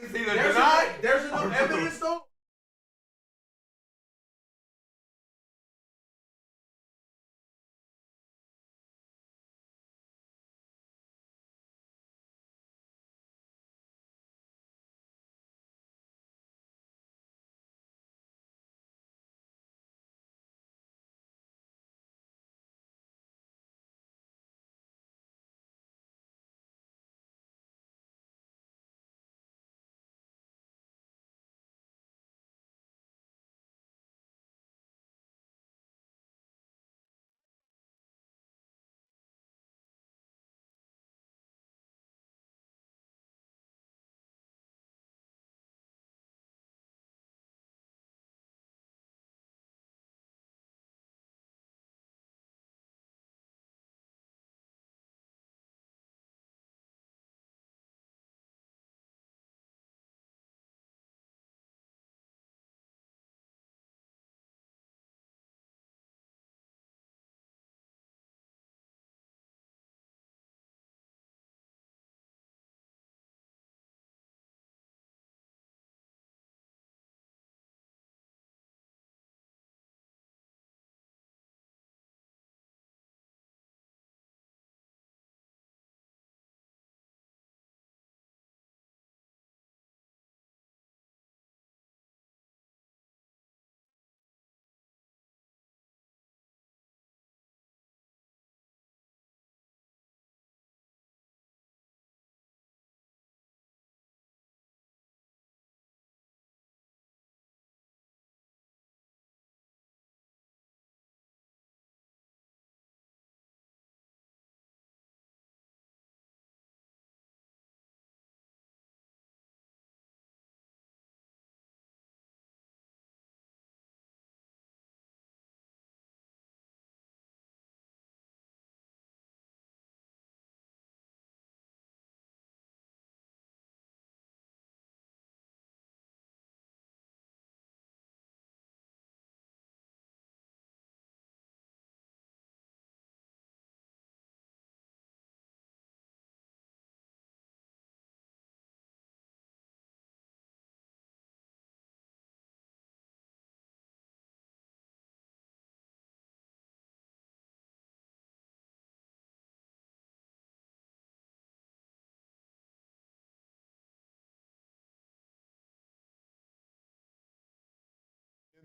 It's either deny. There's enough evidence though.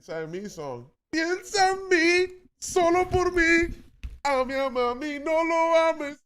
Inside Me song. Piensa en mí, solo por mí. A mi ama a mí, no lo ames.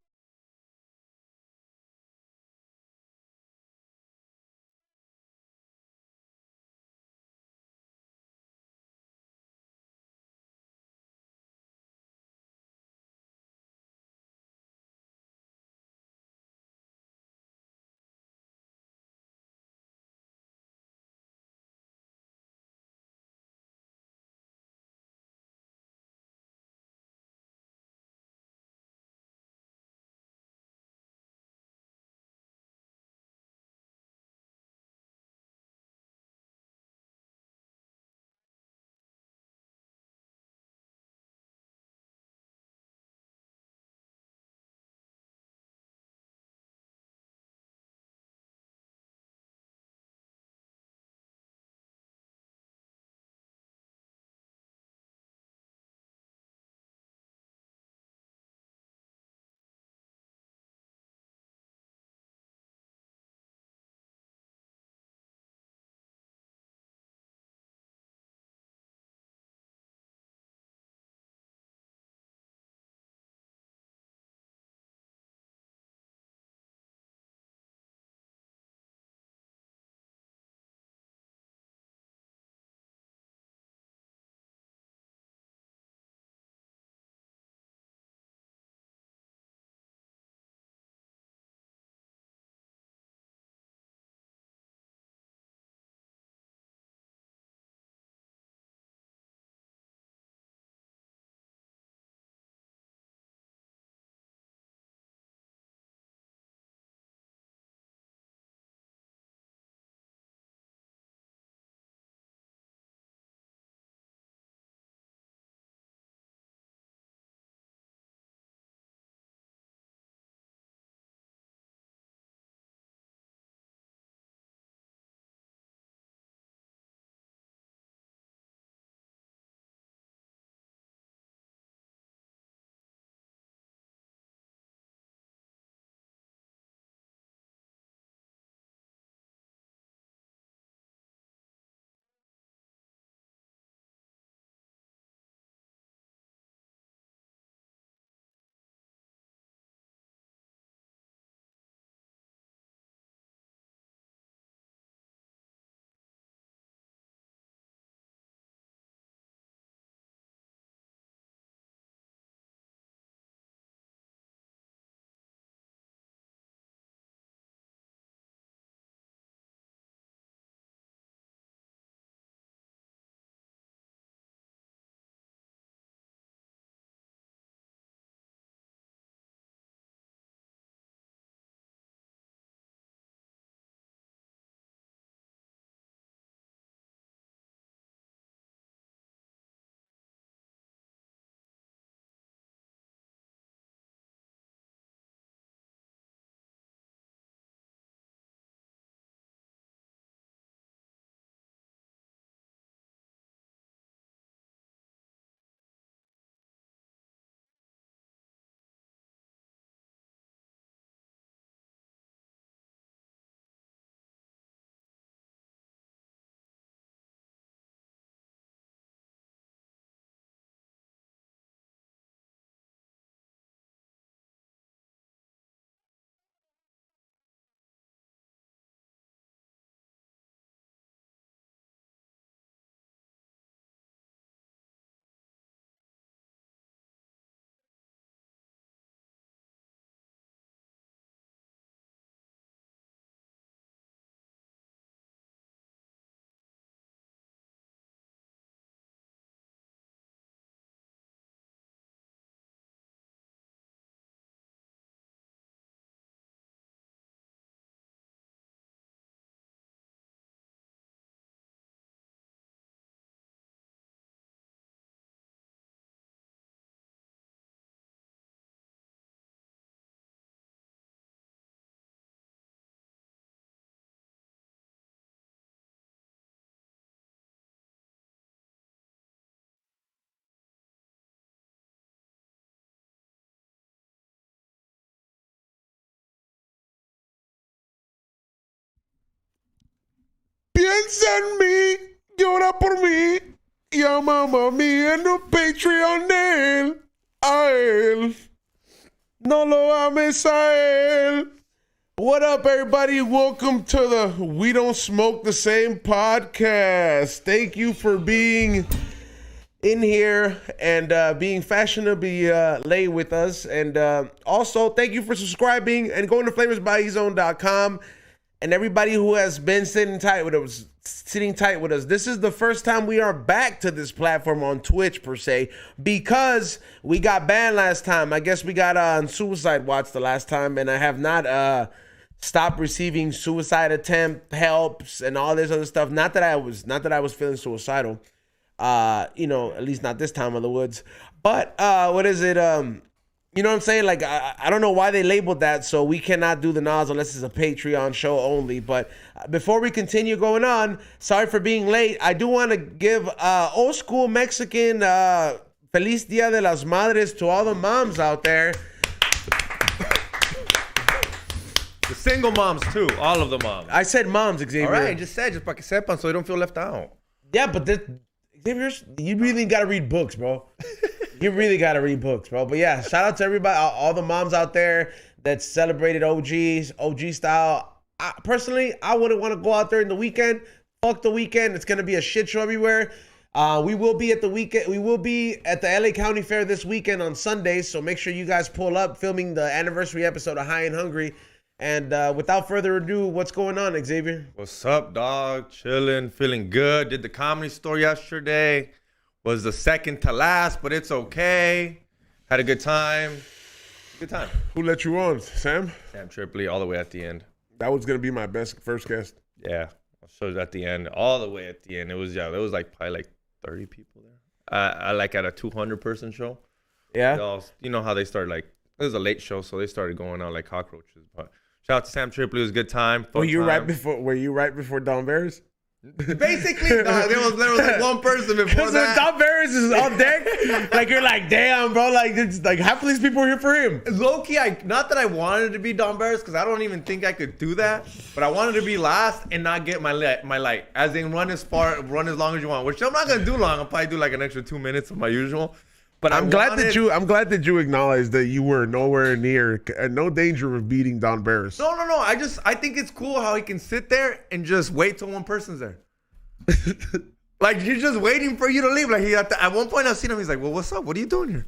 Piensa en mí, llora por mí. Llama a mami en el Patreon de él. A él. No lo ames a él. What up, everybody? Welcome to the We Don't Smoke the Same podcast. Thank you for being in here and being fashionably late with us. And also, thank you for subscribing and going to flavorsbyezone.com. And everybody who has been sitting tight with us. This is the first time we are back to this platform on Twitch, per se, because we got banned last time. I guess we got on suicide watch the last time, and I have not stopped receiving suicide attempt helps and all this other stuff. Not that I was feeling suicidal. At least not this time of the woods. But what is it? You know what I'm saying? Like, I don't know why they labeled that, so we cannot do the Nas unless it's a Patreon show only. But before we continue going on, sorry for being late. I do want to give old school Mexican Feliz Dia de las Madres to all the moms out there. The single moms, too. All of the moms. I said moms, Xavier. All right, just para que sepan so you don't feel left out. Yeah, but Xavier, you really got to read books, bro. You really got to read books, bro. But yeah, shout out to everybody, all the moms out there that celebrated OG style. Personally, I wouldn't want to go out there in the weekend. Fuck the weekend. It's going to be a shit show everywhere. We will be at the weekend. We will be at the LA County Fair this weekend on Sunday. So make sure you guys pull up, filming the anniversary episode of High and Hungry. And without further ado, what's going on, Xavier? What's up, dog? Chilling, feeling good. Did the Comedy Store yesterday. Was the second to last, but it's okay. Had a good time. Good time. Who let you on, Sam? Sam Tripoli, all the way at the end. That was going to be my first guest. Yeah, I'll show you at the end, all the way at the end. It was probably 30 people there. I like at a 200-person show. Yeah. You know how they start, it was a late show, so they started going out like cockroaches. But shout out to Sam Tripoli. It was a good time. Were you right before Don Barris? Basically, no, there was like one person before because that. Don Barris is on deck. Like, you're like, damn, bro. Like, it's like half of these people are here for him. Low-key, not that I wanted to be Don Barris, because I don't even think I could do that. But I wanted to be last and not get my light. As in, run as long as you want. Which I'm not gonna do long. I'll probably do like an extra 2 minutes of my usual. But I'm glad that you acknowledged that you were nowhere near, no danger of beating Don Barris. No. I think it's cool how he can sit there and just wait till one person's there. Like, he's just waiting for you to leave. Like, at one point I've seen him. He's like, "Well, what's up? What are you doing here?"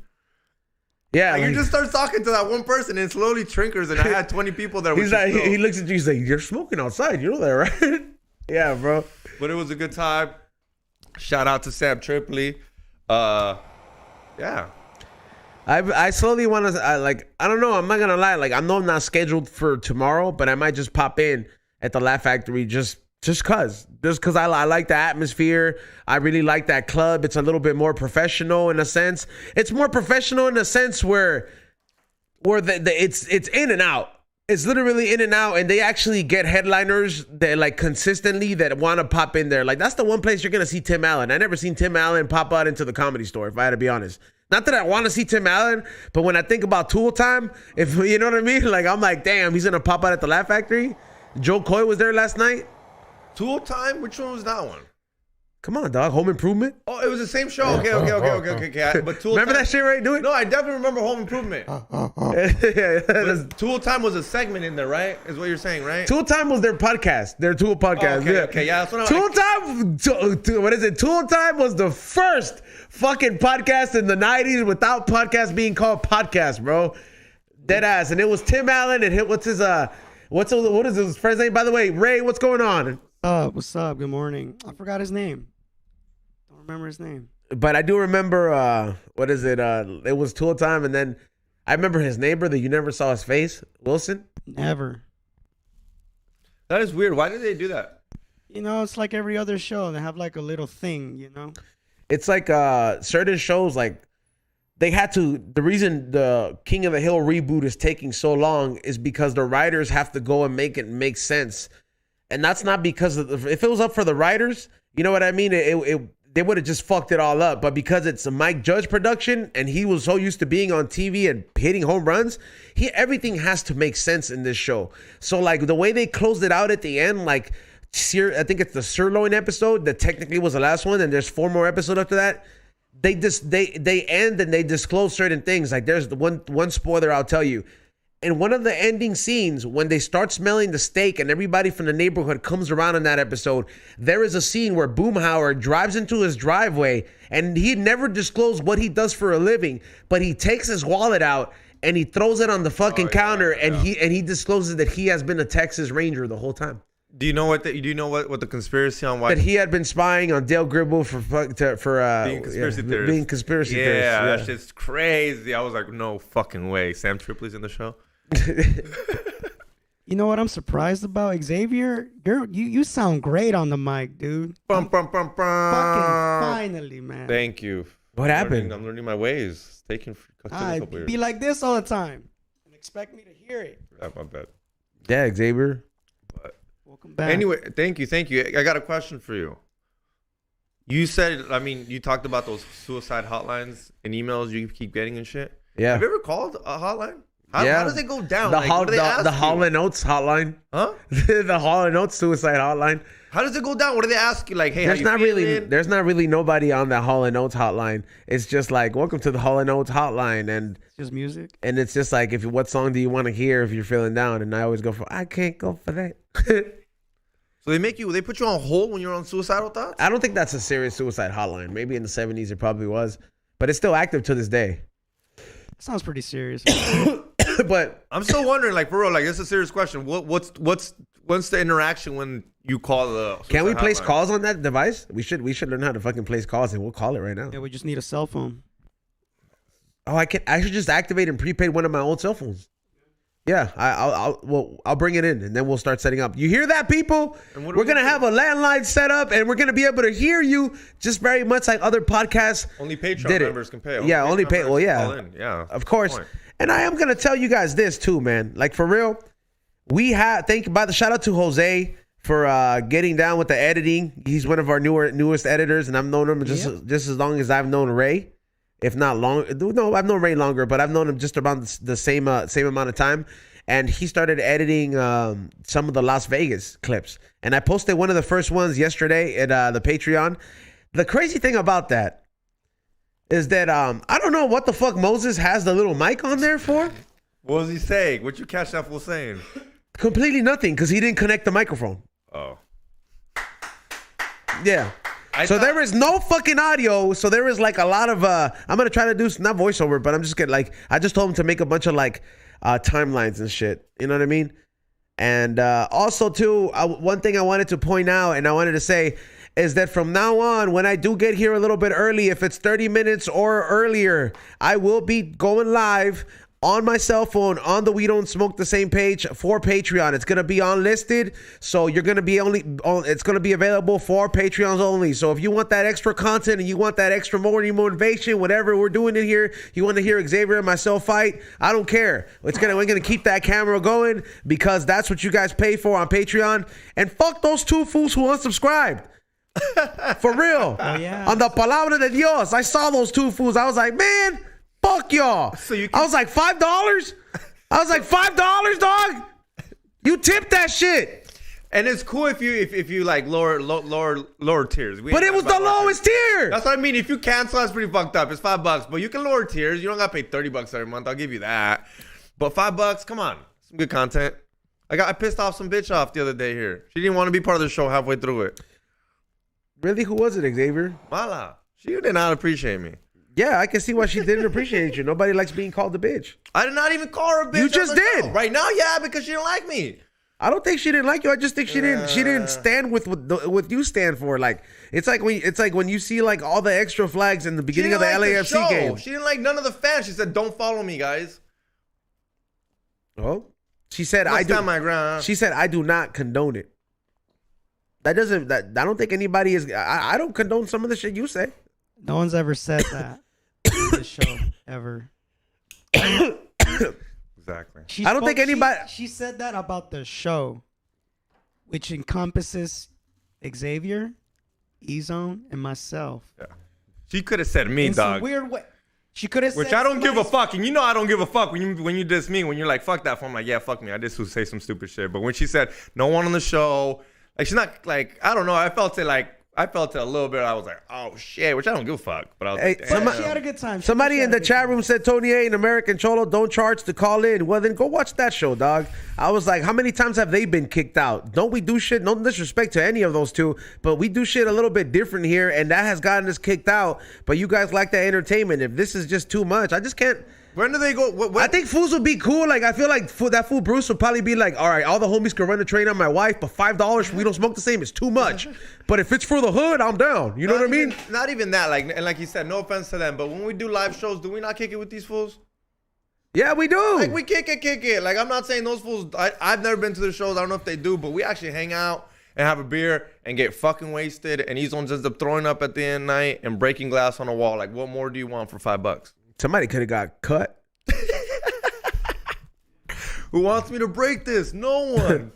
Yeah, like, you just start talking to that one person and it slowly trinkers. And I had 20 people there. He's like, he looks at you. He's like, "You're smoking outside. You know that, right?" Yeah, bro. But it was a good time. Shout out to Sam Tripoli. Yeah. I slowly want to, I don't know. I'm not going to lie. Like, I know I'm not scheduled for tomorrow, but I might just pop in at the Laugh Factory just cause I like the atmosphere. I really like that club. It's a little bit more professional in a sense. It's more professional in a sense where it's in and out. It's literally in and out, and they actually get headliners that like consistently that want to pop in there. Like, that's the one place you're gonna see Tim Allen. I never seen Tim Allen pop out into the Comedy Store, if I had to be honest. Not that I want to see Tim Allen, but when I think about Tool Time, if you know what I mean, like, I'm like, damn, he's gonna pop out at the Laugh Factory. Joe Coy was there last night. Tool Time? Which one was that one? Come on, dog. Home Improvement. Oh, it was the same show. Okay. But Tool remember Time, that shit, right? Do it. No, I definitely remember Home Improvement. But Tool Time was a segment in there, right? Is what you're saying, right? Tool Time was their podcast, their Tool podcast. Okay, yeah. That's what Tool Time. What is it? Tool Time was the first fucking podcast in the 90s without podcast being called podcast, bro. Dead ass. And it was Tim Allen and what is his friend's name? By the way, Ray, what's going on? What's up? Good morning. I forgot his name. Don't remember his name. But I do remember, it was Tool Time, and then I remember his neighbor that you never saw his face, Wilson. Never. That is weird. Why did they do that? You know, it's like every other show. They have like a little thing, you know? It's like certain shows, like, they had to, the reason the King of the Hill reboot is taking so long is because the writers have to go and make it make sense. And that's not because if it was up for the writers, you know what I mean? They would have just fucked it all up. But because it's a Mike Judge production and he was so used to being on TV and hitting home runs, everything has to make sense in this show. So like the way they closed it out at the end, like I think it's the sirloin episode that technically was the last one, and there's 4 more episodes after that. They end and they disclose certain things. Like there's the one spoiler I'll tell you. In one of the ending scenes, when they start smelling the steak and everybody from the neighborhood comes around in that episode, there is a scene where Boomhauer drives into his driveway, and he never disclosed what he does for a living, but he takes his wallet out and he throws it on the fucking counter, and he discloses that he has been a Texas Ranger the whole time. Do you know what the conspiracy on why that he had been spying on Dale Gribble for being conspiracy theorist? Being conspiracy theorist. Yeah, that shit's crazy. I was like, no fucking way. Sam Tripoli's in the show. You know what I'm surprised about, Xavier? You sound great on the mic, dude. Bum, bum, bum, bum. Fucking finally, man. Thank you. What happened? I'm learning my ways. It's taking a couple years. Be like this all the time and expect me to hear it. Yeah, my bad. Yeah, Xavier. Welcome back. Anyway, thank you. I got a question for you. You said, you talked about those suicide hotlines and emails you keep getting and shit. Yeah. Have you ever called a hotline? How does it go down? The Hall & Oates hotline. Huh? The Hall & Oates suicide hotline. How does it go down? What do they ask you? Like, hey, there's not really nobody on that Hall & Oates hotline. It's just like, welcome to the Hall & Oates hotline, and it's just music. And it's just like, what song do you want to hear if you're feeling down? And I always go for, I can't go for that. So they put you on hold when you're on suicidal thoughts? I don't think that's a serious suicide hotline. Maybe in the 70s it probably was, but it's still active to this day. Sounds pretty serious. But I'm still wondering, like, for real, like, it's a serious question. What's the interaction when you call the suicide Can we place hotline? calls on that device? We should learn how to fucking place calls, and we'll call it right now. Yeah, we just need a cell phone. Oh, I should just activate and prepaid one of my old cell phones. Yeah, I'll bring it in, and then we'll start setting up. You hear that, people? We're gonna have a landline set up, and we're gonna be able to hear you just very much like other podcasts. Only Patreon members can pay. Yeah, only pay. Well, yeah, yeah, of course. And I am gonna tell you guys this too, man. Like, for real, shout out to Jose for getting down with the editing. He's one of our newest editors, and I've known him just as long as I've known Ray. If not long, no, I've known Ray longer, but I've known him just around the same amount of time. And he started editing some of the Las Vegas clips. And I posted one of the first ones yesterday at the Patreon. The crazy thing about that is that I don't know what the fuck Moses has the little mic on there for. What was he saying? What you catch that fool saying? Completely nothing, because he didn't connect the microphone. Oh. Yeah. There is no fucking audio. So there is like a lot of I'm gonna try to do not voiceover, but I'm just getting like, I just told him to make a bunch of like timelines and shit. You know what I mean? And also too, one thing I wanted to point out and I wanted to say is that from now on, when I do get here a little bit early, if it's 30 minutes or earlier, I will be going live on my cell phone on the We Don't Smoke the Same page for Patreon. It's going to be unlisted, so you're going to be it's going to be available for Patreons only. So if you want that extra content and you want that extra morning motivation, whatever we're doing in here, you want to hear Xavier and myself fight, I don't care. We're going to keep that camera going because that's what you guys pay for on Patreon. And fuck those 2 fools who unsubscribed. For real. Oh, yeah. On the palabra de Dios, I saw those 2 fools. I was like, man, fuck y'all. I was like, $5? I was like, $5, dog? You tip that shit. And it's cool if you like lower tiers. But it was the lowest tier. That's what I mean. If you cancel, that's pretty fucked up. It's $5, but you can lower tiers. You don't gotta pay $30 every month. I'll give you that. But $5, come on, some good content. I pissed off some bitch off the other day here. She didn't want to be part of the show halfway through it. Really? Who was it, Xavier? Mala. She did not appreciate me. Yeah, I can see why she didn't appreciate you. Nobody likes being called a bitch. I did not even call her a bitch. You just did. Show. Right now, yeah, because she didn't like me. I don't think she didn't like you. I just think she didn't stand with what you stand for. Like it's like when you see like all the extra flags in the beginning of the LAFC game. She didn't like none of the fans. She said, "Don't follow me, guys." Oh, she said I stand my ground. She said I do not condone it. I don't think anybody is. I don't condone some of the shit you say. No one's ever said that in this show ever. Exactly. I don't think anybody. She said that about the show, which encompasses Xavier, E-Zone, and myself. Yeah. She could have said me, in dog. some weird way. She could have said. Which I don't give a fuck, and you know I don't give a fuck when you diss me. When you're like, fuck that, I'm like, yeah, fuck me. I just say some stupid shit. But when she said no one on the show, Like she's not like, I don't know. I felt it a little bit. I was like, oh shit, which I don't give a fuck. But I was like, damn. But she had a good time. Somebody in the chat room said Tony A and American Cholo don't charge to call in. Well, then go watch that show, dog. I was like, how many times have they been kicked out? Don't we do shit? No disrespect to any of those two, but we do shit a little bit different here, and that has gotten us kicked out. But you guys like that entertainment. If this is just too much, I just can't. When do they go? What? I think fools would be cool. Like, I feel like that fool Bruce would probably be like, all right, all the homies can run the train on my wife, but $5 we don't smoke the same is too much. But if it's for the hood, I'm down. You know what I mean? Not even that. Like you said, no offense to them, but when we do live shows, do we not kick it with these fools? Yeah, we do. Like we kick it. Like I'm not saying those fools. I've never been to the shows. I don't know if they do, but we actually hang out and have a beer and get fucking wasted. And these ones ends up throwing up at the end of the night and breaking glass on a wall. Like, what more do you want for $5? Somebody could have got cut. Who wants me to break this? No one.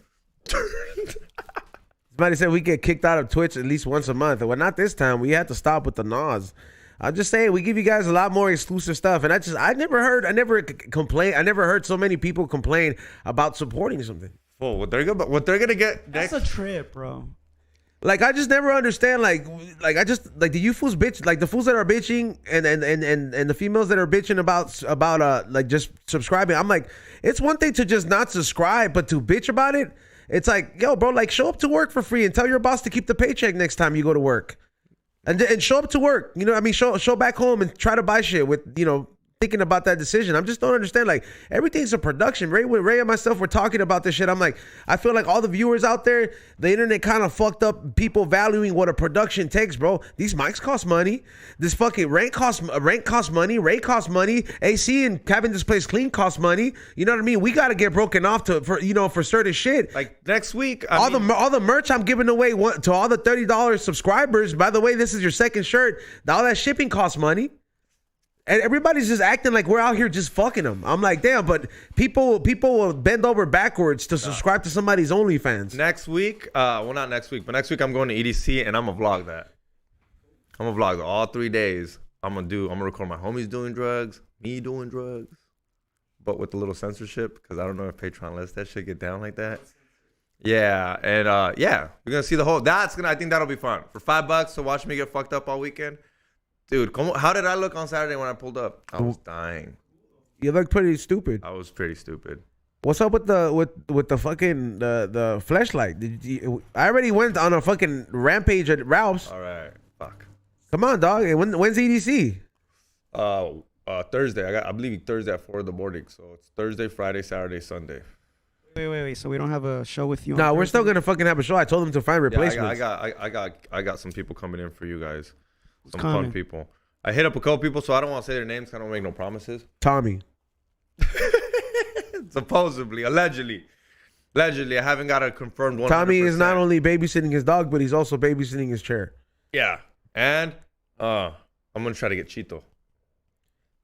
Somebody said we get kicked out of Twitch at least once a month. Well, not this time. We had to stop with the Nas. I'm just saying we give you guys a lot more exclusive stuff, and I never heard so many people complain about supporting something. Well, what they're gonna get That's next. a trip, bro. Like, I just never understand. Like I just like the you fools bitch, like the fools that are bitching and the females that are bitching about like just subscribing. I'm like, it's one thing to just not subscribe, but to bitch about it, it's like, yo, bro, like show up to work for free and tell your boss to keep the paycheck next time you go to work, and show up to work. You know what I mean? Show back home and try to buy shit with, you know, thinking about that decision. I just don't understand. Like, everything's a production. Ray and myself were talking about this shit. I'm like, I feel like all the viewers out there, the internet kind of fucked up people valuing what a production takes, bro. These mics cost money. This fucking rent costs money. Ray costs money. AC and having this place clean costs money. You know what I mean? We got to get broken off for certain shit. Like next week, all the merch I'm giving away to all the $30 subscribers. By the way, this is your second shirt. All that shipping costs money. And everybody's just acting like we're out here just fucking them. I'm like, damn, but people will bend over backwards to subscribe to somebody's OnlyFans. Next week, well, not next week, but next week I'm going to EDC and I'm gonna vlog that. I'm gonna vlog all 3 days. I'm gonna record my homies doing drugs, me doing drugs, but with a little censorship, because I don't know if Patreon lets that shit get down like that. Yeah, and yeah, we're gonna see the whole. I think that'll be fun for $5 to watch me get fucked up all weekend. Dude, how did I look on Saturday when I pulled up? I was dying. You look pretty stupid. I was pretty stupid. What's up with the fucking the fleshlight? I already went on a fucking rampage at Ralph's. All right, fuck. Come on, dog. When's EDC? Thursday. I believe Thursday at 4 in the morning. So it's Thursday, Friday, Saturday, Sunday. Wait. So we don't have a show with you? No, we're still gonna fucking have a show. I told them to find replacements. Yeah, I got some people coming in for you guys. Some coming? Fun people. I hit up a couple people, so I don't want to say their names. I don't make no promises. Tommy. Supposedly, allegedly, I haven't got a confirmed one. Tommy is not only babysitting his dog, but he's also babysitting his chair. Yeah, and I'm gonna try to get Chito.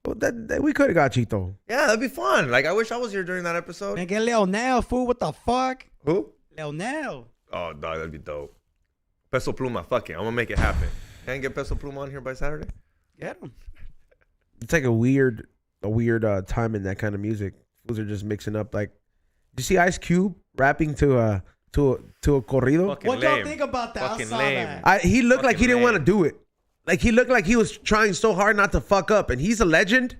Well, that we could have got Chito. Yeah, that'd be fun. Like, I wish I was here during that episode. Man, get Leonel, fool. What the fuck? Who? Leonel. Oh, dog, that'd be dope. Peso Pluma, fuck it. I'm gonna make it happen. Can I get Peso Pluma on here by Saturday? Get him. It's like a weird time in that kind of music. Fools are just mixing up. Like, did you see Ice Cube rapping to a corrido? Fucking What lame. y'all think about that? Fucking I saw lame. that. He looked like he didn't lame. want to do it. Like, he looked like he was trying so hard not to fuck up. And he's a legend.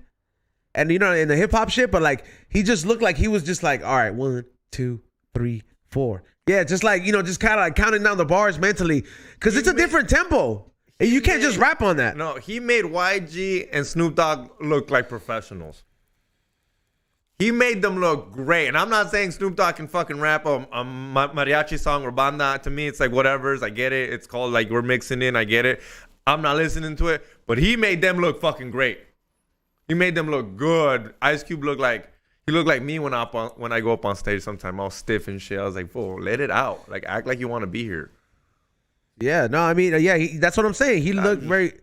And, you know, in the hip hop shit, but like, he just looked like he was just like, all right, 1, 2, 3, 4. Yeah, just like, you know, just kind of like counting down the bars mentally. Because it's a different tempo. And you can't just rap on that. No, he made YG and Snoop Dogg look like professionals. He made them look great. And I'm not saying Snoop Dogg can fucking rap a mariachi song or banda. To me, it's like whatever. I get it. It's called like we're mixing in. I get it. I'm not listening to it. But he made them look fucking great. He made them look good. Ice Cube looked like me when I go up on stage sometime, all stiff and shit. I was like, fool, let it out. Like, act like you want to be here. Yeah, no, I mean, yeah, that's what I'm saying. He looked very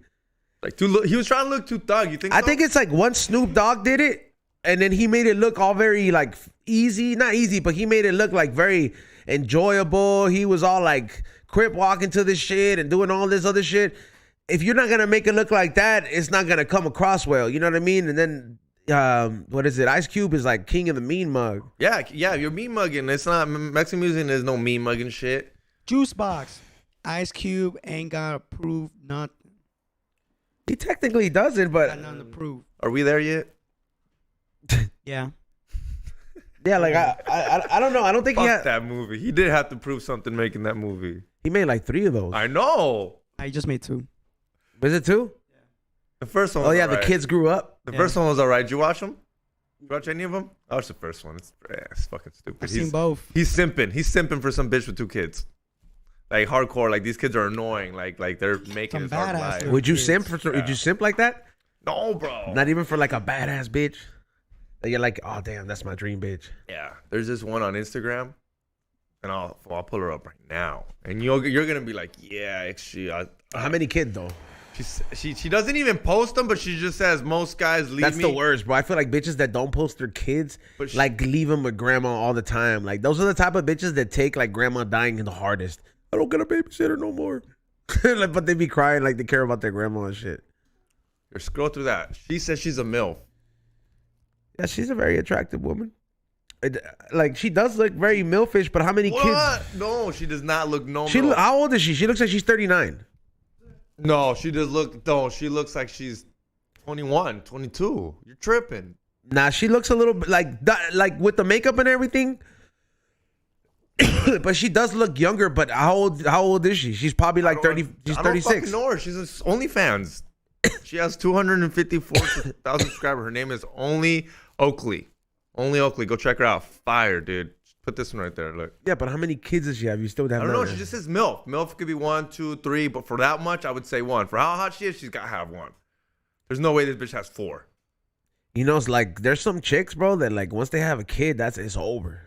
like he was trying to look too thug. You think? I think it's like once Snoop Dogg did it, and then he made it look all very like easy, not easy, but he made it look like very enjoyable. He was all like crip walking to this shit and doing all this other shit. If you're not gonna make it look like that, it's not gonna come across well. You know what I mean? And then what is it? Ice Cube is like king of the mean mug. Yeah, you're mean mugging. It's not Mexican music. There's no mean mugging shit. Juice box. Ice Cube ain't got to prove nothing. He technically doesn't, but Got nothing to prove. Are we there yet? Yeah. yeah, like I don't know. I don't think Fuck that movie. He did have to prove something making that movie. he made like 3 of those. I know. I just made 2. Was it 2? The first one. Oh was yeah, alright. the kids grew up. The first one was alright. Did you watch them? You watch any of them? I watched the first one. It's fucking stupid. I've seen both. He's simping. He's simping for some bitch with 2 kids. Like hardcore. Like these kids are annoying. Like they're making Some his hard badass life. little Would you kids. simp for? Would you simp like that? No, bro. Not even for like a badass bitch. That you're like, oh damn, that's my dream bitch. Yeah. There's this one on Instagram, and I'll pull her up right now, and you're gonna be like, yeah, actually, How many kids though? she doesn't even post them, but she just says most guys leave That's me. the worst, bro. I feel like bitches that don't post their kids But like leave them with grandma all the time. Like those are the type of bitches that take like grandma dying the hardest. I don't get a babysitter no more. Like, but they be crying like they care about their grandma and shit. Or scroll through that. She says she's a MILF. Yeah, she's a very attractive woman. Like she does look very milfish, but how many What? kids? No, she does not look no. She MILF. how old is she? She looks like she's 39. No, she does look. No, she looks like she's 21, 22. You're tripping. Nah, she looks a little bit like with the makeup and everything. But she does look younger. But how old is she? She's probably like 30. She's I don't 36. fucking know her. She's OnlyFans. She has 254,000 subscribers. Her name is Only Oakley. Only Oakley. Go check her out. Fire, dude. Put this one right there. Look. Yeah, but how many kids does she have? You still have I don't know. none. She just says MILF. MILF could be 1, 2, 3, but for that much, I would say 1. For how hot she is, she's got to have 1. There's no way this bitch has 4. You know, it's like there's some chicks, bro, that like once they have a kid, it's over.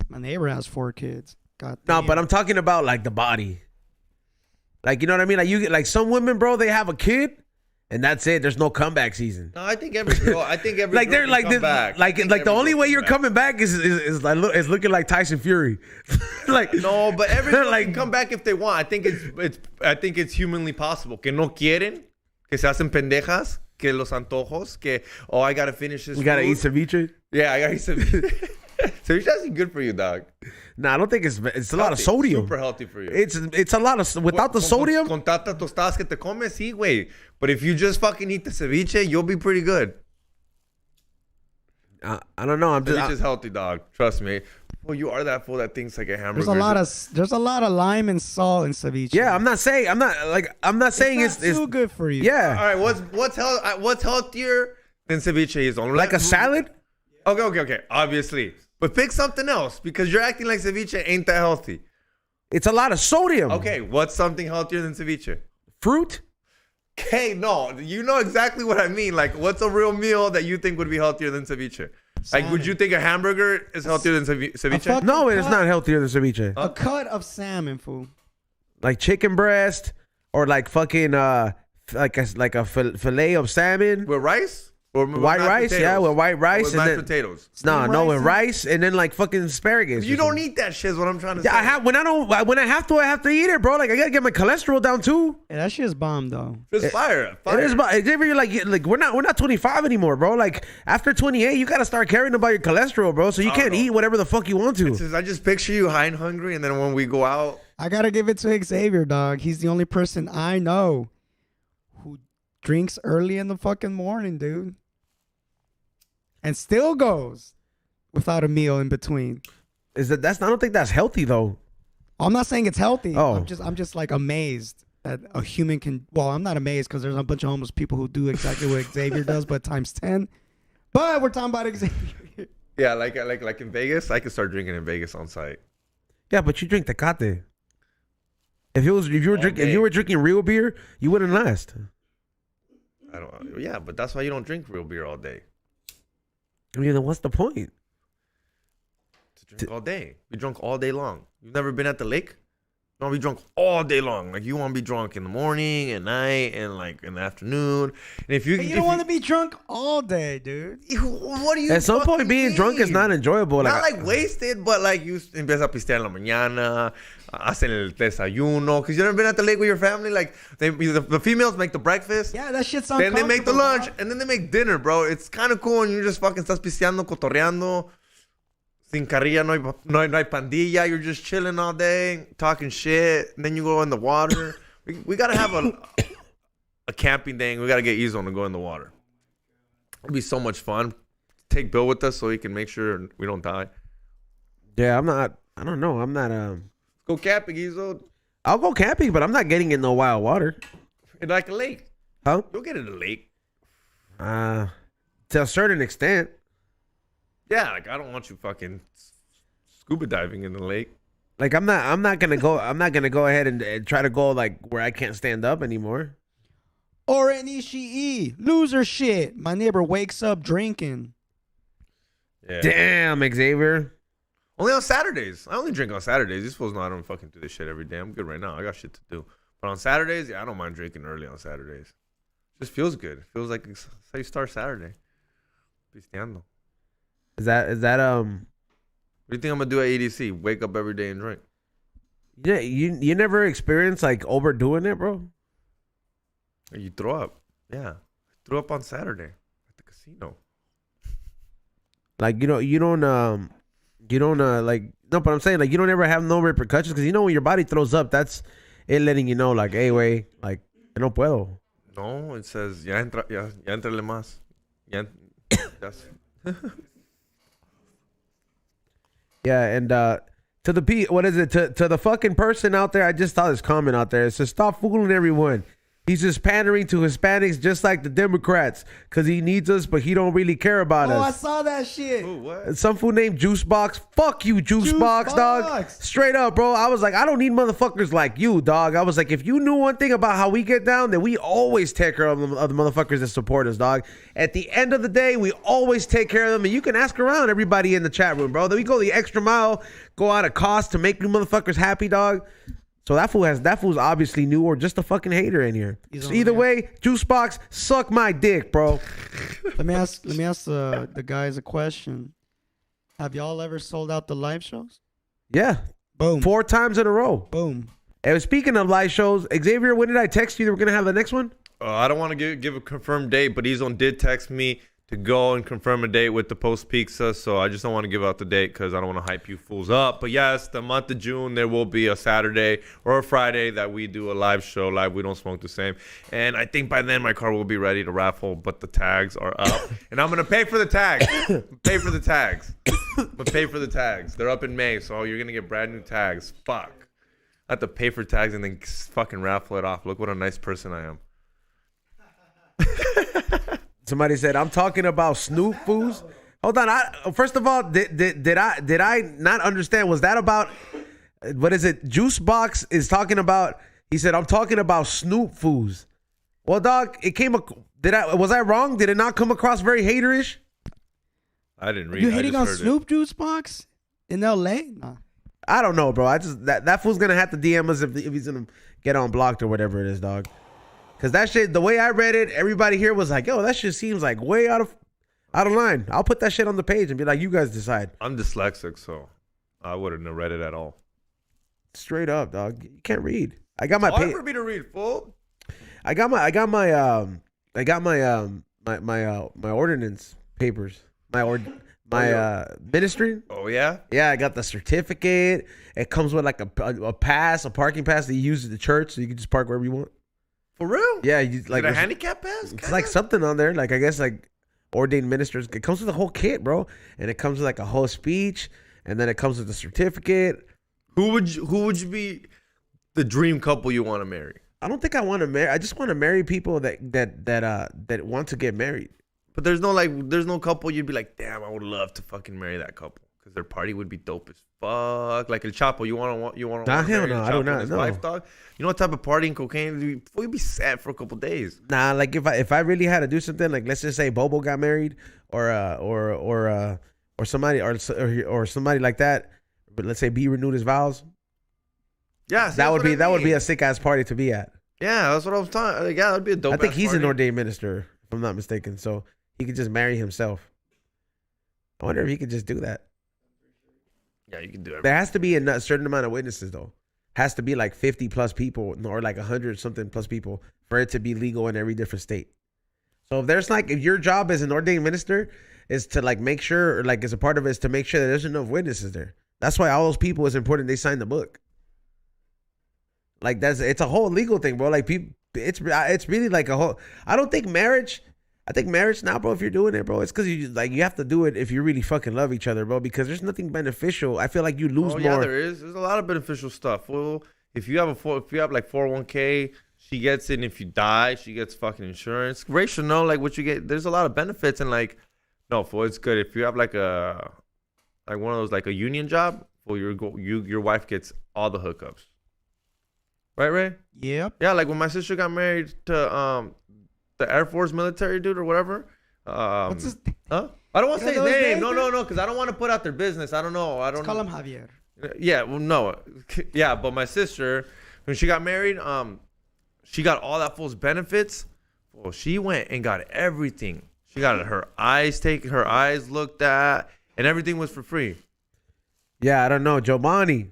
My neighbor has 4 kids. God No, damn. but I'm talking about like the body. Like, you know what I mean? Like you get like some women, bro, they have a kid and that's it. There's no comeback season. No, I think every girl. I think every Like girl they're can like come this, back. I like think the every only girl way can you're back. coming back is like is looking like Tyson Fury. Like No, but every girl like can come back if they want. I think it's humanly possible. Que no quieren, que se hacen pendejas, que los antojos, que I gotta finish this. we gotta food. eat ceviche. Yeah, I gotta eat ceviche. Ceviche is good for you, dog. Nah, I don't think it's a lot of Healthy. sodium. Super healthy for you. It's a lot of without the Con sodium. tantas tostadas que te comes, sí, güey. But if you just fucking eat the ceviche, you'll be pretty good. I don't know. I'm Ceviche just is healthy, dog. Trust me. Well, you are that fool that thinks like a hamburger. There's a lot of lime and salt in ceviche. yeah. I'm not saying It's not too good for you. All yeah. right, what's healthier than ceviche is only Like a salad. Okay. Obviously. But pick something else because you're acting like ceviche ain't that healthy. It's a lot of sodium. Okay, what's something healthier than ceviche? Fruit. Okay, no, you know exactly what I mean. Like, what's a real meal that you think would be healthier than ceviche? Like, would you think a hamburger is healthier than ceviche? fuck- No, it's not healthier than ceviche. A cut of salmon, fool. Like chicken breast or like fucking like a fillet of salmon. With rice? Or with White mashed rice, potatoes? yeah, with white rice With and mashed then potatoes. no, Steamed with rice? rice and then like fucking asparagus. You don't eat that shit is what I'm trying to Yeah, say. I have when I have to eat it, bro. Like I gotta get my cholesterol down too. Yeah, that shit is bomb though. It's fire. It is, but you're like we're not 25 anymore, bro. Like after 28, you gotta start caring about your cholesterol, bro. So you can't eat whatever the fuck you want to. I just picture you high and hungry, and then when we go out, I gotta give it to Xavier, dog. He's the only person I know who drinks early in the fucking morning, dude, and still goes without a meal in between. I don't think that's healthy though. I'm not saying it's healthy. Oh. I'm just like amazed that a human can. Well, I'm not amazed because there's a bunch of homeless people who do exactly what Xavier does, but times 10. But we're talking about Xavier. yeah, like in Vegas, I could start drinking in Vegas on site. Yeah, but you drink Tecate. If you were drinking real beer, you wouldn't last. I don't. Yeah, but that's why you don't drink real beer all day. I mean, then what's the point? To drink all day. Be drunk all day long. You've never been at the lake? You want to be drunk all day long. Like you want to be drunk in the morning, at night, and like in the afternoon. And if you But you don't want to be drunk all day, dude. what do you? At some point, fucking being drunk is mean? not enjoyable. Not like wasted, but like you empieza a pistear en la mañana, hacen el desayuno. Because you never been at the lake with your family. Like the females make the breakfast. Yeah, that shit's Then they make the uncomfortable, lunch, dog. and then they make dinner, bro. It's kind of cool, and you just fucking estás pisteando, cotorreando. Sin carrilla, no hay pandilla. You're just chilling all day, talking shit. And then you go in the water. We got to have a camping thing. We got to get Izzo to go in the water. It'll be so much fun. Take Bill with us so he can make sure we don't die. Yeah, I don't know. I'm not. Go camping, Izzo. I'll go camping, but I'm not getting in no wild water. In like a lake. Huh? You'll get in a lake. To a certain extent. Yeah, like I don't want you fucking scuba diving in the lake. Like I'm not gonna go ahead and try to go like where I can't stand up anymore. Or an Ishii. Loser shit. My neighbor wakes up drinking. Yeah. Damn, Xavier. Only on Saturdays. I only drink on Saturdays. You're supposed to know I don't fucking do this shit every day. I'm good right now. I got shit to do. But on Saturdays, yeah, I don't mind drinking early on Saturdays. It just feels good. It feels like it's how you start Saturday. Pisteando. Is that What do you think I'm gonna do at EDC? Wake up every day and drink? Yeah, you never experienced like overdoing it, bro? Or you throw up? Yeah, I threw up on Saturday at the casino. Like you don't like no, but I'm saying like you don't ever have no repercussions because you know when your body throws up, that's it letting you know like, hey, wey, like no puedo. No, it says ya entrele más. Yeah, and to the what is it to the fucking person out there? I just saw this comment out there. It says stop fooling everyone. He's just pandering to Hispanics just like the Democrats because he needs us, but he don't really care about Oh, I us. saw that shit. Ooh, what? Some fool named Juicebox. Fuck you, Juicebox, dog. Juicebox. Straight up, bro. I was like, I don't need motherfuckers like you, dog. I was like, if you knew one thing about how we get down, then we always take care of the motherfuckers that support us, dog. At the end of the day, we always take care of them. And you can ask around everybody in the chat room, bro. Then we go the extra mile, go out of cost to make you motherfuckers happy, dog. So that fool's obviously new or just a fucking hater in here. So either way, Juicebox, suck my dick, bro. Let me ask the guys a question. Have y'all ever sold out the live shows? Yeah. Boom. 4 times in a row. Boom. And speaking of live shows, Xavier, when did I text you that we're gonna have the next one? I don't want to give a confirmed date, but Izon did text me to go and confirm a date with the Post Pizza, so I just don't want to give out the date because I don't want to hype you fools up. But yes, the month of June, there will be a Saturday or a Friday that we do a live show. Live, we don't smoke the same. And I think by then my car will be ready to raffle, but the tags are up. And I'm going to pay for the tags. Pay for the tags. But pay for the tags. They're up in May, so you're going to get brand new tags. Fuck. I have to pay for tags and then fucking raffle it off. Look what a nice person I am. Somebody said, I'm talking about Snoop fools. Hold on. First of all, did I not understand? Was that about, what is it? Juicebox is talking about, he said, I'm talking about Snoop fools. Well, dog, was I wrong? Did it not come across very haterish? I didn't read it. You hating on Snoop Juicebox in LA? Nah. I don't know, bro. I just, that fool's going to have to DM us if he's going to get unblocked or whatever it is, dog. Because that shit, the way I read it, everybody here was like, yo, that shit seems like way out of line. I'll put that shit on the page and be like, you guys decide. I'm dyslexic, so I wouldn't have read it at all. Straight up, dog. You can't read. I got my hard for me to read, fool. I got my ordinance papers. My ministry. Oh yeah? Yeah, I got the certificate. It comes with like a parking pass that you use at the church, so you can just park wherever you want. For real? Yeah, you like a handicap pass? It's like something on there. Like I guess like ordained ministers. It comes with a whole kit, bro. And it comes with like a whole speech, and then it comes with a certificate. Who would you be the dream couple you want to marry? I don't think I want to marry. I just want to marry people that want to get married. But there's no couple you'd be like, damn, I would love to fucking marry that couple because their party would be dope as fuck. Like El Chapo, you want to hell no, I do not know. Wife, dog? You know what type of partying cocaine? You'd be sad for a couple days. Nah, like if I really had to do something, like let's just say Bobo got married, or somebody or somebody like that, but let's say B renewed his vows. Yeah, that would be a sick ass party to be at. Yeah, that's what I was talking. Like, yeah, that'd be a dope. I think he's party. an ordained minister, if I'm not mistaken, so he could just marry himself. I wonder if he could just do that. Yeah, you can do it. There has to be a certain amount of witnesses, though. Has to be like 50 plus people or like 100 something plus people for it to be legal in every different state. So if there's like, if your job as an ordained minister is to like make sure, or like as a part of it is to make sure that there's enough witnesses there. That's why all those people, it's important they sign the book. Like it's a whole legal thing, bro. Like people, it's really like a whole. I don't think marriage. I think marriage now, bro. If you're doing it, bro, it's because you have to do it if you really fucking love each other, bro. Because there's nothing beneficial. I feel like you lose more. Yeah, there is. There's a lot of beneficial stuff. Well, if you have like 401k. She gets it, and if you die, she gets fucking insurance. Ray should know like what you get. There's a lot of benefits, and like, no, fool, it's good if you have like one of those like a union job. Well, your wife gets all the hookups, right, Ray? Yep. Yeah, like when my sister got married to the Air Force military dude or whatever. What's his? Huh? I don't want to say his name. Name, No, because I don't want to put out their business. I don't know. Let's call him Javier. Yeah, well, no, yeah, but my sister when she got married, she got all that fool's benefits. Well, she went and got everything. She got her eyes looked at, and everything was for free. Yeah, I don't know, Giovanni.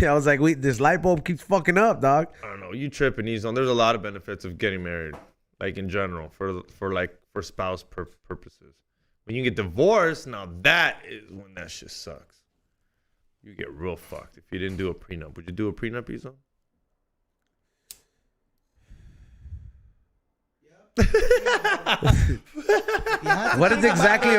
I was like, wait, this light bulb keeps fucking up, dog. I don't know. You tripping these on? There's a lot of benefits of getting married, like in general, for spouse purposes. When you get divorced, now that is when that shit sucks. You get real fucked if you didn't do a prenup. Would you do a prenup, Izo? What is exactly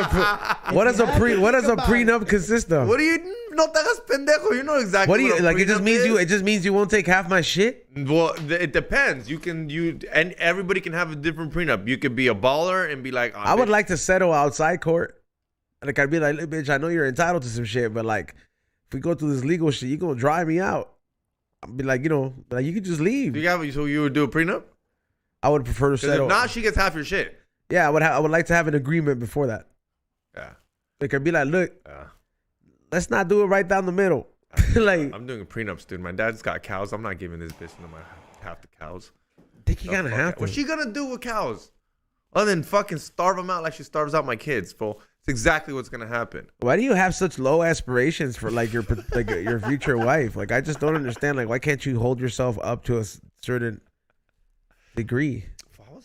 what does a prenup consist of? What do you no te hagas pendejo? You know exactly. What do you like? It just means you won't take half my shit. Well, it depends. And everybody can have a different prenup. You could be a baller and be like, oh, I would like to settle outside court. Like I'd be like, look, bitch, I know you're entitled to some shit, but like, if we go through this legal shit, you gonna drive me out. I'd be like, like you could just leave. So you would do a prenup? I would prefer to settle. If not, she gets half your shit. Yeah, I would like to have an agreement before that. Yeah. Like I'd be like, look, let's not do it right down the middle. Like I'm doing a prenup, dude. My dad's got cows. I'm not giving this bitch half the cows. I think you gotta have to. What's she gonna do with cows? Other than fucking starve them out like she starves out my kids, fool. It's exactly what's gonna happen. Why do you have such low aspirations for like your future wife? Like I just don't understand. Like why can't you hold yourself up to a certain degree?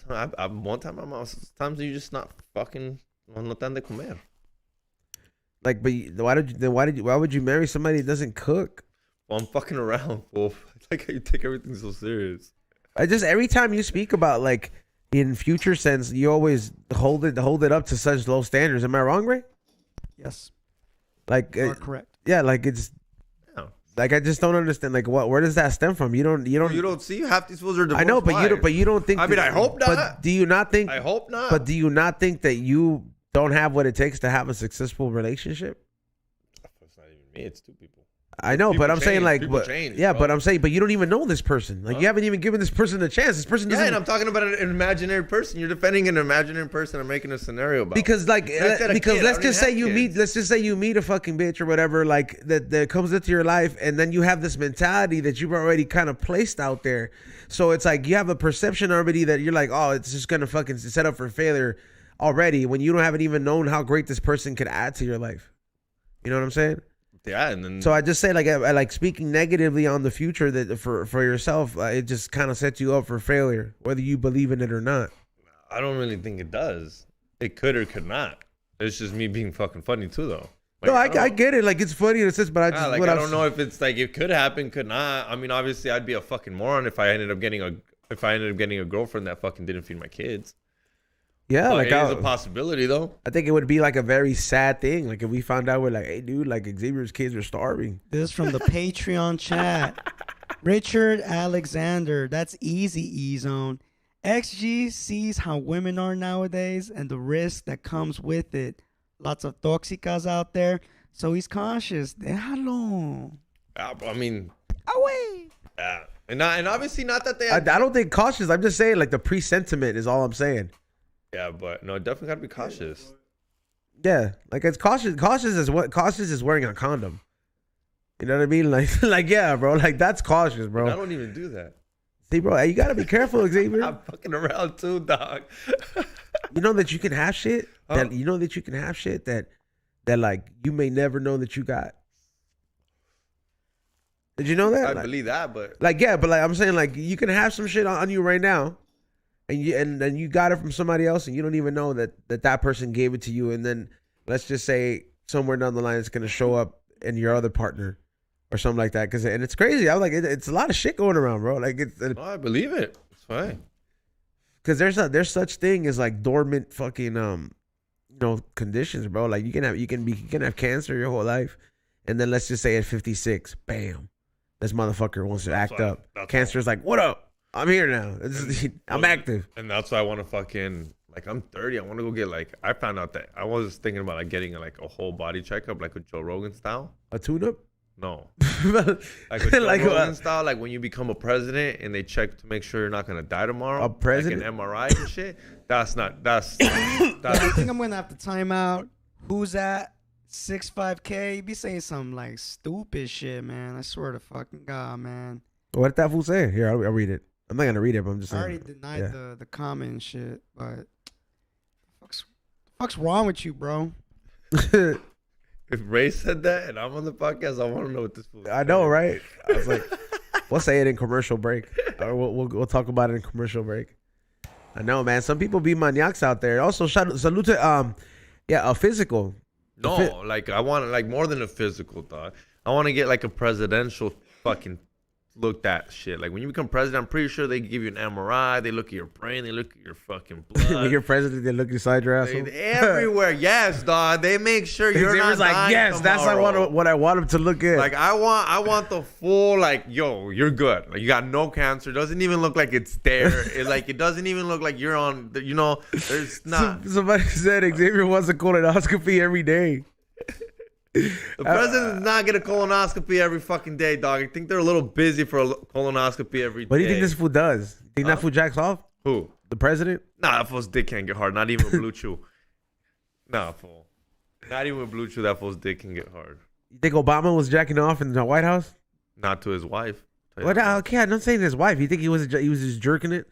One time, sometimes you just not fucking no te han de comer. Like, but why would you marry somebody that doesn't cook? Well, I'm fucking around, fool. It's like how you take everything so serious. I just every time you speak about like in future sense, you always hold it up to such low standards. Am I wrong, Ray? Yes. Like you are correct. Yeah, like it's. Like I just don't understand. Like where does that stem from? You don't see half these fools are divorced. I know, but you don't think. I mean, I hope not. But do you not think? I hope not. But do you not think that you don't have what it takes to have a successful relationship? It's not even me. It's two people. I know, but I'm saying like, change, but I'm saying, but you don't even know this person. Like you haven't even given this person a chance. This person doesn't. Yeah, and I'm talking about an imaginary person. You're defending an imaginary person. I'm making a scenario about. Because let's just say you meet a fucking bitch or whatever like that comes into your life, and then you have this mentality that you've already kind of placed out there. So it's like you have a perception already that you're like, oh, it's just gonna fucking set up for failure already when you haven't even known how great this person could add to your life. You know what I'm saying? Yeah, and then so I just say like speaking negatively on the future that for yourself, it just kind of sets you up for failure, whether you believe in it or not. I don't really think it does. It could or could not. It's just me being fucking funny too, though. Like, no, I get it. Like it's funny in a sense, but I just I don't know if it's like it could happen, could not. I mean, obviously, I'd be a fucking moron if I ended up getting a girlfriend that fucking didn't feed my kids. Yeah, but like it is a possibility though. I think it would be like a very sad thing. Like if we found out we're like, hey dude, like Xavier's kids are starving. This is from the Patreon chat. Richard Alexander, that's easy E-Zone. XG sees how women are nowadays and the risk that comes with it. Lots of toxicas out there, so he's cautious. Déjalo. I mean, away. Yeah, and obviously not that they. I don't think cautious. I'm just saying like the pre-sentiment is all I'm saying. Yeah, but no, definitely gotta be cautious. Yeah, like it's cautious. Cautious is wearing a condom. You know what I mean? Like yeah, bro. Like that's cautious, bro. I don't even do that. See, bro, you gotta be careful, Xavier. I'm fucking around too, dog. You know that you can have shit. You know that you can have shit that like you may never know that you got. Did you know that? I believe that, but like yeah, but like I'm saying, like you can have some shit on you right now. and then you got it from somebody else, and you don't even know that person gave it to you, and then let's just say somewhere down the line it's gonna show up in your other partner or something like that. And it's crazy. I'm like, it's a lot of shit going around, bro. Like I believe it. It's fine. Because there's such thing as like dormant fucking conditions, bro. Like you can have cancer your whole life, and then let's just say at 56, bam, this motherfucker wants to act up. Cancer's like, what up? I'm here now. I'm active. And that's why I want to fucking, like, I'm 30. I want to go get, like, I found out that I was thinking about, like, getting, like, a whole body checkup, like, with Joe Rogan style. A tune-up? No. Like, with Joe like Rogan style, like, when you become a president and they check to make sure you're not going to die tomorrow. A president? Like an MRI and shit. That's I think I'm going to have to time out. Who's that? 6'5"K? Be saying some, like, stupid shit, man. I swear to fucking God, man. What did that fool say? Here, I'll read it. I'm not gonna read it, but I'm just saying. I already denied the comment and shit, but fuck's wrong with you, bro? If Ray said that and I'm on the podcast, I want to know what this fool I know, right? I was like, we'll say it in commercial break, or we'll talk about it in commercial break. I know, man. Some people be maniacs out there. Also, salute to a physical. No, like I want like more than a physical thought. I want to get like a presidential fucking looked at shit. Like when you become president, I'm pretty sure they give you an MRI. They look at your brain. They look at your fucking blood. When you're president, they look inside your asshole. Everywhere, yes, dog. They make sure you're not like, dying yes, tomorrow. that's what I want them to look at. Like I want the full like, yo, you're good. Like you got no cancer. Doesn't even look like it's there. It doesn't even look like you're on. You know, there's not. Somebody said Xavier wants a colonoscopy every day. The president does not get a colonoscopy every fucking day, dog. I think they're a little busy for a colonoscopy every day. What do you think this fool does? Think that fool jacks off? Who? The president? Nah, that fool's dick can't get hard. Not even with Blue Chew. Nah, fool. Not even with Blue Chew, that fool's dick can get hard. You think Obama was jacking off in the White House? Not to his wife. What? Okay, I'm not saying his wife. You think he was just jerking it?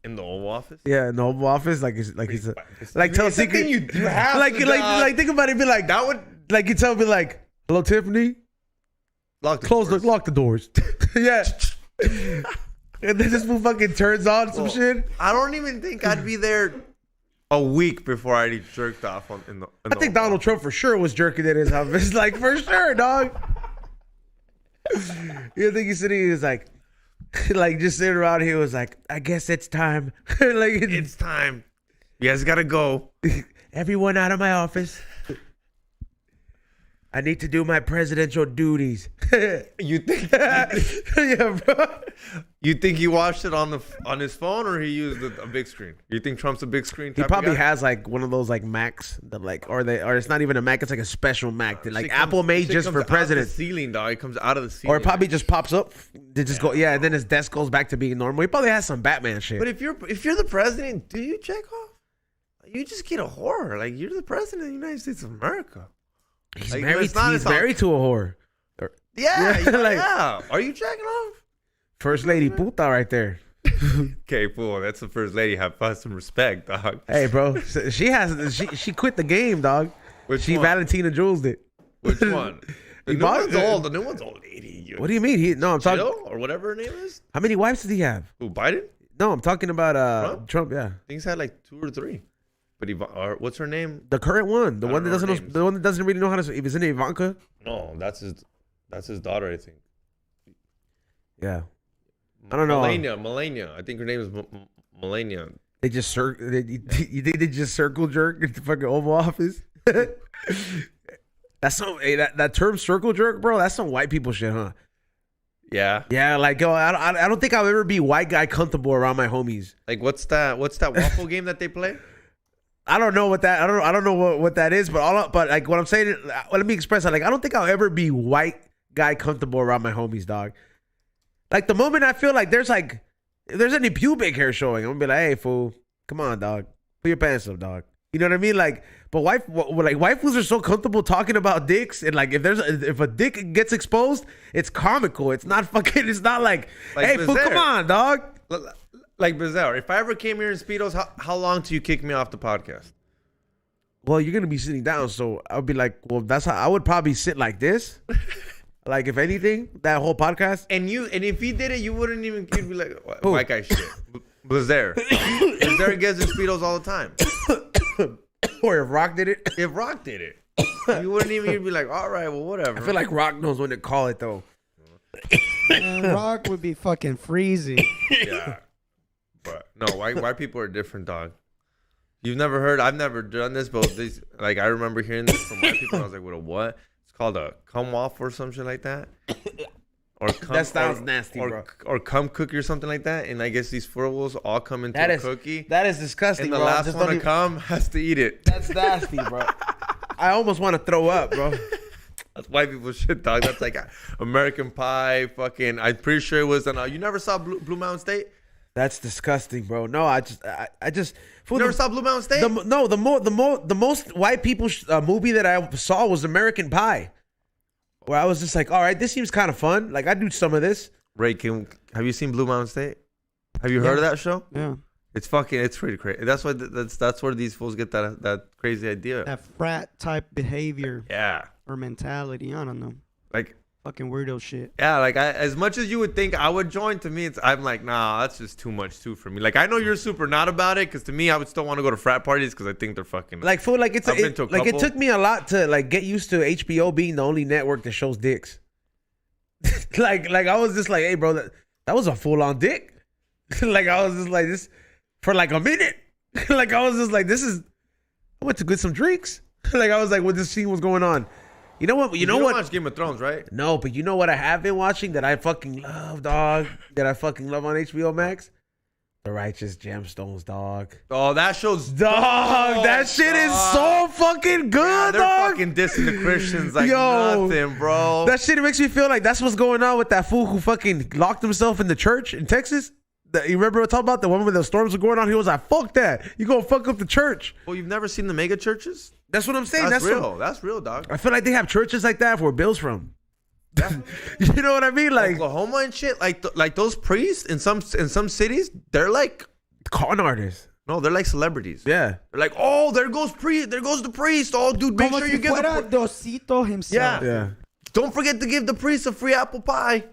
In the Oval Office? Yeah, in the Oval Office, like tell a It's secret. You have like think about it. Be like that would like you tell me like, hello Tiffany, lock the doors. Yeah. And then this fool fucking turns on some shit. I don't even think I'd be there a week before I already jerked off in the I think Donald Trump for sure was jerking in his office, like for sure, dog. You think he's sitting? He was like just sitting around here. Was like, I guess it's time. Like it's time. You guys gotta go. Everyone out of my office. I need to do my presidential duties. You think? Yeah, bro. You think he watched it on his phone or he used a big screen? You think Trump's a big screen? He probably has like one of those like Macs that like, or it's not even a Mac. It's like a special Mac that like Apple made just for presidents. Out the ceiling, dog. It comes out of the ceiling. Or it probably just pops up. They just go, and then his desk goes back to being normal. He probably has some Batman shit. But if you're the president, do you check off? You just get a whore. Like you're the president of the United States of America. He's like, married. He's married to a whore. Yeah, like, yeah. Are you checking off? First lady puta right there. Okay, fool. That's the first lady. Have some respect, dog. Hey, bro. She quit the game, dog. She one? Valentina Jules it. Which one? The new one's old. The new one's old. 80. What do you mean? I'm talking. Or whatever her name is. How many wives did he have? Who, Biden? No, I'm talking about Trump. Yeah. I think he's had like 2 or 3. But what's her name? The current one, the one that doesn't know, the one that doesn't really know how to. Isn't it Ivanka? No, that's his daughter, I think. Yeah, I don't know. Melania. I think her name is Melania. They just you think they just circle jerk at the fucking Oval Office? That's some that term circle jerk, bro. That's some white people shit, huh? Yeah. Yeah, like yo, I don't think I'll ever be white guy comfortable around my homies. Like what's that waffle game that they play? I don't know what that I don't know what that is, but like what I'm saying, let me express that. Like I don't think I'll ever be white guy comfortable around my homies, dog. Like the moment I feel like there's any pubic hair showing, I'm gonna be like, hey fool, come on, dog, put your pants up, dog. You know what I mean? Like, but white fools are so comfortable talking about dicks, and like if a dick gets exposed, it's comical. It's not fucking. It's not like hey fool, come on, dog. Like Bizarre, if I ever came here in Speedos, how long till you kick me off the podcast? Well, you're gonna be sitting down, so I would be like, well, that's how I would probably sit like this. Like if anything, that whole podcast. And if he did it, you wouldn't even. You'd be like, white guy shit. Was there? Was there gets in Speedos all the time. Or if Rock did it. If Rock did it, you wouldn't even be like, all right, well, whatever. I feel like Rock knows when to call it though. Man, Rock would be fucking freezing. Yeah. But no, white people are different, dog. You've never heard? I've never done this, but these, like, I remember hearing this from white people. And I was like, what a what? It's called a come off or something like that. Or come, that sounds nasty, bro. Or cum cookie or something like that. And I guess these furbles all come into a cookie. That is disgusting, and the bro. last one to come has to eat it. That's nasty, bro. I almost want to throw up, bro. That's white people shit, dog. That's like American Pie, fucking. I'm pretty sure it was. You never saw Blue Mountain State? That's disgusting, bro. No, I just. You never saw Blue Mountain State? The most white people movie that I saw was American Pie, where I was just like, all right, this seems kind of fun. Like I'd do some of this. Ray, have you seen Blue Mountain State? Have you heard of that show? Yeah. It's pretty crazy. That's why that's where these fools get that crazy idea. That frat type behavior. Yeah. Or mentality. I don't know. Like fucking weirdo shit. Yeah, like as much as you would think I would join, to me, I'm like, nah, that's just too much for me. Like I know you're super not about it, because to me, I would still want to go to frat parties because I think they're fucking. Like fool, like it took me a lot to like get used to HBO being the only network that shows dicks. like I was just like, hey, bro, that was a full on dick. Like I was just like this for like a minute. Like I was just like, I went to get some drinks. Like I was like, what this scene was going on. You know what? You know what? Watch Game of Thrones, right? No, but you know what I have been watching that I fucking love, dog. That I fucking love on HBO Max. The Righteous Gemstones, dog. Oh, that show's dog. That shit is so fucking good, yeah, they're dog. Fucking dissing the Christians like nothing, bro. That shit makes me feel like that's what's going on with that fool who fucking locked himself in the church in Texas. You remember what I talking about? The one where the storms were going on? He was like, fuck that. You gonna fuck up the church. Well, you've never seen the mega churches? That's what I'm saying. That's real. That's real, dog. I feel like they have churches like that where Bill's from. You know what I mean? Like Oklahoma and shit. Like those priests in some cities, they're like con artists. No, they're like celebrities. Yeah. They're like, oh, there goes the priest. Oh, dude, make sure you give the Dosito himself. Yeah. Don't forget to give the priest a free apple pie.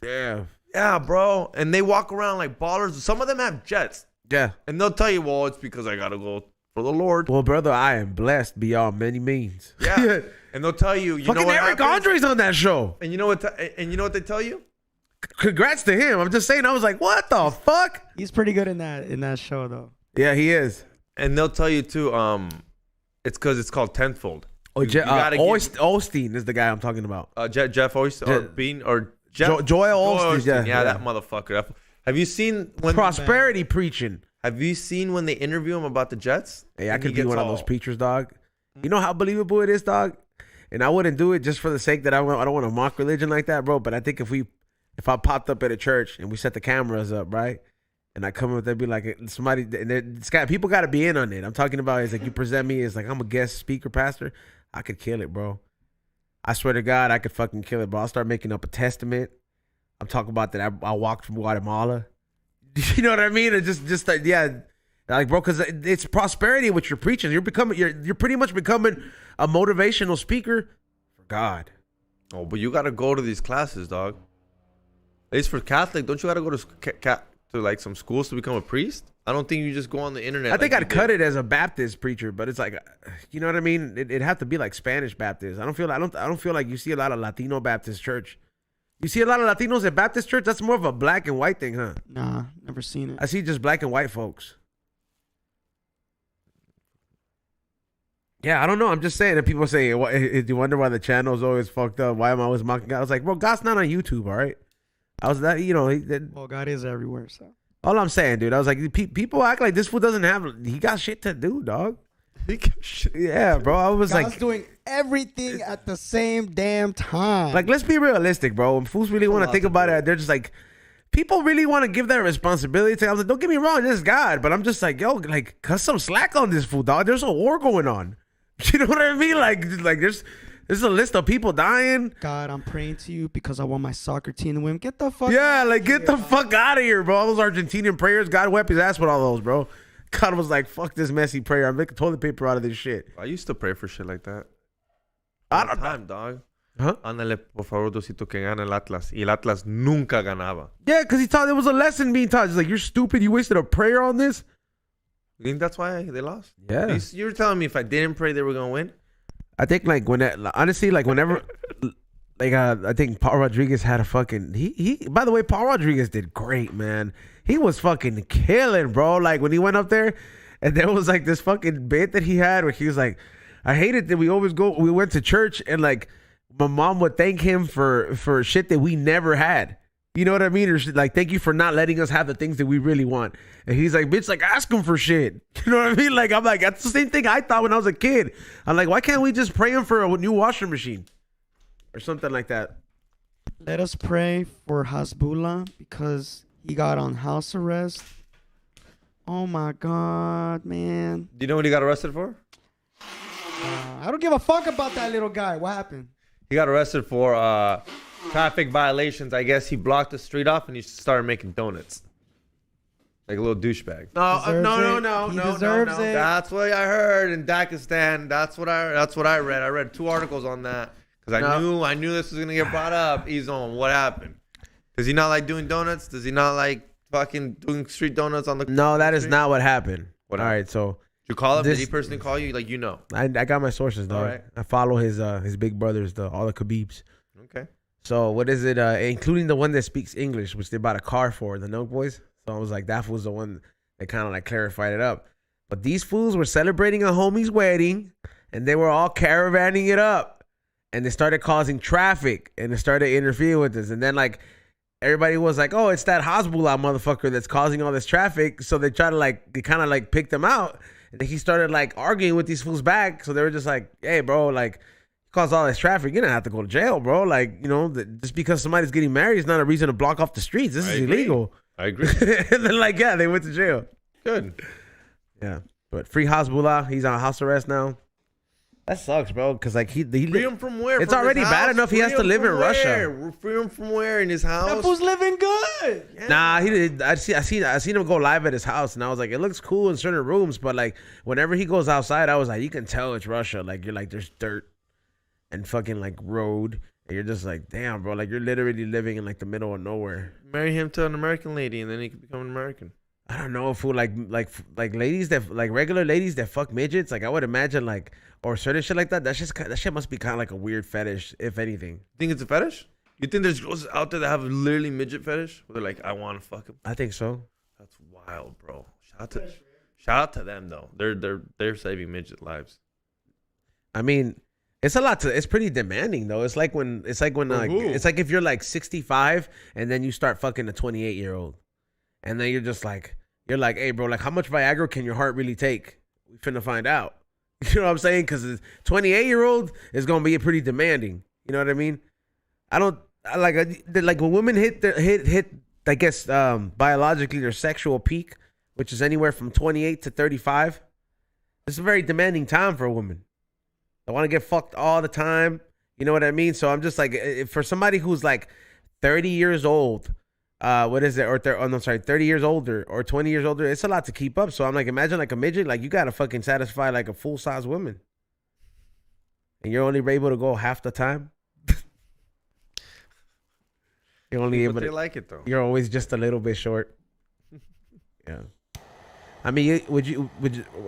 Yeah. Yeah, bro. And they walk around like ballers. Some of them have jets. Yeah. And they'll tell you, well, it's because I gotta go for the Lord. Well, brother, I am blessed beyond many means. Yeah. And they'll tell you, fucking know what Eric happens? Andre's on that show. And you know what? And you know what they tell you? Congrats to him. I'm just saying. I was like, what the fuck? He's pretty good in that show though. Yeah, he is. And they'll tell you too. It's because it's called tenfold. Oh, Osteen is the guy I'm talking about. Jeff Osteen or Bean or Jeff Joel Osteen. Yeah, that motherfucker. Have you seen when prosperity preaching? Have you seen when they interview him about the Jets? Hey, I could be one of those preachers, dog. You know how believable it is, dog. And I wouldn't do it just for the sake that I don't want to mock religion like that, bro. But I think if I popped up at a church and we set the cameras up, right, and I come up, they'd be like somebody, and people got to be in on it. I'm talking about it's like you present me as like I'm a guest speaker pastor. I could kill it, bro. I swear to God, I could fucking kill it, bro. I'll start making up a testament. I'm talking about that I walked from Guatemala. You know what I mean? It's just like, yeah, like, bro, because it's prosperity what you're preaching. You're pretty much becoming a motivational speaker for God. Oh, but you got to go to these classes, dog. At least for Catholic, don't you got to go to like some schools to become a priest? I don't think you just go on the internet. I think I'd cut it as a Baptist preacher, but it's like, you know what I mean? It'd have to be like Spanish Baptist. I don't feel like you see a lot of Latino Baptist church. You see a lot of Latinos at Baptist church? That's more of a black and white thing, huh? Nah, never seen it. I see just black and white folks. Yeah, I don't know. I'm just saying that people say, do you wonder why the channel's always fucked up? Why am I always mocking God? I was like, bro, God's not on YouTube, all right? I was that, you know. Well, God is everywhere, so. All I'm saying, dude, I was like, people act like this fool doesn't have, he got shit to do, dog. Yeah, bro. I was God's doing everything at the same damn time. Like, let's be realistic, bro. When fools really want to think about it, they're just like, people really want to give that responsibility. I was like, don't get me wrong, this is God, but I'm just like, yo, like, cut some slack on this fool, dog. There's a war going on. You know what I mean? Like there's a list of people dying. God, I'm praying to you because I want my soccer team to win. Get the fuck. Yeah, like get the fuck out of here, bro. All those Argentinian prayers, God wipe his ass with all those, bro. God was like, fuck this messy prayer. I'm making toilet paper out of this shit. I used to pray for shit like that. I don't time, dog. Ándale, por favor, Diosito, que gane el Atlas. Y el Atlas nunca ganaba. Yeah, because he taught there was a lesson being taught. He's like, you're stupid. You wasted a prayer on this. You think that's why they lost? Yeah. You're telling me if I didn't pray, they were going to win? I think like honestly, like whenever, like I think Paul Rodriguez had a fucking he. By the way, Paul Rodriguez did great, man. He was fucking killing, bro. Like when he went up there, and there was like this fucking bit that he had where he was like, I hated that we went to church and like my mom would thank him for shit that we never had. You know what I mean? Or like, thank you for not letting us have the things that we really want. And he's like, bitch, like ask him for shit. You know what I mean? Like, I'm like, that's the same thing I thought when I was a kid. I'm like, why can't we just pray him for a new washing machine? Or something like that. Let us pray for Hasbullah because he got on house arrest. Oh my God, man. Do you know what he got arrested for? I don't give a fuck about that little guy. What happened? He got arrested for traffic violations. I guess he blocked the street off and he started making donuts. Like a little douchebag. No. He deserves it. That's what I heard in Dakistan. That's what I read. I read 2 articles on that because I knew this was gonna get brought up. He's on. What happened? Does he not like doing donuts? Does he not like fucking doing street donuts on the? No, that is not what happened. All right, so did you call him? Did he personally call you? Like I got my sources, dog. Right. I follow his big brothers, all the Khabibs. Okay. So what is it? Including the one that speaks English, which they bought a car for, the Note Boys. So I was like, that was the one that kind of like clarified it up. But these fools were celebrating a homie's wedding, and they were all caravanning it up, and they started causing traffic, and they started interfering with this, and then like everybody was like, oh, it's that Hasbullah motherfucker that's causing all this traffic. So they kind of like picked him out, and then he started like arguing with these fools back. So they were just like, hey, bro, like, cause all this traffic, you're gonna have to go to jail, bro. Like, you know, just because somebody's getting married is not a reason to block off the streets. This is illegal. I agree. And then like, yeah, they went to jail. Good. Yeah, but free Hasbullah. He's on house arrest now. That sucks, bro. Cause like he free him from where? It's from already bad enough he has to live in Russia. Free him from where? In his house? That fool's living good. Yeah. Nah, he did. I seen him go live at his house, and I was like, it looks cool in certain rooms, but like whenever he goes outside, I was like, you can tell it's Russia. Like you're like, there's dirt and fucking like road, and you're just like, damn, bro, like you're literally living in like the middle of nowhere. Marry him to an American lady, and then he could become an American. I don't know if like ladies that like regular ladies that fuck midgets, like I would imagine like or certain shit like that. That shit must be kind of like a weird fetish, if anything. Think it's a fetish? You think there's girls out there that have literally midget fetish? Where they're like, I want to fuck him. I think so. That's wild, bro. Shout out to them though. They're saving midget lives. I mean, it's a lot it's pretty demanding though. It's like when it's like if you're like 65 and then you start fucking a 28-year-old. And then you're like, hey, bro, like how much Viagra can your heart really take? We finna find out. You know what I'm saying? Because a 28-year-old is gonna be pretty demanding. You know what I mean? I like when women hit I guess biologically their sexual peak, which is anywhere from 28 to 35. It's a very demanding time for a woman. I want to get fucked all the time. You know what I mean? So I'm just like, for somebody who's like 30 years old. What is it? Or 30 years older or 20 years older. It's a lot to keep up. So I'm like, imagine like a midget, like you gotta fucking satisfy like a full size woman, and you're only able to go half the time. You're only able to like it though. You're always just a little bit short. Yeah. I mean, would you?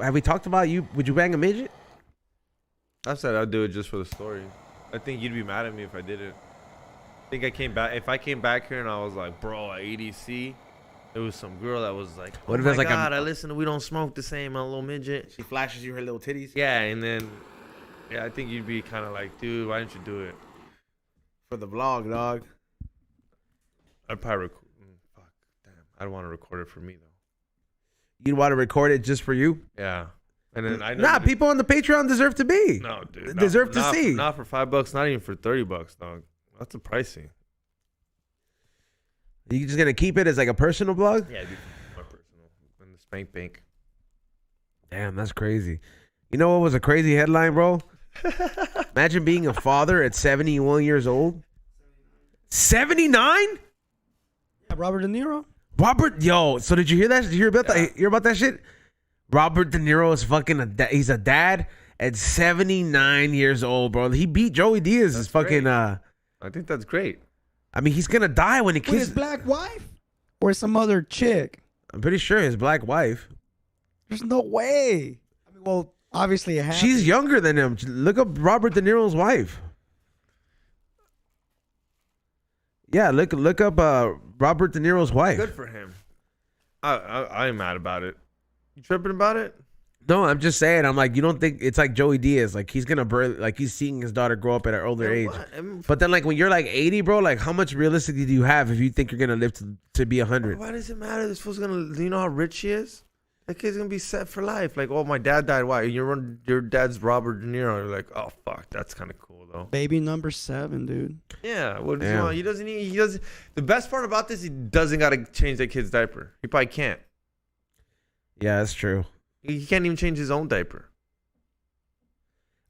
Have we talked about you? Would you bang a midget? I said I'd do it just for the story. I think you'd be mad at me if I did it. I think if I came back here and I was like, bro, at EDC, there was some girl that was like, oh my God, I listen to We Don't Smoke the Same, a little midget. She flashes you her little titties. Yeah, and then, yeah, I think you'd be kind of like, dude, why didn't you do it? For the vlog, dog. I'd probably fuck, damn. I'd want to record it for me, though. You'd want to record it just for you? Yeah. And then I know people on the Patreon deserve to be. No, dude. Deserve to see. Not for $5, not even for $30, dog. That's a pricey. Are you just gonna keep it as like a personal blog? Yeah, dude, my personal in the Spank Bank. Damn, that's crazy. You know what was a crazy headline, bro? Imagine being a father at 71 years old. 79? Yeah, Robert De Niro. So did you hear that? Did you hear about that? Hear about that shit? Robert De Niro is fucking he's a dad, at 79 years old, bro. He beat Joey Diaz's fucking. I think that's great. I mean, he's gonna die when he With kisses his black wife or some other chick. I'm pretty sure his black wife. There's no way. I mean, well, obviously it happened. She's younger than him. Look up Robert De Niro's wife. Yeah, look up Robert De Niro's wife. Good for him. I ain't mad about it. You tripping about it? No, I'm just saying. I'm like, you don't think it's like Joey Diaz? Like he's gonna like he's seeing his daughter grow up at an older age. But then like when you're like 80, bro, like how much realistically do you have if you think you're gonna live to be 100? Why does it matter? This fool's gonna. Do you know how rich he is? That kid's gonna be set for life. Like, oh, my dad died. Why? Your dad's Robert De Niro. You're like, oh fuck, that's kind of cool though. Baby number 7, dude. Yeah. What does he want? He doesn't. He doesn't. The best part about this, he doesn't gotta change that kid's diaper. He probably can't. Yeah, that's true. He can't even change his own diaper.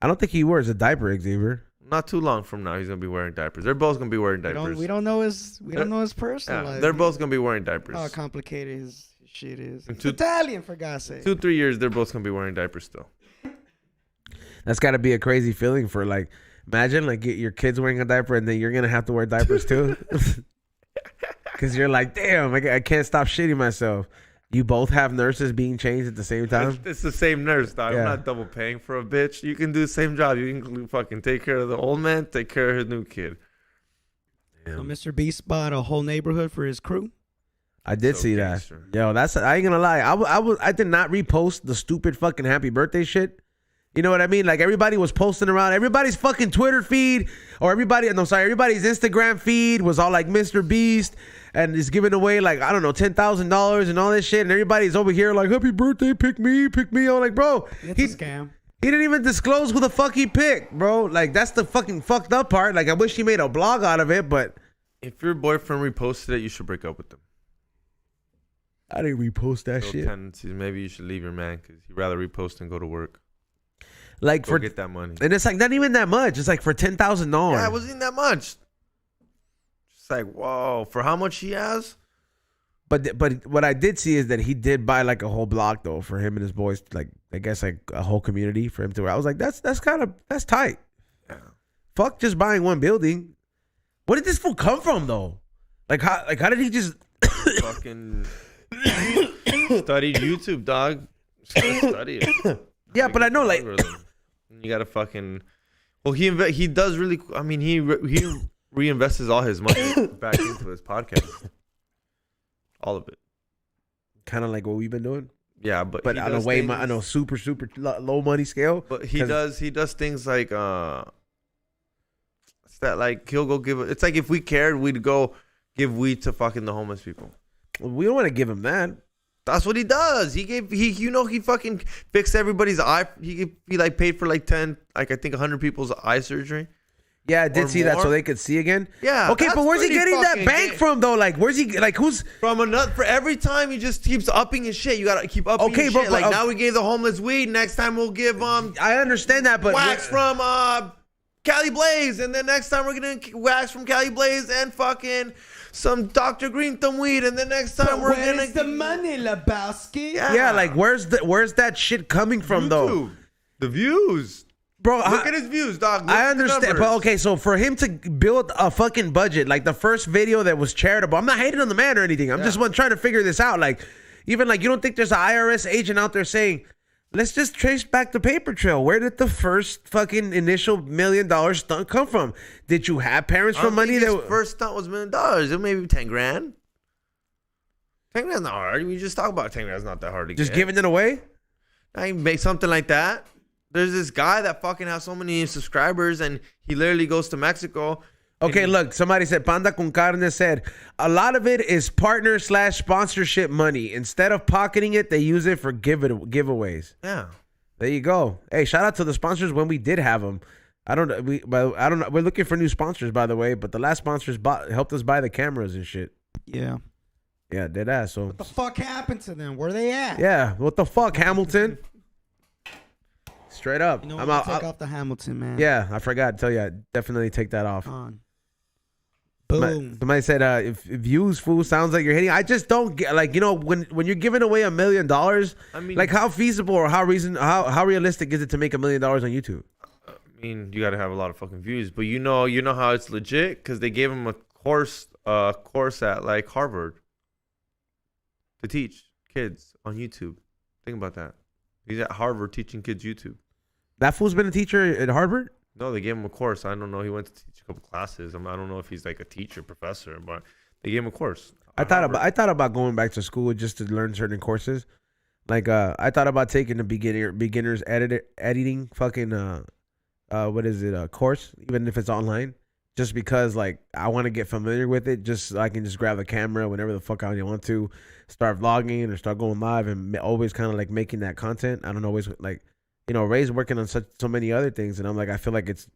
I don't think he wears a diaper, Xavier. Not too long from now, he's gonna be wearing diapers. They're both gonna be wearing diapers. We don't know his personal life. They're both gonna be wearing diapers. How complicated his shit is. In It's Italian, for God's sake. 2-3 years, they're both gonna be wearing diapers still. That's got to be a crazy feeling for like, imagine like your kids wearing a diaper and then you're gonna have to wear diapers too, because you're like, damn, I can't stop shitting myself. You both have nurses being changed at the same time. It's the same nurse, dog. Yeah. I'm not double paying for a bitch. You can do the same job. You can fucking take care of the old man, take care of his new kid. So Mr. Beast bought a whole neighborhood for his crew. I did So see gangster. that. Yo, I ain't gonna lie. I did not repost the stupid fucking happy birthday shit. You know what I mean? Like everybody was posting around. Everybody's fucking Twitter feed or everybody's Instagram feed was all like Mr. Beast and is giving away like, I don't know, $10,000 and all this shit. And everybody's over here like, happy birthday, pick me. I'm like, bro, It's a scam. he didn't even disclose who the fuck he picked, bro. Like that's the fucking fucked up part. Like I wish he made a blog out of it, but If your boyfriend reposted it, you should break up with them. I didn't repost that Little shit. tendencies. Maybe you should leave your man because he'd rather repost and go to work. Like Go for get that money. and it's like not even that much. It's like for $10,000. Yeah, it wasn't even that much. Just like, whoa, for how much he has? But what I did see is that he did buy like a whole block though for him and his boys, like I guess like a whole community for him to. I was like, that's tight. Yeah. Fuck just buying one building. Where did this fool come from though? Like how did he just Fucking studied YouTube, dog. Just gotta study it. Yeah, but I know like Algorithm. You gotta fucking. Well, he does really. I mean, he reinvests all his money back into his podcast. All of it. kind of like what we've been doing, Yeah, but but on a way I know super low money scale. But he does things like it's that like he'll go give. It's like if we cared, we'd go give weed to fucking the homeless people. We don't want to give him that. That's what he does. He fucking fixed everybody's eye. He like paid for like 10, like I think 100 people's eye surgery. Yeah, I did Or see that so more. they could see again. Yeah. Okay, but that's where's he pretty getting that fucking bank gay. from though? Like, where's he like? Who's From another for every time he just keeps upping his shit. You gotta keep upping Okay, his but- shit. but, Like now we gave the homeless weed. Next time we'll give I understand that, but wax from Cali Blaze, and then next time we're gonna wax from Cali Blaze and fucking some Dr. Green Thumb weed, and then next time we're gonna the money, Lebowski? yeah, like where's that shit coming from though, YouTube. The views. bro? Look at his views, dog. Look I at the understand, numbers. but okay, so for him to build a fucking budget, like the first video that was charitable, I'm not hating on the man or anything. I'm just trying to figure this out. Like, even like you don't think there's an IRS agent out there saying, let's just trace back the paper trail. Where did the first fucking initial $1 million stunt come from? Did you have parents I from don't money think his that first stunt was $1 million. It may be 10 grand. 10 grand's not hard. We just talk about 10 grand's not that hard to just get. giving it away? I can make something like that. There's this guy that fucking has so many subscribers, and he literally goes to Mexico. Okay, look, somebody said, Panda con Carne said, a lot of it is partner/sponsorship money. Instead of pocketing it, they use it for giveaways. Yeah. There you go. Hey, shout out to the sponsors when we did have them. I don't know. We're looking for new sponsors, by the way, but the last sponsors helped us buy the cameras and shit. Yeah. Yeah, dead ass. So, What the fuck happened to them? Where they at? yeah, what the fuck, Hamilton? Straight up. You know, I'm what? out. Take off the Hamilton, man. Yeah, I forgot to tell you. I definitely take that off. On. Boom. Somebody said, if views, fool, sounds like you're hitting. I just don't get, like, you know, when you're giving away $1 million, I mean, like, how feasible or how realistic is it to make $1 million on YouTube? I mean, you got to have a lot of fucking views, but you know how it's legit because they gave him a course at like Harvard to teach kids on YouTube. Think about that. He's at Harvard teaching kids YouTube. That fool's been a teacher at Harvard? No, they gave him a course. I don't know. He went to teach a couple classes. I don't know if he's like a teacher, professor, but they gave him a course. I thought about going back to school just to learn certain courses. Like I thought about taking the beginners editing fucking course, even if it's online, just because like I want to get familiar with it, just so I can just grab the camera whenever the fuck I want to, start vlogging or start going live, and always kind of like making that content. I don't always like. You know, Ray's working on so many other things, and I'm like, I feel like it's,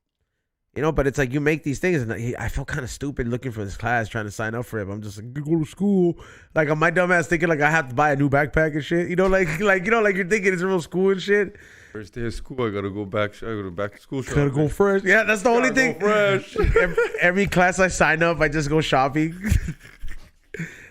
you know, but it's like you make these things, and I feel kind of stupid looking for this class, trying to sign up for it. But I'm just like, go to school, like on my dumb ass thinking like I have to buy a new backpack and shit. You know, like you know, like you're thinking it's real school and shit. First day of school, I gotta go back. I go back to school. Gotta go fresh. Yeah, that's the only thing. Fresh. every class I sign up, I just go shopping.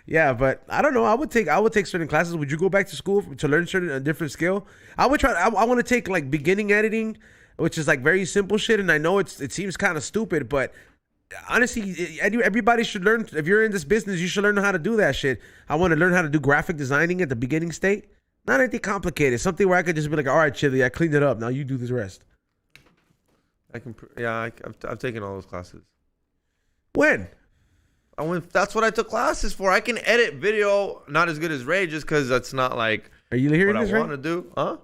Yeah, but I don't know. I would take certain classes. Would you go back to school to learn a different skill? I would try. I want to take like beginning editing, which is like very simple shit. And I know it seems kind of stupid, but honestly, everybody should learn. If you're in this business, you should learn how to do that shit. I want to learn how to do graphic designing at the beginning state. Not anything complicated. Something where I could just be like, all right, Chili, I cleaned it up. Now you do the rest. I've taken all those classes. When? That's what I took classes for. I can edit video, not as good as Ray, just because that's not like Are you hearing what this, I want to do. Huh?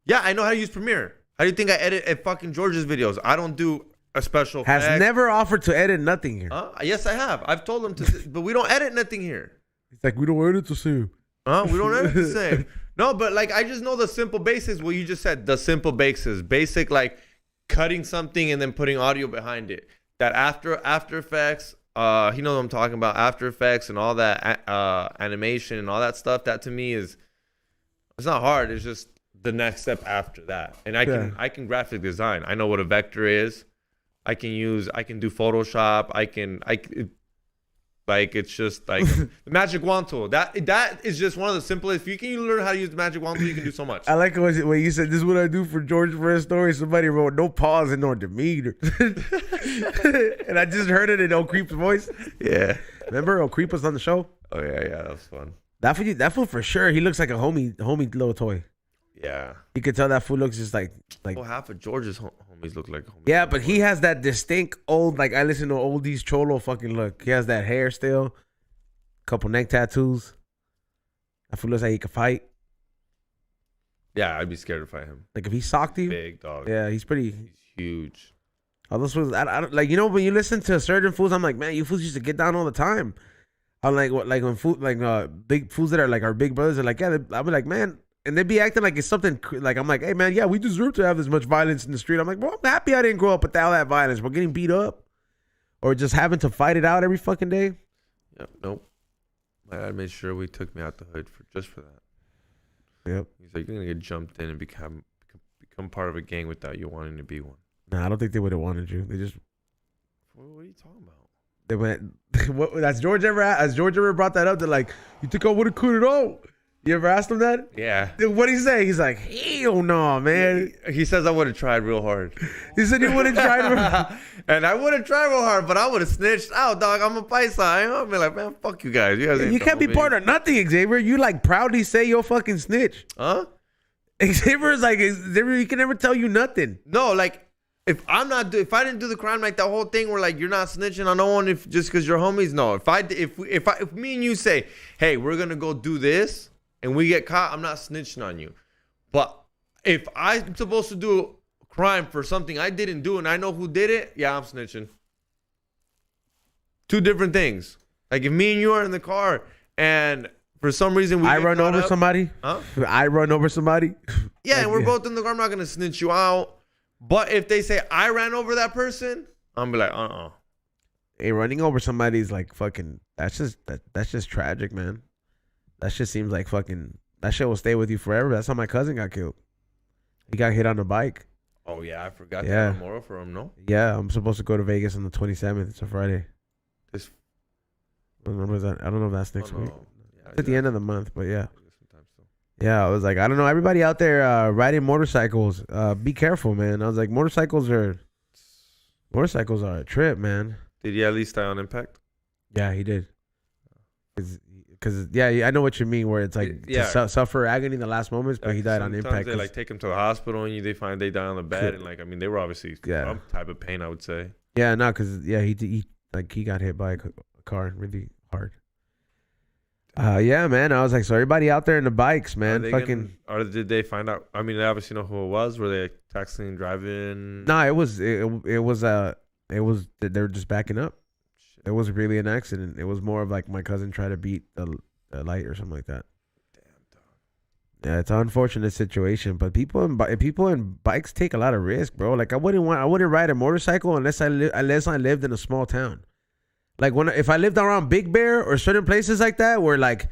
Yeah, I know how to use Premiere. How do you think I edit at fucking George's videos? I don't do a special Has effect. never offered to edit nothing here. Yes, I have. I've told him to, but we don't edit nothing here. It's like, we don't edit the same. We don't edit the same. No, but like I just know the simple basics. What you just said, the simple basics, basic like cutting something and then putting audio behind it. That After Effects. He knows what I'm talking about. After Effects and all that animation and all that stuff. That to me it's not hard. It's just the next step after that. And I can graphic design. I know what a vector is. I can do Photoshop. It's just like the magic wand tool. That is just one of the simplest. If you can learn how to use the magic wand tool, you can do so much. I like when you said, this is what I do for George for his story. Somebody wrote no pause and no demeanor. And I just heard it in O Creep's voice. Yeah. Remember O Creep was on the show? Oh, yeah, that was fun. That fool for sure. He looks like a homie little toy. Yeah. You could tell that fool looks just like. Well, half of George's homies look like homies. Yeah, but he has that distinct old, like I listen to oldies cholo fucking look. He has that hair still. Couple neck tattoos. That fool looks like he could fight. Yeah, I'd be scared to fight him. Like if he socked you. Big dog. Yeah, he's huge. All those fools, I don't, like, you know, when you listen to certain fools, I'm like, man, you fools used to get down all the time. I'm like, what, like when food, like big fools that are like our big brothers are like, yeah, I'll be like, man, and they be acting like it's something like, I'm like, hey man, yeah, we deserve to have this much violence in the street. I'm like, well, I'm happy I didn't grow up with all that violence. We're getting beat up or just having to fight it out every fucking day. Yep, nope. My dad made sure we took me out the hood just for that. Yep. He's like, you're gonna get jumped in and become part of a gang without you wanting to be one. Nah, I don't think they would have wanted you. They just. What are you talking about? They went. Has George ever brought that up? They're like, you think I would have cut it out? You ever asked him that? Yeah. What'd he say? He's like, hell no, man. He says I would have tried real hard. He said he would have tried. And I would have tried real hard, but I would have snitched out, dog. I'm a paisa. I'd be like, man, fuck you guys. You can't be part of nothing, Xavier. You like proudly say you'll fucking snitch. Huh? Xavier's like, he can never tell you nothing. No, like, if I didn't do the crime, like the whole thing where like you're not snitching on no one just because you're homies. No, if me and you say, hey, we're gonna go do this and we get caught, I'm not snitching on you. But if I'm supposed to do a crime for something I didn't do and I know who did it, yeah, I'm snitching. Two different things. Like if me and you are in the car and for some reason I run over somebody. Huh? I run over somebody. Yeah, and we're both in the car. I'm not gonna snitch you out. But if they say I ran over that person, I'm be like, Hey, running over somebody is like fucking. That's just tragic, man. That shit seems like fucking. That shit will stay with you forever. That's how my cousin got killed. He got hit on a bike. Oh yeah, I forgot that memorial for him. No. Yeah, I'm supposed to go to Vegas on the 27th. It's a Friday. This. I don't know if that's next week. Yeah, It's at the end of the month, but yeah. Sometime still. Yeah, I was like, I don't know. Everybody out there riding motorcycles, be careful, man. I was like, motorcycles are a trip, man. Did he at least die on impact? Yeah, he did. Because I know what you mean. Where it's like to suffer agony in the last moments, but he died on impact. They like take him to the hospital and they find they die on the bed, and like I mean they were obviously some type of pain, I would say. Yeah, no, because he got hit by a car really hard. Yeah, man. I was like, so everybody out there in the bikes, man, did they find out? I mean, they obviously know who it was. Were they texting, driving? No, it was they were just backing up. It wasn't really an accident. It was more of like my cousin tried to beat the light or something like that. Damn, dog. Yeah, it's an unfortunate situation, but people in bikes take a lot of risk, bro. Like I wouldn't ride a motorcycle unless I lived in a small town. Like if I lived around Big Bear or certain places like that where like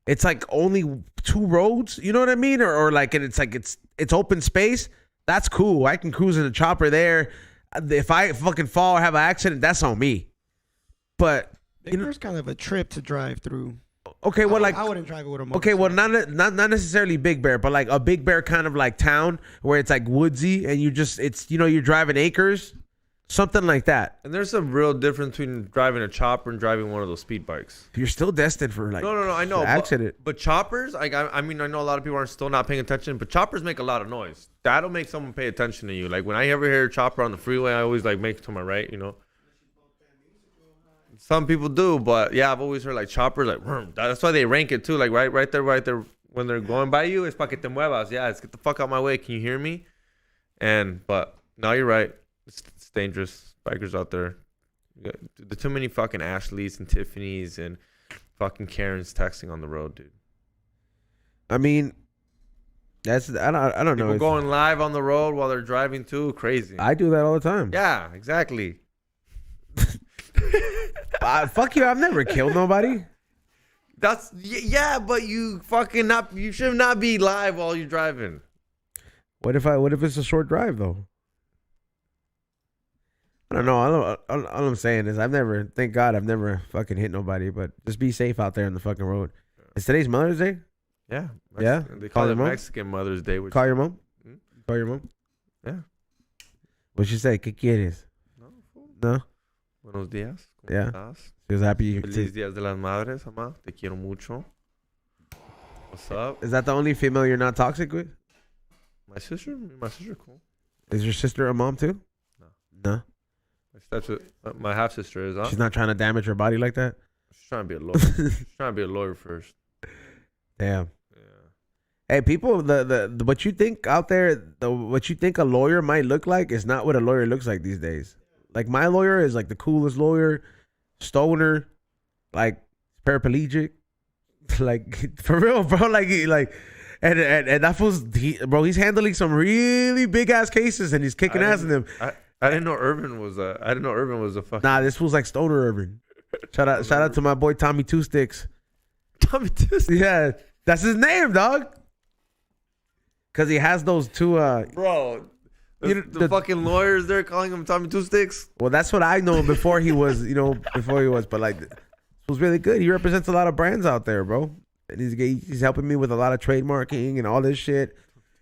it's like only 2 roads, you know what I mean? Or like and it's like it's open space, that's cool. I can cruise in a chopper there. If I fucking fall or have an accident, that's on me. But Big Bear's kind of a trip to drive through. Okay, well, I wouldn't drive it with a motorcycle. Okay, well, not necessarily Big Bear, but like a Big Bear kind of like town where it's like woodsy and you're driving acres, something like that. And there's a real difference between driving a chopper and driving one of those speed bikes. You're still destined for like no, I know accident. But choppers, like I mean, I know a lot of people are still not paying attention, but choppers make a lot of noise. That'll make someone pay attention to you. Like when I ever hear a chopper on the freeway, I always like make to my right, you know. Some people do, but yeah, I've always heard like choppers, like that's why they rank it too. Like right there, when they're going by you, it's pa que te muevas. Yeah, it's get the fuck out my way. Can you hear me? But no, you're right. It's dangerous. Bikers out there. There's too many fucking Ashleys and Tiffany's and fucking Karens texting on the road, dude. I mean, I don't know. People going live on the road while they're driving too. Crazy. I do that all the time. Yeah, exactly. Fuck you! I've never killed nobody. But you should not be live while you're driving. What if it's a short drive though? I don't know. All I'm saying is thank God I've never fucking hit nobody. But just be safe out there on the fucking road. Is today's Mother's Day? Yeah. Yeah. They call it Mexican Mother's Day. Call your mom. Call your mom. Yeah. What'd she say? ¿Qué quieres? No. Buenos días. ¿Cómo estás? She was happy. Feliz Días de las Madres, mamá. Te quiero mucho. What's up? Is that the only female you're not toxic with? My sister cool. Is your sister a mom too? No. My half sister is. Huh? She's not trying to damage her body like that. She's trying to be a lawyer. She's trying to be a lawyer first. Damn. Yeah. Hey, people, the what you think out there, what you think a lawyer might look like is not what a lawyer looks like these days. Like my lawyer is like the coolest lawyer, stoner, like paraplegic, like for real, bro. And that fool's he's handling some really big ass cases and he's kicking ass in them. I didn't know Urban was a fucking. Nah, this fool's like stoner Urban. Shout out to my boy Tommy Two Sticks. Tommy Two Sticks. Yeah, that's his name, dog. Cause he has those two. Bro. The fucking lawyers there calling him Tommy Two Sticks. Well, that's what I know before he was, but like, it was really good. He represents a lot of brands out there, bro. And he's helping me with a lot of trademarking and all this shit.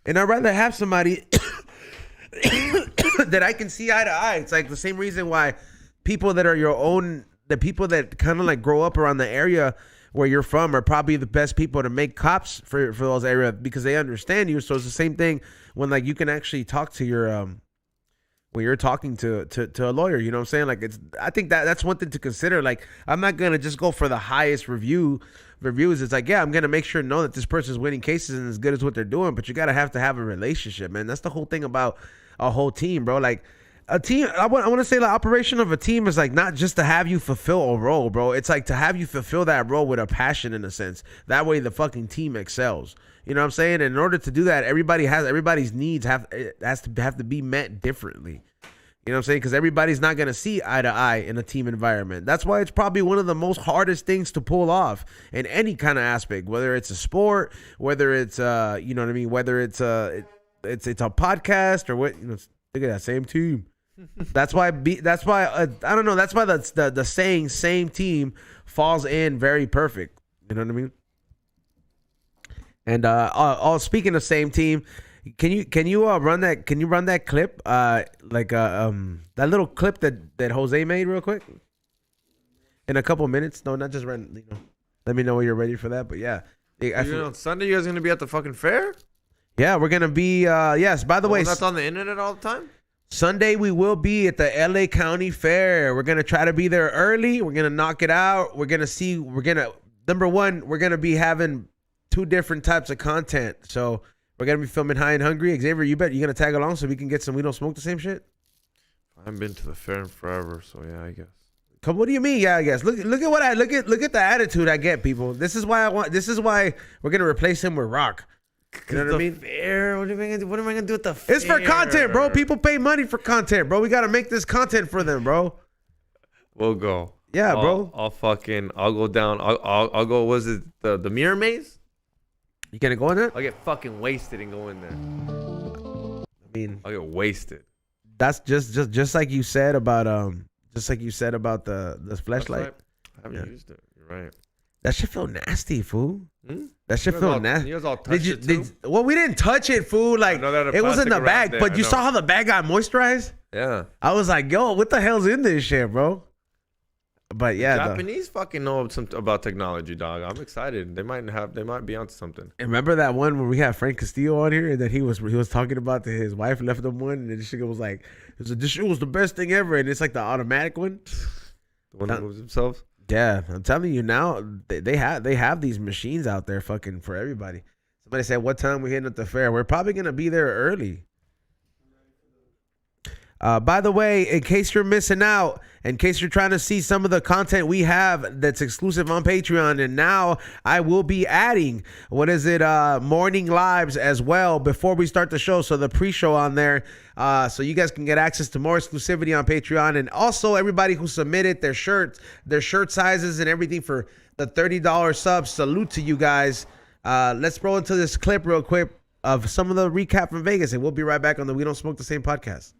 And I'd rather have somebody that I can see eye to eye. It's like the same reason why people that are the people that kind of like grow up around the area where you're from are probably the best people to make cops for those areas because they understand you. So it's the same thing when like you can actually talk to your when you're talking to a lawyer, you know what I'm saying? Like I think that's one thing to consider. Like I'm not gonna just go for the highest reviews. It's like, yeah, I'm gonna make sure to know that this person's winning cases and as good as what they're doing, but you gotta have to have a relationship, man. That's the whole thing about a whole team, bro. Like a team, I want to say the operation of a team is like not just to have you fulfill a role, bro. It's like to have you fulfill that role with a passion in a sense. That way the fucking team excels. You know what I'm saying? And in order to do that, everybody's needs have to be met differently. You know what I'm saying? Because everybody's not going to see eye to eye in a team environment. That's why it's probably one of the most hardest things to pull off in any kind of aspect, whether it's a sport, whether it's, you know what I mean? Whether it's a podcast or what, look at that same team. That's why. That's why. I don't know. That's why the saying "same team" falls in very perfect. You know what I mean? And speaking of same team, can you run that? Can you run that clip? That little clip that Jose made real quick in a couple minutes. No, not just run. You know, let me know when you're ready for that. But yeah, Sunday you guys gonna be at the fucking fair? Yeah, we're gonna be. Yes. By the way, that's on the internet all the time. Sunday we will be at the LA County Fair. We're gonna try to be there early. We're gonna knock it out. We're gonna see. Number one, we're gonna be having 2 different types of content. So we're gonna be filming High and Hungry. Xavier, you bet you're gonna tag along so we can get some We Don't Smoke the Same shit. I haven't been to the fair in forever, so yeah, I guess. Come, what do you mean? Yeah, I guess. Look at the attitude I get, people. This is why we're gonna replace him with Rock. You know what I mean? Fair. What am I gonna do at the fair? It's for content, bro. People pay money for content, bro. We gotta make this content for them, bro. We'll go. Yeah, bro. I'll go down. I'll go. Was it the mirror maze? You gonna go in there? I'll get fucking wasted and go in there. I mean, I'll get wasted. That's just like you said about the fleshlight. I haven't used it. You're right. That shit feel nasty, fool. That shit You feel guys nasty. You guys all touched it too? Well, we didn't touch it, fool. Like it was in the bag, but you saw how the bag got moisturized. Yeah. I was like, yo, what the hell's in this shit, bro? But yeah, Japanese fucking know about technology, dog. I'm excited. They might be onto something. Remember that one where we had Frank Castillo on here and that he was talking about that his wife left him one and the shit was like, this shit was the best thing ever, and it's like the automatic one. The one that moves themselves. Yeah, I'm telling you now, they have these machines out there fucking for everybody. Somebody said, what time we hitting at the fair? We're probably gonna be there early. By the way, in case you're missing out, in case you're trying to see some of the content we have that's exclusive on Patreon, and now I will be adding, morning lives as well before we start the show. So the pre-show on there, so you guys can get access to more exclusivity on Patreon. And also everybody who submitted their shirt sizes and everything for the $30 subs. Salute to you guys. Let's roll into this clip real quick of some of the recap from Vegas, and we'll be right back on the We Don't Smoke the Same podcast.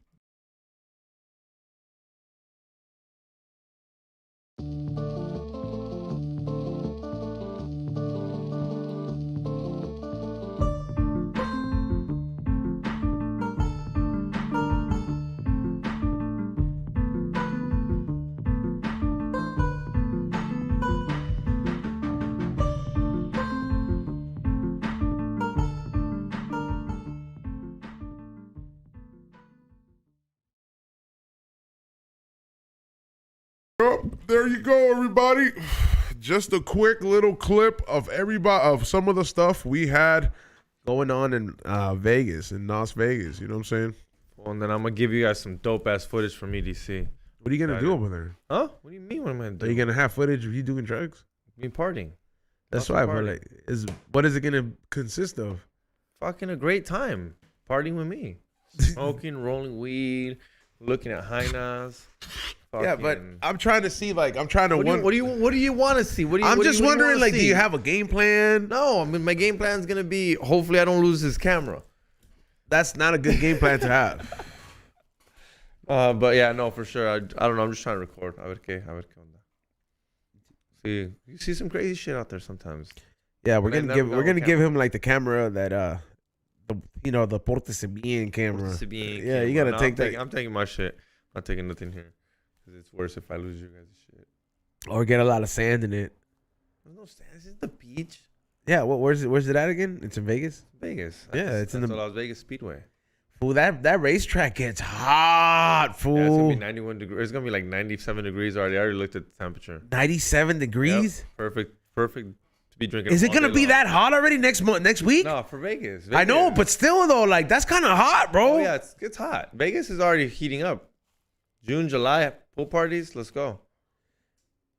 There you go, everybody. Just a quick little clip of some of the stuff we had going on in Vegas, in Las Vegas. You know what I'm saying? Well, and then I'm gonna give you guys some dope ass footage from EDC. What are you gonna do over there? Huh? What do you mean? What am I gonna do? Are you gonna have footage of you doing drugs? Me partying. That's why. But what is it gonna consist of? Fucking a great time partying with me, smoking, rolling weed, looking at hyenas. Yeah, but I'm trying to see, like, I'm trying to. What do you want to see? I'm just wondering, like, do you have a game plan? No, I mean, my game plan is gonna be hopefully I don't lose this camera. That's not a good game plan to have. But yeah, no, for sure. I don't know. I'm just trying to record. A ver qué onda. See, you see some crazy shit out there sometimes. Yeah, we're gonna give him like the camera that the Portese Bien camera. Yeah, you gotta take that. I'm taking my shit. I'm not taking nothing here. Because it's worse if I lose your guys' shit. Or get a lot of sand in it. There's no sand. This is the beach. Yeah, where's it at again? It's in Vegas? Vegas. Yeah, it's in the Las Vegas Speedway. Fool, that racetrack gets hot, fool. Yeah, it's going to be 91 degrees. It's going to be like 97 degrees already. I already looked at the temperature. 97 degrees? Yep. Perfect to be drinking. Is it going to be that hot already next week? No, for Vegas. I know, but still, though, like, that's kind of hot, bro. Oh, yeah, it's hot. Vegas is already heating up. June, July, pool parties. Let's go.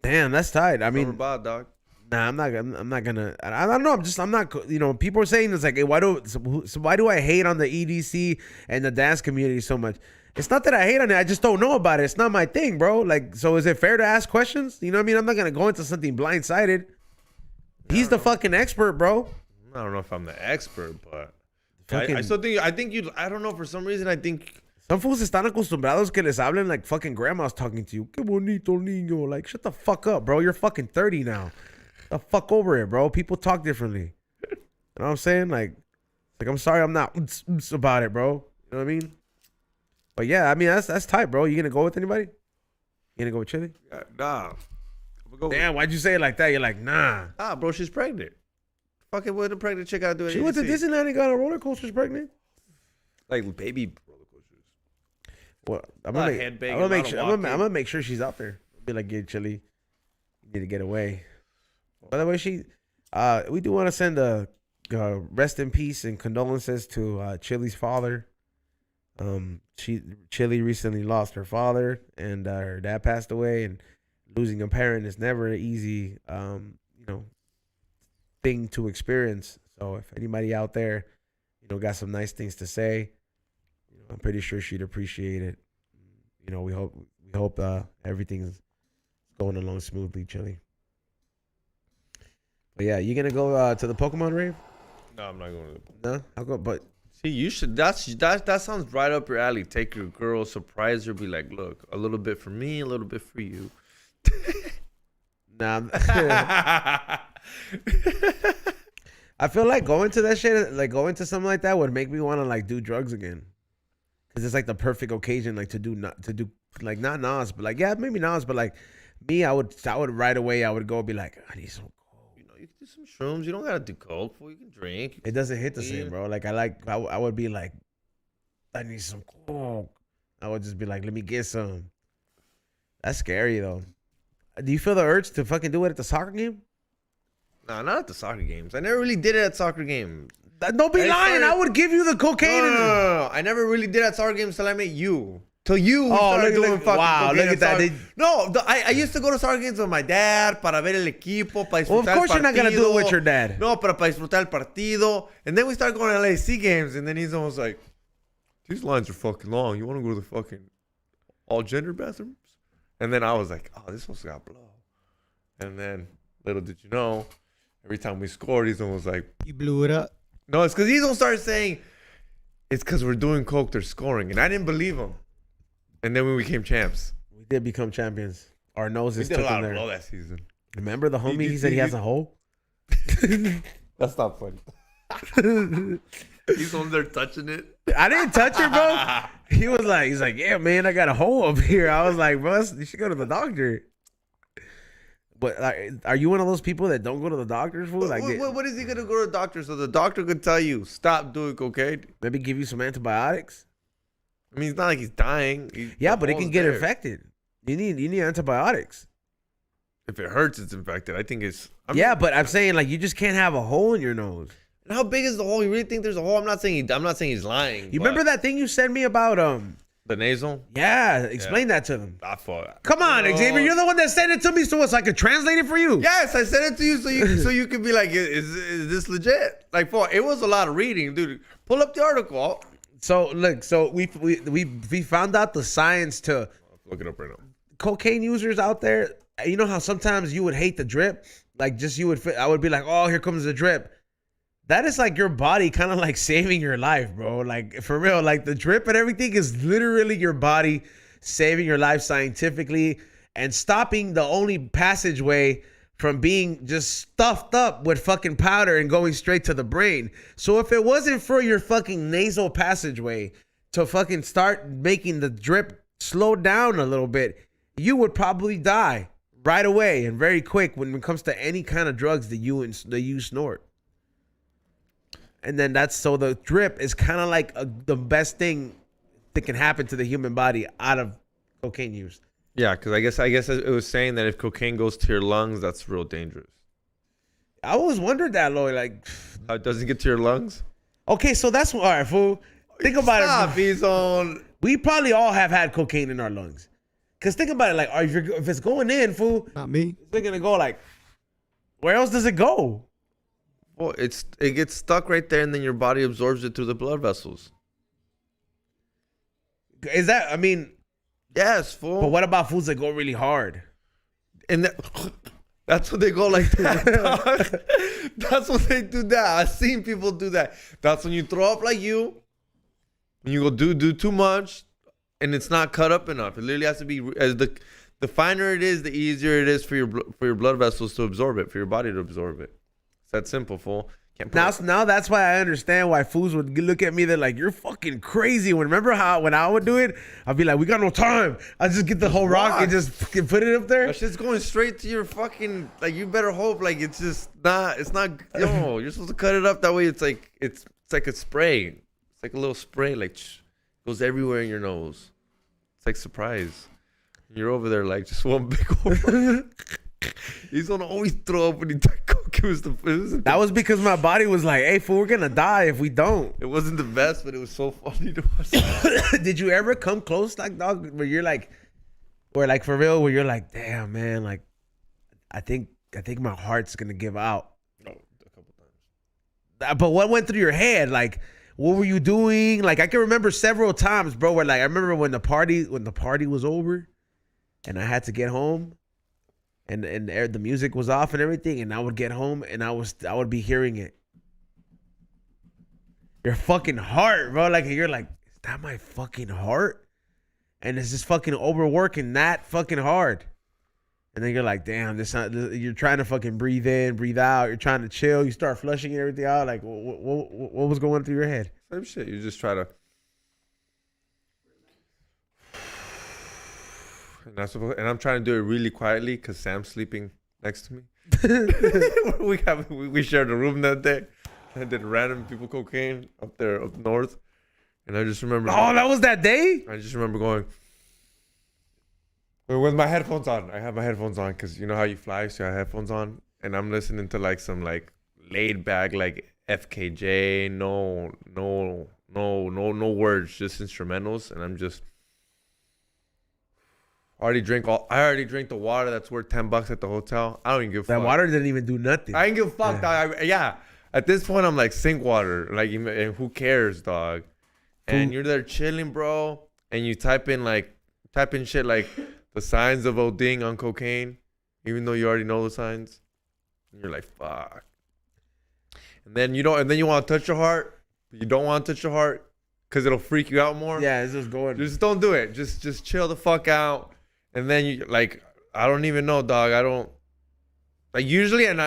Damn, that's tight. I mean, bad, dog. Nah, I'm not gonna. I don't know. I'm not. You know, people are saying it's like, hey, why do I hate on the EDC and the dance community so much? It's not that I hate on it. I just don't know about it. It's not my thing, bro. Like, so is it fair to ask questions? You know what I mean? I'm not gonna go into something blindsided. He's the fucking expert, bro. I don't know if I'm the expert, but I still think. I don't know. For some reason, I think. Some fools están acostumbrados que les hablen like fucking grandmas talking to you. Qué bonito niño. Like, shut the fuck up, bro. You're fucking 30 now. The fuck over it, bro. People talk differently. You know what I'm saying? Like I'm sorry I'm not about it, bro. You know what I mean? But yeah, I mean, that's tight, bro. You gonna go with anybody? You gonna go with Chili? Nah. Damn, why'd you say it like that? You're like, nah. Ah, bro, she's pregnant. Fucking what a pregnant chick gotta do? She went to Disneyland and got on roller coasters pregnant. Like baby roller coasters. Well, I'm Not gonna headbanging, I'm gonna make not sure. walking. I'm gonna make sure she's out there. Be like, yeah, Chili, you need to get away. By the way, we do want to send a rest in peace and condolences to Chili's father. Chili recently lost her father, and her dad passed away, and losing a parent is never an easy, thing to experience. So if anybody out there, got some nice things to say, I'm pretty sure she'd appreciate it. We hope everything's going along smoothly, Chili. But yeah, you gonna go to the Pokemon rave? No, I'm not going to. No, I'll go. But See, you should. That sounds right up your alley. Take your girl, surprise her, be like, look, a little bit for me, a little bit for you. nah. I feel like going to that shit, like going to something like that, would make me want to like do drugs again, because it's like the perfect occasion, like to do like not Nas, but like yeah, maybe Nas, but like me, I would right away, I would go be like, I need some. You can do some shrooms. You don't gotta do coke. You can drink. It doesn't hit the same, bro. Like I would be like, I need some coke. I would just be like, let me get some. That's scary though. Do you feel the urge to fucking do it at the soccer game? Nah, not at the soccer games. I never really did it at soccer games. Don't be lying. I would give you the cocaine. No. I never really did at soccer games till I met you. Till you started doing fucking wow, cocaine look at that. No, I used to go to soccer games with my dad para ver el equipo, para disfrutar Well, of course el you're not going to do it with partido. your dad. No, para disfrutar el partido. And then we started going to LAC games, and then he's almost like, these lines are fucking long. You want to go to the fucking all-gender bathrooms? And then I was like, oh, this one's got blow. And then, little did you know, every time we scored, he's almost like, You blew it up. no, it's because he's gonna start saying, it's because we're doing coke, they're scoring. And I didn't believe him. And then we became champs. We did become champions. Our noses We did took a them lot of there. blow that season. Remember the homie? He said he has a hole. That's not funny. He's on there touching it. I didn't touch it, bro. He's like, yeah, man, I got a hole up here. I was like, bro, you should go to the doctor. But are you one of those people that don't go to the doctor's food? Like, What is he gonna go to the doctor so the doctor could tell you stop doing cocaine? maybe give you some antibiotics. I mean, it's not like he's dying. Yeah, but it can get infected. You need antibiotics. If it hurts, it's infected. I think it's. But I'm saying like you just can't have a hole in your nose. How big is the hole? You really think there's a hole? I'm not saying he's lying. You remember that thing you sent me about the nasal? Yeah, explain that to them. I thought. Come on, Xavier, you're the one that sent it to me, so I could translate it for you. Yes, I sent it to you so you could be like, is this legit? Like, it was a lot of reading, dude. Pull up the article. So look, we found out the science to Look it up right now. cocaine users out there. You know how sometimes you would hate the drip, like I would be like, oh, here comes the drip. That is like your body kind of like saving your life, bro. Like for real, like the drip and everything is literally your body saving your life scientifically and stopping the only passageway from being just stuffed up with fucking powder and going straight to the brain. So if it wasn't for your fucking nasal passageway to fucking start making the drip slow down a little bit, you would probably die right away and very quick when it comes to any kind of drugs that you snort. And then so the drip is kind of like the best thing that can happen to the human body out of cocaine use. Yeah, because I guess it was saying that if cocaine goes to your lungs, that's real dangerous. I always wondered that, Lloyd. Like, How it doesn't get to your lungs? okay, so that's all right, fool. Think about Stop, it. he's on. We probably all have had cocaine in our lungs. Cause think about it, like, if it's going in, fool, Not me. it's gonna go like, where else does it go? Well, it gets stuck right there, and then your body absorbs it through the blood vessels. Is that? I mean, Yes, fool. but what about foods that go really hard? And that's what they go like that. dog. That's what they do. That I've seen people do that. That's when you throw up like you. And you go do too much. and it's not cut up enough. It literally has to be as the finer it is, the easier it is for your blood vessels to absorb it, for your body to absorb it. It's that simple, fool. Now that's why I understand why fools would look at me. They're like, "You're fucking crazy." Remember how when I would do it, I'd be like, "We got no time." I just get the whole rock and just fucking put it up there. That shit's going straight to your fucking, like, you better hope like it's just not. It's not. Yo, you're supposed to cut it up that way. It's like a spray. It's like a little spray, like goes everywhere in your nose. It's like surprise. You're over there like just one big old. He's gonna always throw up when he took coke. That was because my body was like, "Hey, fool, we're gonna die if we don't." It wasn't the best, but it was so funny to watch. Did you ever come close, like, dog, where you're like, or like for real, where you're like, "Damn, man, like, I think my heart's gonna give out." No, a couple times. But what went through your head? Like, what were you doing? Like, I can remember several times, bro. Where like I remember when the party was over, and I had to get home. And the music was off and everything, and I would get home and I would be hearing it. Your fucking heart, bro. Like you're like, is that my fucking heart? And it's just fucking overworking that fucking hard. And then you're like, damn, you're trying to fucking breathe in, breathe out. You're trying to chill. You start flushing everything out. Like, what was going through your head? Same shit. You just try to. And I'm trying to do it really quietly because Sam's sleeping next to me. we shared a room that day. I did random people cocaine up north, and I just remember. Oh, that was that day. I just remember going with my headphones on. I have my headphones on because you know how you fly, so I have headphones on, and I'm listening to like some like laid back like FKJ, no words, just instrumentals, and I'm just. I already drank the water that's worth $10 at the hotel. I don't even give a fuck. That water didn't even do nothing. I ain't give a fuck, dog. Yeah. At this point, I'm like sink water. Like, and who cares, dog? And you're there chilling, bro. And you type in shit like the signs of ODing on cocaine, even though you already know the signs. And you're like, fuck. And then you want to touch your heart. But you don't want to touch your heart because it'll freak you out more. Yeah, it's just going. Just don't do it. Just chill the fuck out. And then you like, I don't even know, dog. I don't like usually. And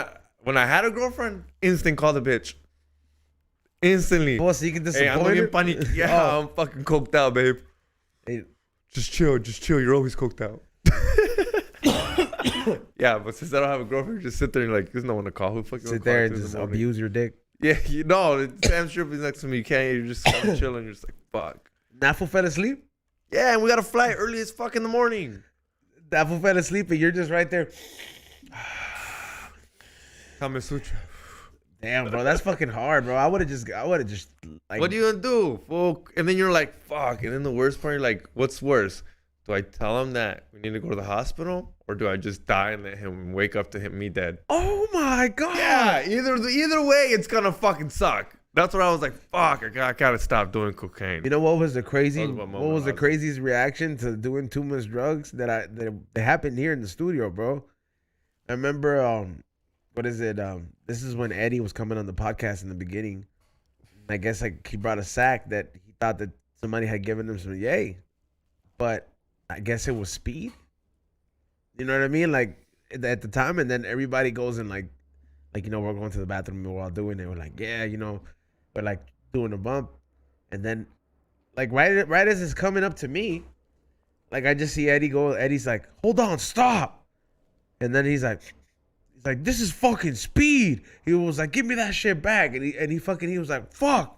when I had a girlfriend, instant call the bitch. Instantly. Oh, so you get disappointed? Hey, I'm getting panic. Yeah, I'm fucking coked out, babe. Hey. Just chill. You're always coked out. Yeah, but since I don't have a girlfriend, just sit there and like, there's no one to call. Who fucking sit there and just abuse your dick. Yeah, you know, Sam Stripping's next to me. You can't. You're just chilling. You're just like, fuck. Nafu fell asleep. Yeah, and we got a flight early as fuck in the morning. Nafu fell asleep, and you're just right there. Kama Sutra. Damn, bro, that's fucking hard, bro. I would have just like. What are you gonna do, fool? And then you're like, fuck. And then the worst part, you're like, what's worse? Do I tell him that we need to go to the hospital, or do I just die and let him wake up to me dead? Oh my god. Yeah, either way, it's gonna fucking suck. That's what I was like. Fuck, I gotta stop doing cocaine. You know what was the craziest reaction to doing too much drugs that happened here in the studio, bro? I remember what is it? This is when Eddie was coming on the podcast in the beginning. I guess like he brought a sack that he thought that somebody had given him some yay, but I guess it was speed. You know what I mean? Like at the time, and then everybody goes and like you know, we're going to the bathroom and we're all doing it. We're like, yeah, you know, we're like doing a bump, and then like right as it's coming up to me, like I just see Eddie go. Eddie's like, hold on, stop, and then he's like, this is fucking speed. He was like, give me that shit back, and he was like, fuck.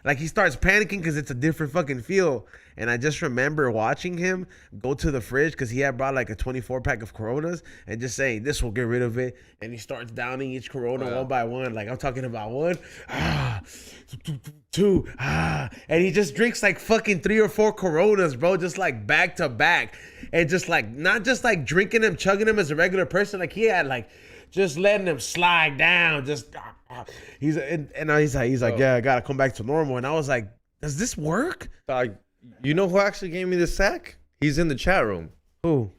Like he starts panicking because it's a different fucking feel. And I just remember watching him go to the fridge because he had brought like a 24-pack of Coronas and just saying, this will get rid of it. And he starts downing each Corona one by one. Like I'm talking about one, two, and he just drinks like fucking 3 or 4 Coronas, bro, just like back to back. And just like, not just like drinking them, chugging them as a regular person. Like he had like, just letting him slide down. Just he's like, yeah, I gotta come back to normal. And I was like, does this work? You know who actually gave me the sack? He's in the chat room. Who?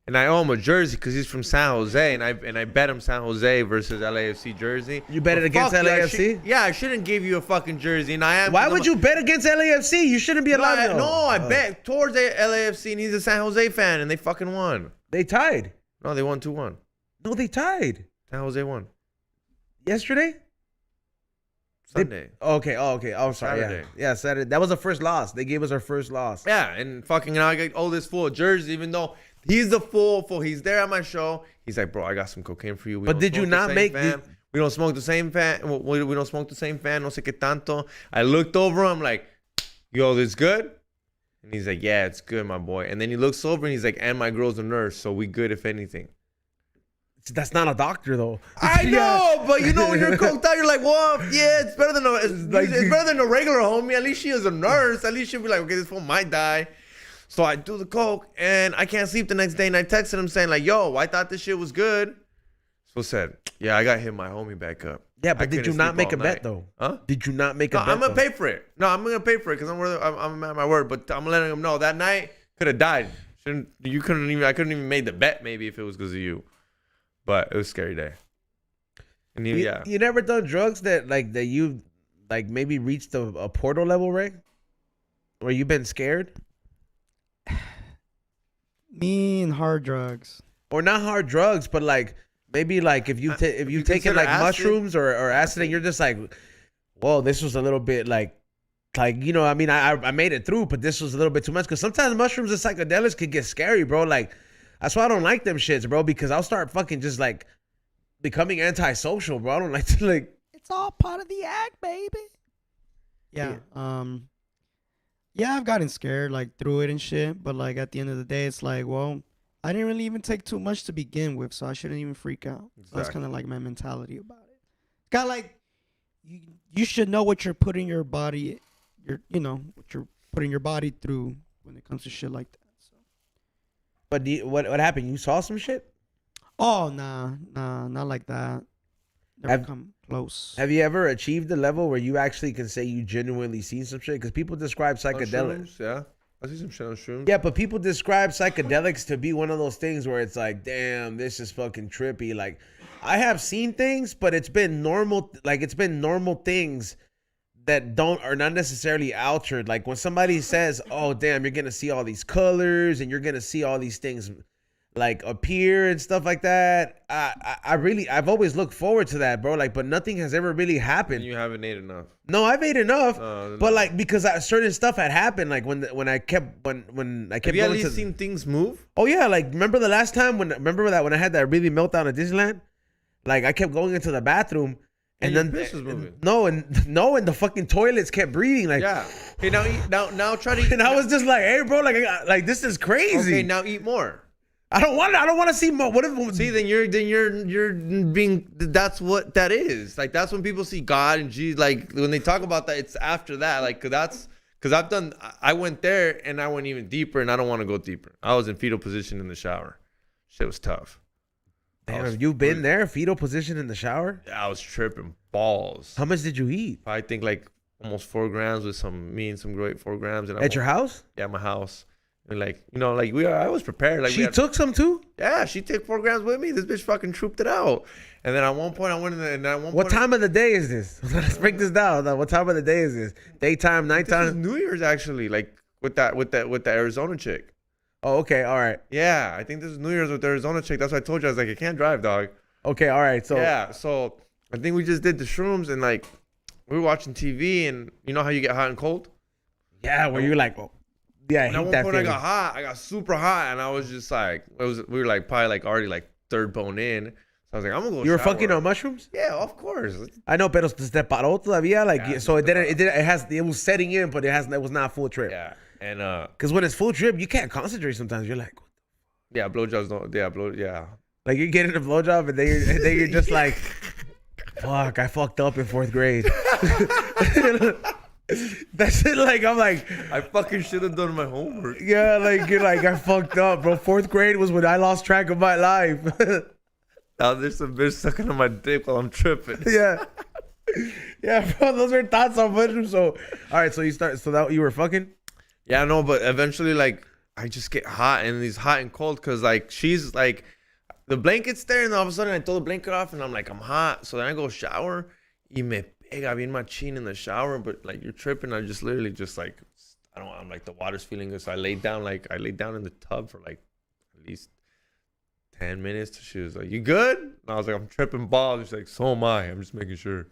And I owe him a jersey because he's from San Jose, and I bet him San Jose versus LAFC jersey. You bet it against LAFC? I shouldn't give you a fucking jersey. And I am. Why would you bet against LAFC? You shouldn't be allowed to. No, I bet towards the LAFC, and he's a San Jose fan, and they fucking won. They tied. No, they won 2-1. No, they tied. San Jose won. Yesterday? Sunday. Okay. Oh, sorry. Saturday. Yeah, Saturday. That was our first loss. They gave us our first loss. Yeah, and fucking now I got all this full of jerseys, even though he's the full. He's there at my show. He's like, bro, I got some cocaine for you. But did you not make? We don't smoke the same fan. We don't smoke the same fan. No sé qué tanto. I looked over. I'm like, yo, this good? And he's like, yeah, it's good, my boy. And then he looks over and he's like, and my girl's a nurse, so we good if anything. That's not a doctor though. I know, but you know when you're coked out, you're like, well, yeah, it's better than it's better than a regular homie. At least she is a nurse. At least she'll be like, okay, this fool might die. So I do the coke and I can't sleep the next day. And I texted him saying like, yo, I thought this shit was good. So said, yeah, I got to hit my homie back up. Yeah, but did you not make a bet though? Huh? Did you not make a bet? I'm gonna pay for it. No, I'm gonna pay for it because I'm at my word. But I'm letting him know that night could have died. I couldn't even made the bet maybe if it was because of you. But it was a scary day. And you never done drugs that you like maybe reached a portal level, right? Where you've been scared? Me and hard drugs. Or not hard drugs, but like maybe like if you taken like acid? mushrooms or acid and you're just like, whoa, this was a little bit like you know, I mean, I made it through, but this was a little bit too much because sometimes mushrooms and psychedelics could get scary, bro. Like that's why I don't like them shits, bro, because I'll start fucking just like becoming antisocial, bro. I don't like to like. It's all part of the act, baby. Yeah. Yeah, I've gotten scared like through it and shit, but like at the end of the day, it's like, well, I didn't really even take too much to begin with, so I shouldn't even freak out. Exactly. So that's kind of like my mentality about it. Got like, you should know what you're putting your body, what you're putting your body through when it comes to shit like that. So. But what happened? You saw some shit? Oh nah, not like that. Never come close. Have you ever achieved the level where you actually can say you genuinely seen some shit? Because people describe psychedelics. Yeah, I see some shit on shrooms. Yeah, but people describe psychedelics to be one of those things where it's like, damn, this is fucking trippy. Like, I have seen things, but it's been normal. Like, it's been normal things that are not necessarily altered. Like when somebody says, oh, damn, you're going to see all these colors and you're going to see all these things like appear and stuff like that. I've always looked forward to that, bro. Like, but nothing has ever really happened. And you haven't ate enough. No, I've ate enough, but like because certain stuff had happened. Like when I kept Have you at going least seen things move? Oh yeah, like remember the last time when I had that really meltdown at Disneyland? Like I kept going into the bathroom and then piss was moving. and the fucking toilets kept breathing. Like Yeah. Okay, now try to eat. and I was just like, hey, bro, like this is crazy. Okay, now eat more. I don't want to see more. What if? See, then you're being. That's what that is. Like that's when people see God and Jesus. Like when they talk about that, it's after that. Like because I went there and I went even deeper, and I don't want to go deeper. I was in fetal position in the shower. Shit was tough. Damn, you've been there, fetal position in the shower? I was tripping balls. How much did you eat? I think like almost 4 grams with me and some great 4 grams. And At your house? Yeah, my house. And like, I was prepared. Like she took some too? Yeah, she took 4 grams with me. This bitch fucking trooped it out. And then at one point I went in there and what time of the day is this? Let's break this down. What time of the day is this? Daytime, nighttime? This is New Year's actually, like with the Arizona chick. Oh, okay, all right. Yeah, I think this is New Year's with the Arizona chick. That's why I told you I was like, I can't drive, dog. Okay, all right. So yeah, so I think we just did the shrooms and like we were watching TV and you know how you get hot and cold? Yeah, where you're like, oh, yeah, I hate at one that point feeling. I got super hot and I was just like, we were like probably like already like third bone in. So I was like, I'm gonna go. You were shower. fucking on mushrooms? Yeah, of course. I know, pero se te paró todavía, like Yeah, so it was setting in, but it was not full trip. Yeah, and because when it's full trip, you can't concentrate. Sometimes you're like, yeah, blowjobs don't. Yeah, yeah. Like you're getting a blowjob and then you're just like, fuck, I fucked up in 4th grade. That's it. Like I'm like, I fucking should have done my homework. yeah, like you're like I fucked up, bro. 4th grade was when I lost track of my life. Now there's some bitch sucking on my dick while I'm tripping. Yeah, yeah, bro. Those are thoughts on mushrooms. So, all right. So you were fucking. Yeah, no, but eventually, like I just get hot and it's hot and cold because like she's like the blanket's there and all of a sudden I throw the blanket off and I'm like I'm hot. So then I go shower y me pega bien machine in the shower, but like you're tripping. I just literally just like I'm like the water's feeling good. So I laid down in the tub for like at least 10 minutes. She was like, "You good?" And I was like, "I'm tripping balls." She's like, "So am I. I'm just making sure."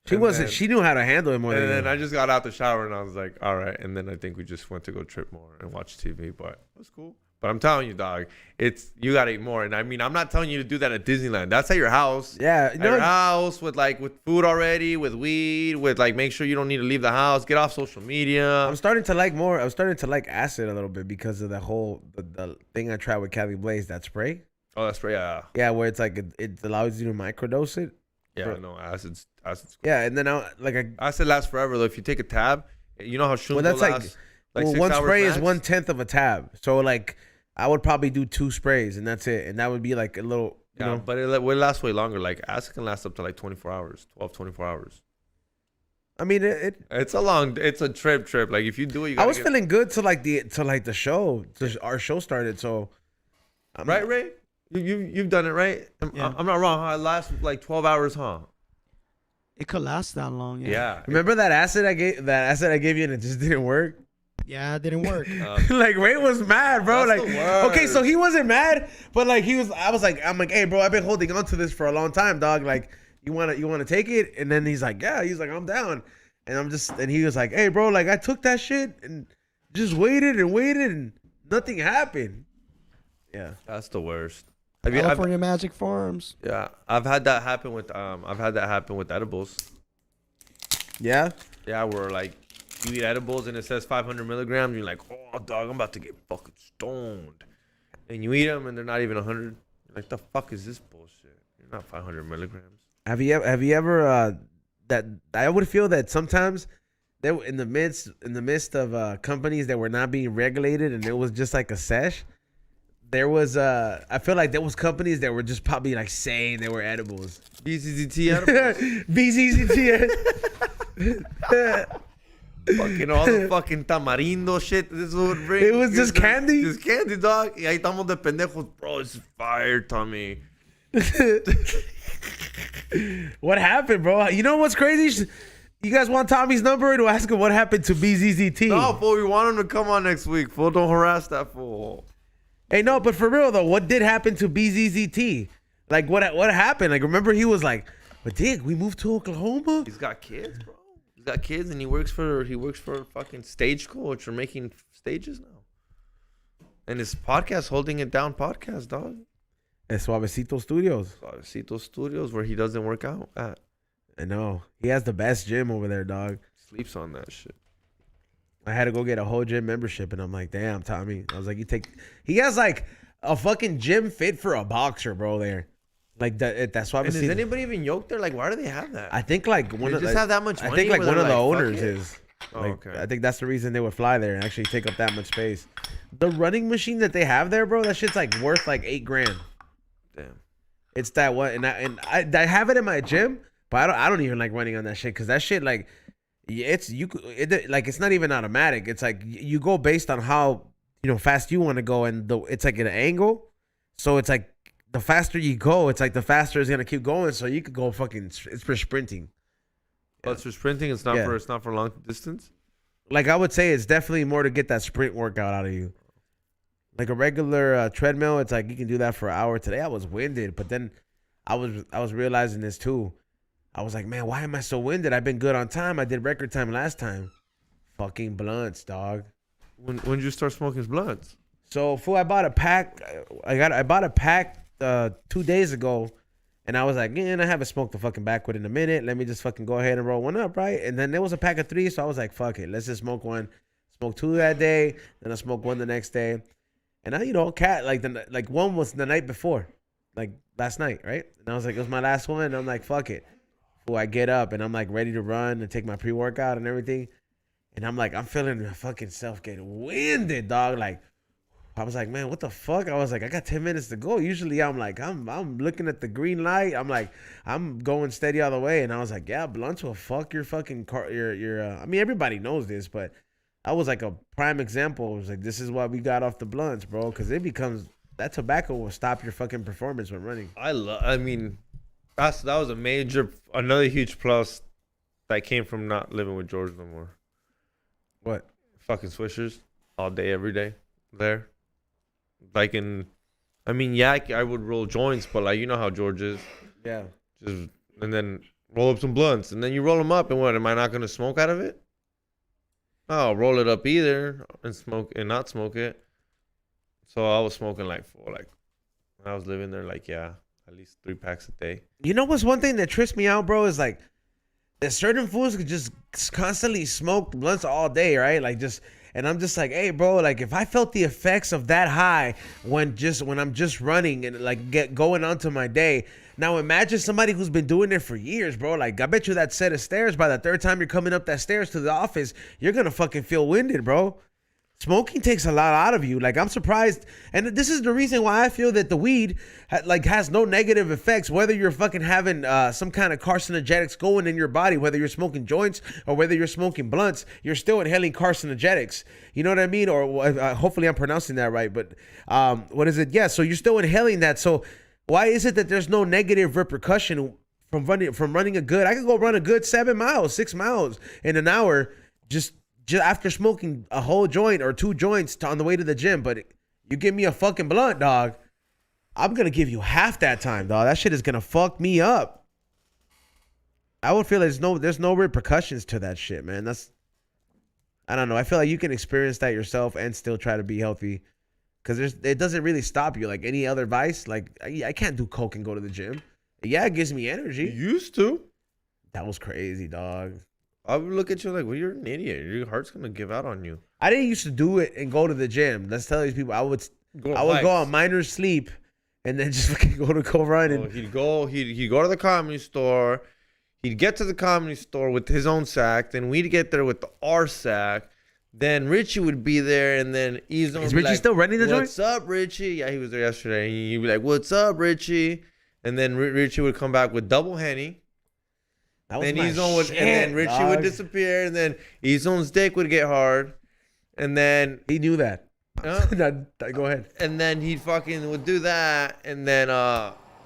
She knew how to handle it more than And then you. I just got out the shower and I was like, all right. And then I think we just went to go trip more and watch TV, but it was cool. But I'm telling you, dog, you gotta eat more. And I mean, I'm not telling you to do that at Disneyland. That's at your house. Yeah, At your house with food already, with weed, with like make sure you don't need to leave the house. Get off social media. I'm starting to like acid a little bit because of the whole the thing I tried with Cali Blaze, that spray. Oh, that's right. Yeah. Yeah, where it's like it allows you to microdose it. Yeah, no, acid's cool. Yeah, and then Acid lasts forever though. If you take a tab, you know how Shroom that's lasts well, 6 one hours spray is max? 1/10 of a tab. So like I would probably do 2 sprays and that's it. And that would be like a little, you know. But it will last way longer. Like acid can last up to like 24 hours, 24 hours. I mean, It's a trip. Like if you do it, you I gotta was feeling good till the show. Our show started, so right, Ray? You've done it, right? Yeah. I'm not wrong, huh? It lasts like 12 hours, huh? It could last that long. Yeah. remember that acid I gave you and it just didn't work? Yeah, it didn't work. Like Ray was mad, bro. That's Like, the worst. okay, so he wasn't mad, but like I'm like, hey, bro, I've been holding on to this for a long time, dog. Like, you wanna take it? And then he's like, yeah. He's like, I'm down. And he was like, hey, bro, like I took that shit and just waited and nothing happened. Yeah. That's the worst. California Magic Farms. Yeah, I've had that happen with edibles. Yeah. Yeah, where like you eat edibles and it says 500 milligrams, you're like, oh dog, I'm about to get fucking stoned, and you eat them and they're not even 100. You're like, the fuck is this bullshit? You're not 500 milligrams. Have you ever that I would feel that sometimes they were in the midst of companies that were not being regulated and it was just like a sesh. There was I feel like there was companies that were just probably like saying they were edibles. BCZT edibles. BCCT. Fucking all the fucking tamarindo shit this would bring. It was just candy? Just candy, dog. Y ahí estamos de pendejos. Bro, it's fire, Tommy. What happened, bro? You know what's crazy? You guys want Tommy's number to ask him what happened to BZZT? No, fool, we want him to come on next week. Fool, don't harass that fool. Hey, no, but for real though, what did happen to BZZT? Like, what happened? Like, remember he was like, "But Dick, we moved to Oklahoma." He's got kids, bro. He's got kids, and he works for fucking Stagecoach or making stages now. And his podcast, Holding It Down podcast, dog. At Suavecito Studios. Suavecito Studios, where he doesn't work out at. I know. He has the best gym over there, dog. Sleeps on that shit. I had to go get a whole gym membership, and I'm like, damn, Tommy. I was like, he has like a fucking gym fit for a boxer, bro. There, like that's why. And is anybody even yoked there? Like, why do they have that? I think like one They of just like, have that much I money think like where one of they're the like, owners fuck it? is. Oh, Like, okay. I think that's the reason they would fly there and actually take up that much space. The running machine that they have there, bro, that shit's like worth like $8,000. Damn. It's that what, and I have it in my gym, but I don't even like running on that shit because that shit like it's not even automatic. It's like you go based on how fast you want to go, and it's like at an angle, so it's like the faster you go, it's like the faster it's gonna keep going. So you could go fucking. It's for sprinting. But it's for sprinting. It's not for long distance. Like I would say, it's definitely more to get that sprint workout out of you. Like a regular treadmill, it's like you can do that for an hour. Today I was winded, but then I was realizing this too. I was like, man, why am I so winded? I've been good on time. I did record time last time. Fucking blunts, dog. When did you start smoking blunts? So, fool, I bought a pack. I bought a pack 2 days ago, and I was like, man, I haven't smoked the fucking backwood in a minute. Let me just fucking go ahead and roll one up, right? And then there was a pack of 3, so I was like, fuck it, let's just smoke one. Smoked 2 that day, then I smoked 1 the next day, and I, cat like one was the night before, like last night, right? And I was like, it was my last one, and I'm like, fuck it. Fool, I get up and I'm like ready to run and take my pre-workout and everything, and I'm like, I'm feeling my fucking self getting winded, dog. Like, I was like, man, what the fuck? I was like, I got 10 minutes to go. Usually I'm like, I'm looking at the green light. I'm like, I'm going steady all the way. And I was like, yeah, blunts will fuck your fucking car. I mean, everybody knows this, but I was like a prime example. It was like, this is why we got off the blunts, bro, because it becomes that tobacco will stop your fucking performance when running. I mean, that was another huge plus that came from not living with George no more. What? Fucking swishers all day, every day there. Like I mean, yeah, I would roll joints, but like, you know how George is. Yeah. And then roll up some blunts, and then you roll them up, and what? Am I not gonna smoke out of it? Oh, roll it up either and smoke and not smoke it. So I was smoking when I was living there, at least 3 packs a day. You know what's one thing that trips me out, bro, is like that certain fools could just constantly smoke blunts all day, right? And I'm just like, hey, bro, like if I felt the effects of that high when I'm just running and like going onto my day. Now imagine somebody who's been doing it for years, bro. Like I bet you that set of stairs, by the third time you're coming up that stairs to the office, you're gonna fucking feel winded, bro. Smoking takes a lot out of you. Like I'm surprised, and this is the reason why I feel that the weed has no negative effects. Whether you're fucking having some kind of carcinogenics going in your body, whether you're smoking joints or whether you're smoking blunts, you're still inhaling carcinogenics. You know what I mean? Or hopefully I'm pronouncing that right. But what is it? Yeah. So you're still inhaling that. So why is it that there's no negative repercussion from running a good? I could go run a good 7 miles, 6 miles in an hour, just after smoking a whole joint or 2 joints on the way to the gym. But you give me a fucking blunt, dog, I'm going to give you half that time, dog. That shit is going to fuck me up. I would feel there's no repercussions to that shit, man. I don't know. I feel like you can experience that yourself and still try to be healthy. Because it doesn't really stop you like any other vice. Like, I can't do coke and go to the gym. Yeah, it gives me energy. You used to. That was crazy, dog. I would look at you like, well, you're an idiot. Your heart's gonna give out on you. I didn't used to do it and go to the gym. Let's tell these people I would go on minor sleep and then just fucking go run. And he'd go to the comedy store. He'd get to the comedy store with his own sack. Then we'd get there with our sack. Then Richie would be there, and then is Richie still running the joint? What's up, Richie? Yeah, he was there yesterday. He'd be like, "What's up, Richie?" And then Richie would come back with double Henny. And then Richie would disappear, and then Ezone's dick would get hard, and then he knew that. Go ahead. And then he fucking would do that, and then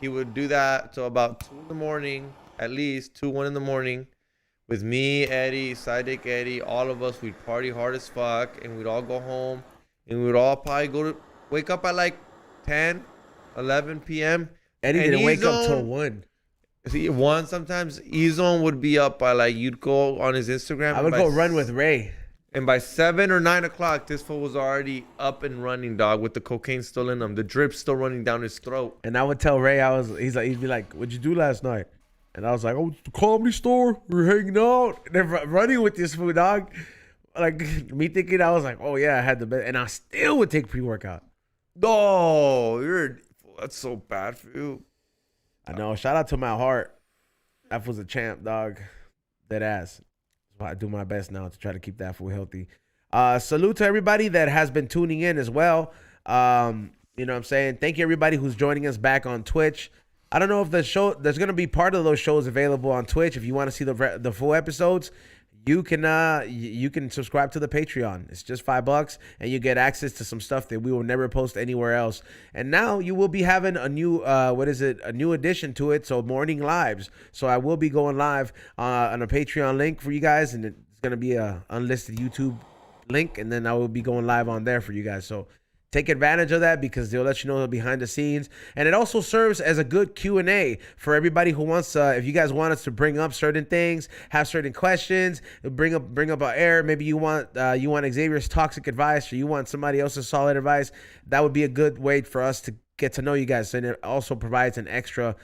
he would do that till about 2 in the morning, at least 1 in the morning, with me, Eddie, Sidekick Eddie, all of us. We'd party hard as fuck, and we'd all go home, and we'd all probably wake up at like 10, 11 p.m. Eddie didn't wake up till 1. See, 1 sometimes. Ezone would be up by you'd go on his Instagram. I would go run with Ray. And by 7 or 9 o'clock, this fool was already up and running, dog, with the cocaine still in him. The drip still running down his throat. And I would tell Ray, he'd be like, "What'd you do last night?" And I was like, "Oh, the comedy store. We were hanging out." And then running with this fool, dog. Like, me thinking, I was like, "Oh, yeah, I had the best." And I still would take pre-workout. No, that's so bad for you. I know. Shout out to my heart. That was a champ, dog. Dead ass. I do my best now to try to keep that food healthy. Salute to everybody that has been tuning in as well. You know what I'm saying? Thank you, everybody who's joining us back on Twitch. I don't know if there's going to be part of those shows available on Twitch. If you want to see the full episodes, you can subscribe to the Patreon. It's just $5, and you get access to some stuff that we will never post anywhere else. And now you will be having a new a new addition to it. So morning lives. So I will be going live on a Patreon link for you guys, and it's gonna be a unlisted YouTube link, and then I will be going live on there for you guys. So take advantage of that because they'll let you know the behind the scenes. And it also serves as a good Q&A for everybody who wants, if you guys want us to bring up certain things, have certain questions, bring up an air. Maybe you want Xavier's toxic advice, or you want somebody else's solid advice. That would be a good way for us to get to know you guys. And it also provides an extra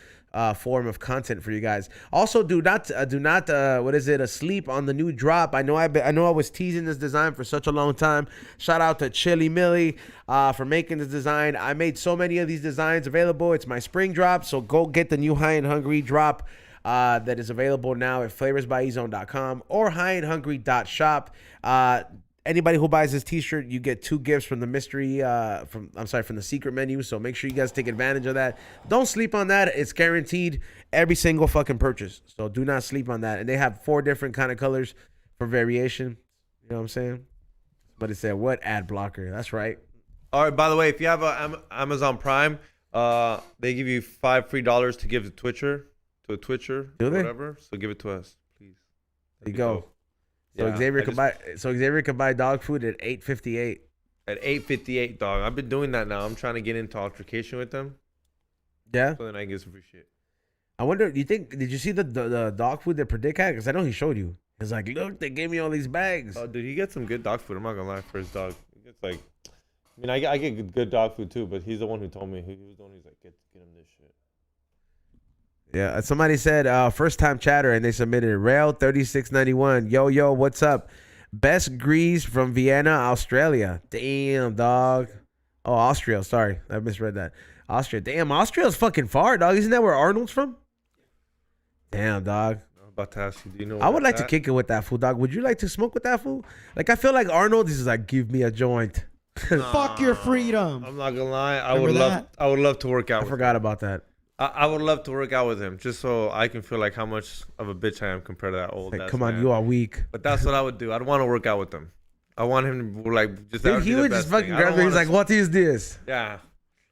form of content for you guys. Also, do not sleep on the new drop. I know I was teasing this design for such a long time. Shout out to Chili Millie for making this design. I made so many of these designs available. It's my spring drop, so go get the new High and Hungry drop that is available now at flavorsbyezone.com or highandhungry.shop. Anybody who buys this t-shirt, you get 2 gifts from the from the secret menu. So make sure you guys take advantage of that. Don't sleep on that. It's guaranteed every single fucking purchase. So do not sleep on that. And they have 4 different kind of colors for variation. You know what I'm saying? But it said what ad blocker? That's right. All right. By the way, if you have a Amazon Prime, they give you $5 free to give to a Twitcher, Do they? whatever. So give it to us, please. There you go. So Yeah, Xavier can buy dog food at $8.58. At 8:58, dog. I've been doing that now. I'm trying to get into altercation with them, Yeah. so then I can get some free shit. I wonder. Did you see the dog food that Predict had? Because I know he showed you. He's like, look, they gave me all these bags. Oh, dude, he gets some good dog food. I'm not gonna lie, for his dog. He gets like, I mean, I get good dog food too, but he's the one who told me. He was the one who's like, get him this shit. Yeah, somebody said first time chatter and they submitted Rail 3691. Yo, what's up? Best grease from Vienna, Australia. Damn, dog. Oh, Austria. Sorry, I misread that. Austria. Damn, Austria's fucking far, dog. Isn't that where Arnold's from? Damn, dog. I'm about to ask you, do you know? I would like to kick it with that fool, dog. Would you like to smoke with that fool? Like, I feel like Arnold is like, give me a joint. Fuck your freedom. I'm not gonna lie. I Remember would love to work out. I with forgot about that. I would love to work out with him just so I can feel like how much of a bitch I am compared to that old. Like, ass come on, man. you are weak. But that's what I would do. I'd want to work out with him. I want him to like just. Dude, he would just fucking grab me. He's like, what is this? Yeah.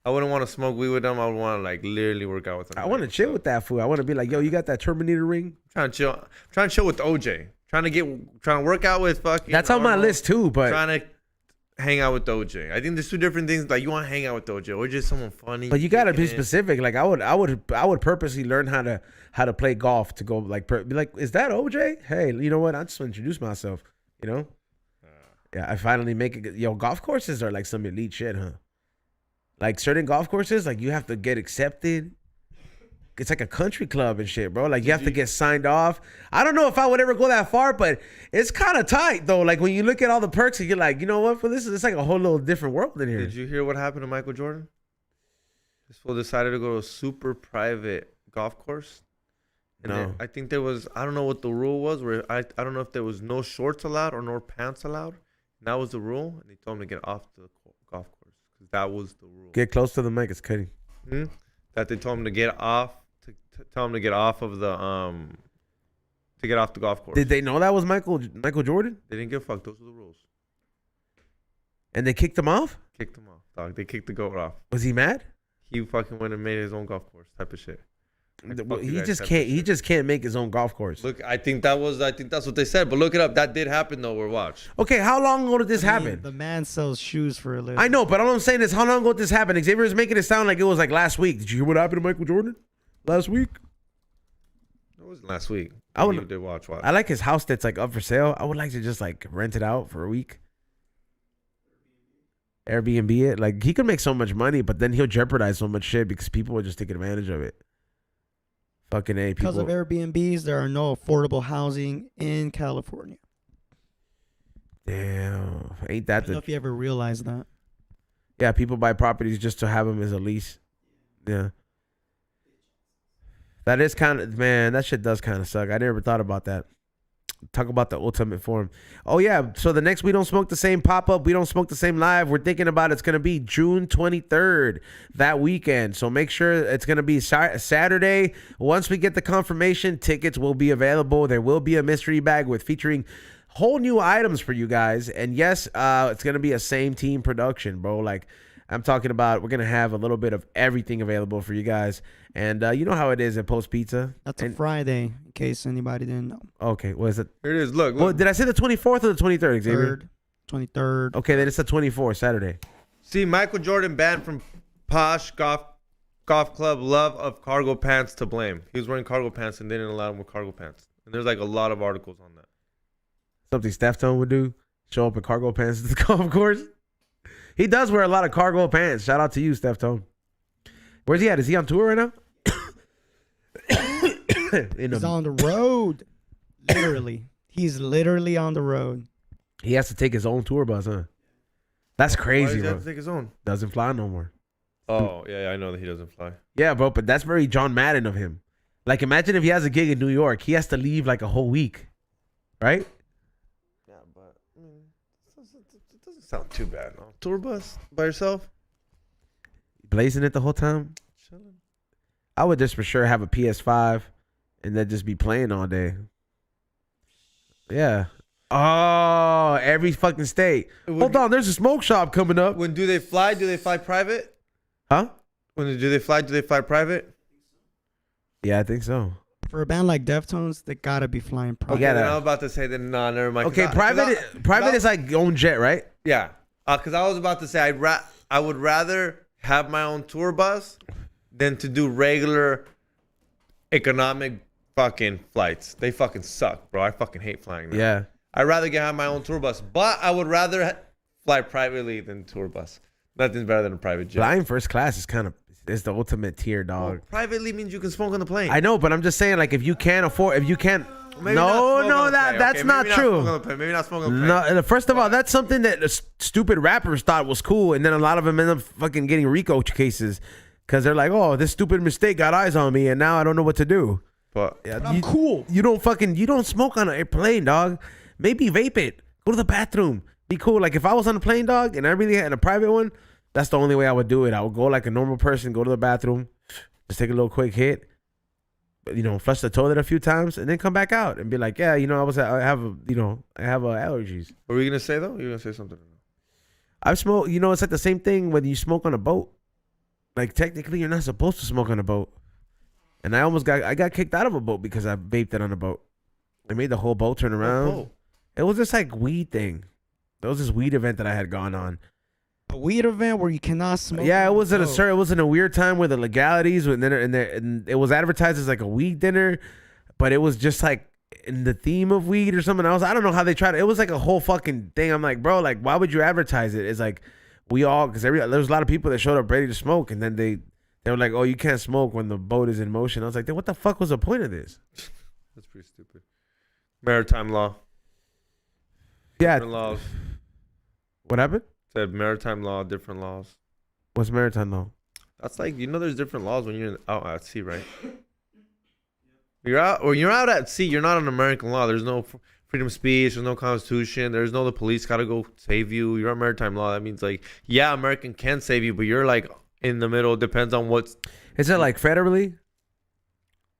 I wouldn't want to smoke weed with him. I would want to like literally work out with him. I want to chill with that fool. I want to be like, yo, you got that Terminator ring? Trying to chill with OJ. Trying to work out with fucking. That's on my Arnold. list too, but Trying to hang out with OJ. I think there's two different things. Like you want to hang out with OJ, or just someone funny. But you gotta be kicking it. specific. Like I would purposely learn how to play golf to go like be like, is that OJ? Hey, you know what? I just want to introduce myself. You know? Yeah, I finally make it. Yo, golf courses are like some elite shit, huh? Like certain golf courses, like you have to get accepted. It's like a country club and shit, bro. Like you have to get signed off. I don't know if I would ever go that far, but it's kind of tight though. Like when you look at all the perks, and you're like, you know what? For this, it's like a whole little different world in here. Did you hear what happened to Michael Jordan? This fool decided to go to a super private golf course. And No. I think there was, I don't know what the rule was, where I don't know if there was no shorts allowed or no pants allowed. And that was the rule. And they told him to get off the golf course because that was the rule. Get close to the mic. It's cutting. That they told him to get off, to tell him to get off of the, to get off the golf course. Did they know that was Michael Jordan? They didn't give a fuck. Those were the rules. And they kicked him off? Kicked him off, dog. They kicked the goat off. Was he mad? He fucking went and made his own golf course type of shit. Fuck you He guys just type of can't. He shit. just can't make his own golf course. Look, I think that's what they said. But look it up. That did happen though. We're watch. Okay, how long ago did this happen? The man sells shoes for a living. I know, but all I'm saying is, how long ago did this happen? Xavier is making it sound like it was like last week. Did you hear what happened to Michael Jordan last week? It wasn't last week. I would- You did watch. I like his house that's like up for sale. I would like to just like rent it out for a week. Airbnb it. Like he could make so much money, but then he'll jeopardize so much shit because people will just take advantage of it. Fucking A, Because people. of Airbnbs, there are no affordable housing in California. Damn, ain't I that don't know the? if you ever realized that. Yeah, people buy properties just to have them as a lease. Yeah. That is kind of, man, that shit does kind of suck. I never thought about that. Talk about the ultimate form. Oh, yeah. So the next We Don't Smoke the Same pop-up, We Don't Smoke the Same live, we're thinking about it's going to be June 23rd, that weekend. So make sure it's going to be Saturday. Once we get the confirmation, tickets will be available. There will be a mystery bag featuring whole new items for you guys. And yes, it's going to be a same team production, bro. Like, I'm talking about, we're going to have a little bit of everything available for you guys. And you know how it is at Post Pizza. That's a Friday, in case anybody didn't know. Okay, what is it? Here it is. Look. Well, did I say the 24th or the 23rd, Xavier? 23rd. Okay, then it's the 24th, Saturday. See, Michael Jordan banned from Posh Golf Club love of cargo pants to blame. He was wearing cargo pants and they didn't allow him with cargo pants. And there's like a lot of articles on that. Something Steph Tone would do. Show up in cargo pants at the golf course. He does wear a lot of cargo pants. Shout out to you, Steph Tone. Where's he at? Is he on tour right now? He's on the road. Literally. He's literally on the road. He has to take his own tour bus, huh? That's Why crazy, does he bro. have to take his own? Doesn't fly no more. Oh, yeah, I know that he doesn't fly. Yeah, bro, but that's very John Madden of him. Like, imagine if he has a gig in New York. He has to leave like a whole week, right? Yeah, but it doesn't sound too bad, no? Tour bus by yourself? Blazing it the whole time. Chilling. I would just for sure have a PS5 and then just be playing all day. Yeah. Oh, every fucking state. Hold on, there's a smoke shop coming up. When do they fly? Do they fly private? Huh? Do they fly private? Yeah, I think so. For a band like Deftones, they gotta be flying private. Yeah, Then I'm about to say that no, never mind. Okay, private is like own jet, right? Yeah, because I was about to say I would rather have my own tour bus than to do regular economic fucking flights. They fucking suck, bro. I fucking hate flying now. Yeah. I'd rather have my own tour bus, but I would rather fly privately than tour bus. Nothing's better than a private jet. Flying first class is the ultimate tier, dog. Well, privately means you can smoke on the plane. I know, but I'm just saying, like, if you can't. Maybe not smoke on the plane, that's okay? not Maybe true. Maybe not smoke on the plane. No, first of all, that's something that the stupid rappers thought was cool, and then a lot of them end up fucking getting RICO cases because they're like, "Oh, this stupid mistake got eyes on me, and now I don't know what to do." But I'm cool. You don't smoke on an airplane, dog. Maybe vape it. Go to the bathroom. Be cool. Like if I was on a plane, dog, and I really had a private one, that's the only way I would do it. I would go like a normal person, go to the bathroom, just take a little quick hit, flush the toilet a few times, and then come back out and be like, yeah, I have allergies. what were you gonna say though? You were gonna say something? I've smoked. It's like the same thing when you smoke on a boat. Like technically, you're not supposed to smoke on a boat. And I got kicked out of a boat because I vaped it on a boat. I made the whole boat turn around. boat? It was this like weed thing. There was this weed event that I had gone on. A weed event where you cannot smoke. Yeah, it on was the at boat. it was in a weird time where the legalities and it was advertised as like a weed dinner, but it was just like in the theme of weed or something else. I don't know how they tried it. It was like a whole fucking thing. I'm like, bro, like why would you advertise it? It's like because there was a lot of people that showed up ready to smoke, and then they were like, oh, you can't smoke when the boat is in motion. I was like, then what the fuck was the point of this? That's pretty stupid. Maritime law. Yeah. Different laws. What happened? Said maritime law, different laws. What's maritime law? That's like there's different laws when you're out at sea, right? You're out at sea. You're not on American law. There's no freedom of speech. There's no constitution. There's no the police gotta go save you. You're on maritime law. That means like American can save you, but you're like in the middle. Depends on what's. Is it like federally?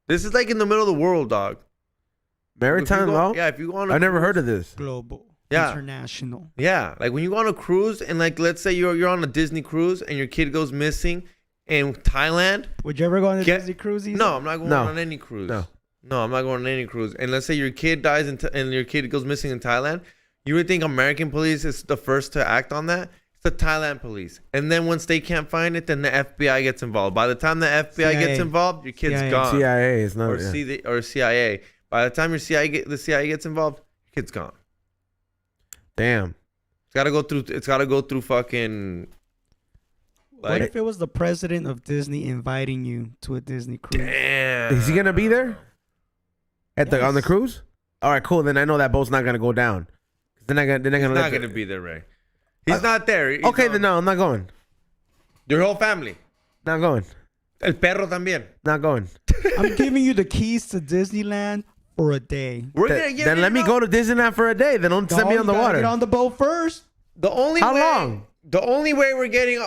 This is like in the middle of the world, dog. Maritime law? Yeah, if you go on. I've never heard of this. Global. Yeah. International. Yeah, like when you go on a cruise and like let's say you're on a Disney cruise and your kid goes missing in Thailand. Would you ever go on a Disney cruise? Ethan? No, I'm not going No. on any cruise. No. I'm not going on any cruise. And let's say your kid dies and your kid goes missing in Thailand. You would think American police is the first to act on that. It's the Thailand police. And then once they can't find it, then the FBI gets involved. By the time the FBI gets involved, your kid's CIA. gone. CIA is not. Or CIA. By the time the CIA gets involved, your kid's gone. Damn. It's gotta go through fucking. What if it was the president of Disney inviting you to a Disney cruise? Damn. Is he gonna be there? On the cruise? All right, cool. Then I know that boat's not gonna go down. They're not gonna. He's not gonna be there, Ray. He's not there. He's Okay, not. then no, I'm not going. Your whole family. Not going. El perro también. Not going. I'm giving you the keys to Disneyland for a day. We're gonna get Then let me go to Disneyland for a day. Then don't send me No, on the you gotta water. Get on the boat first. The only How way, long? The only way we're getting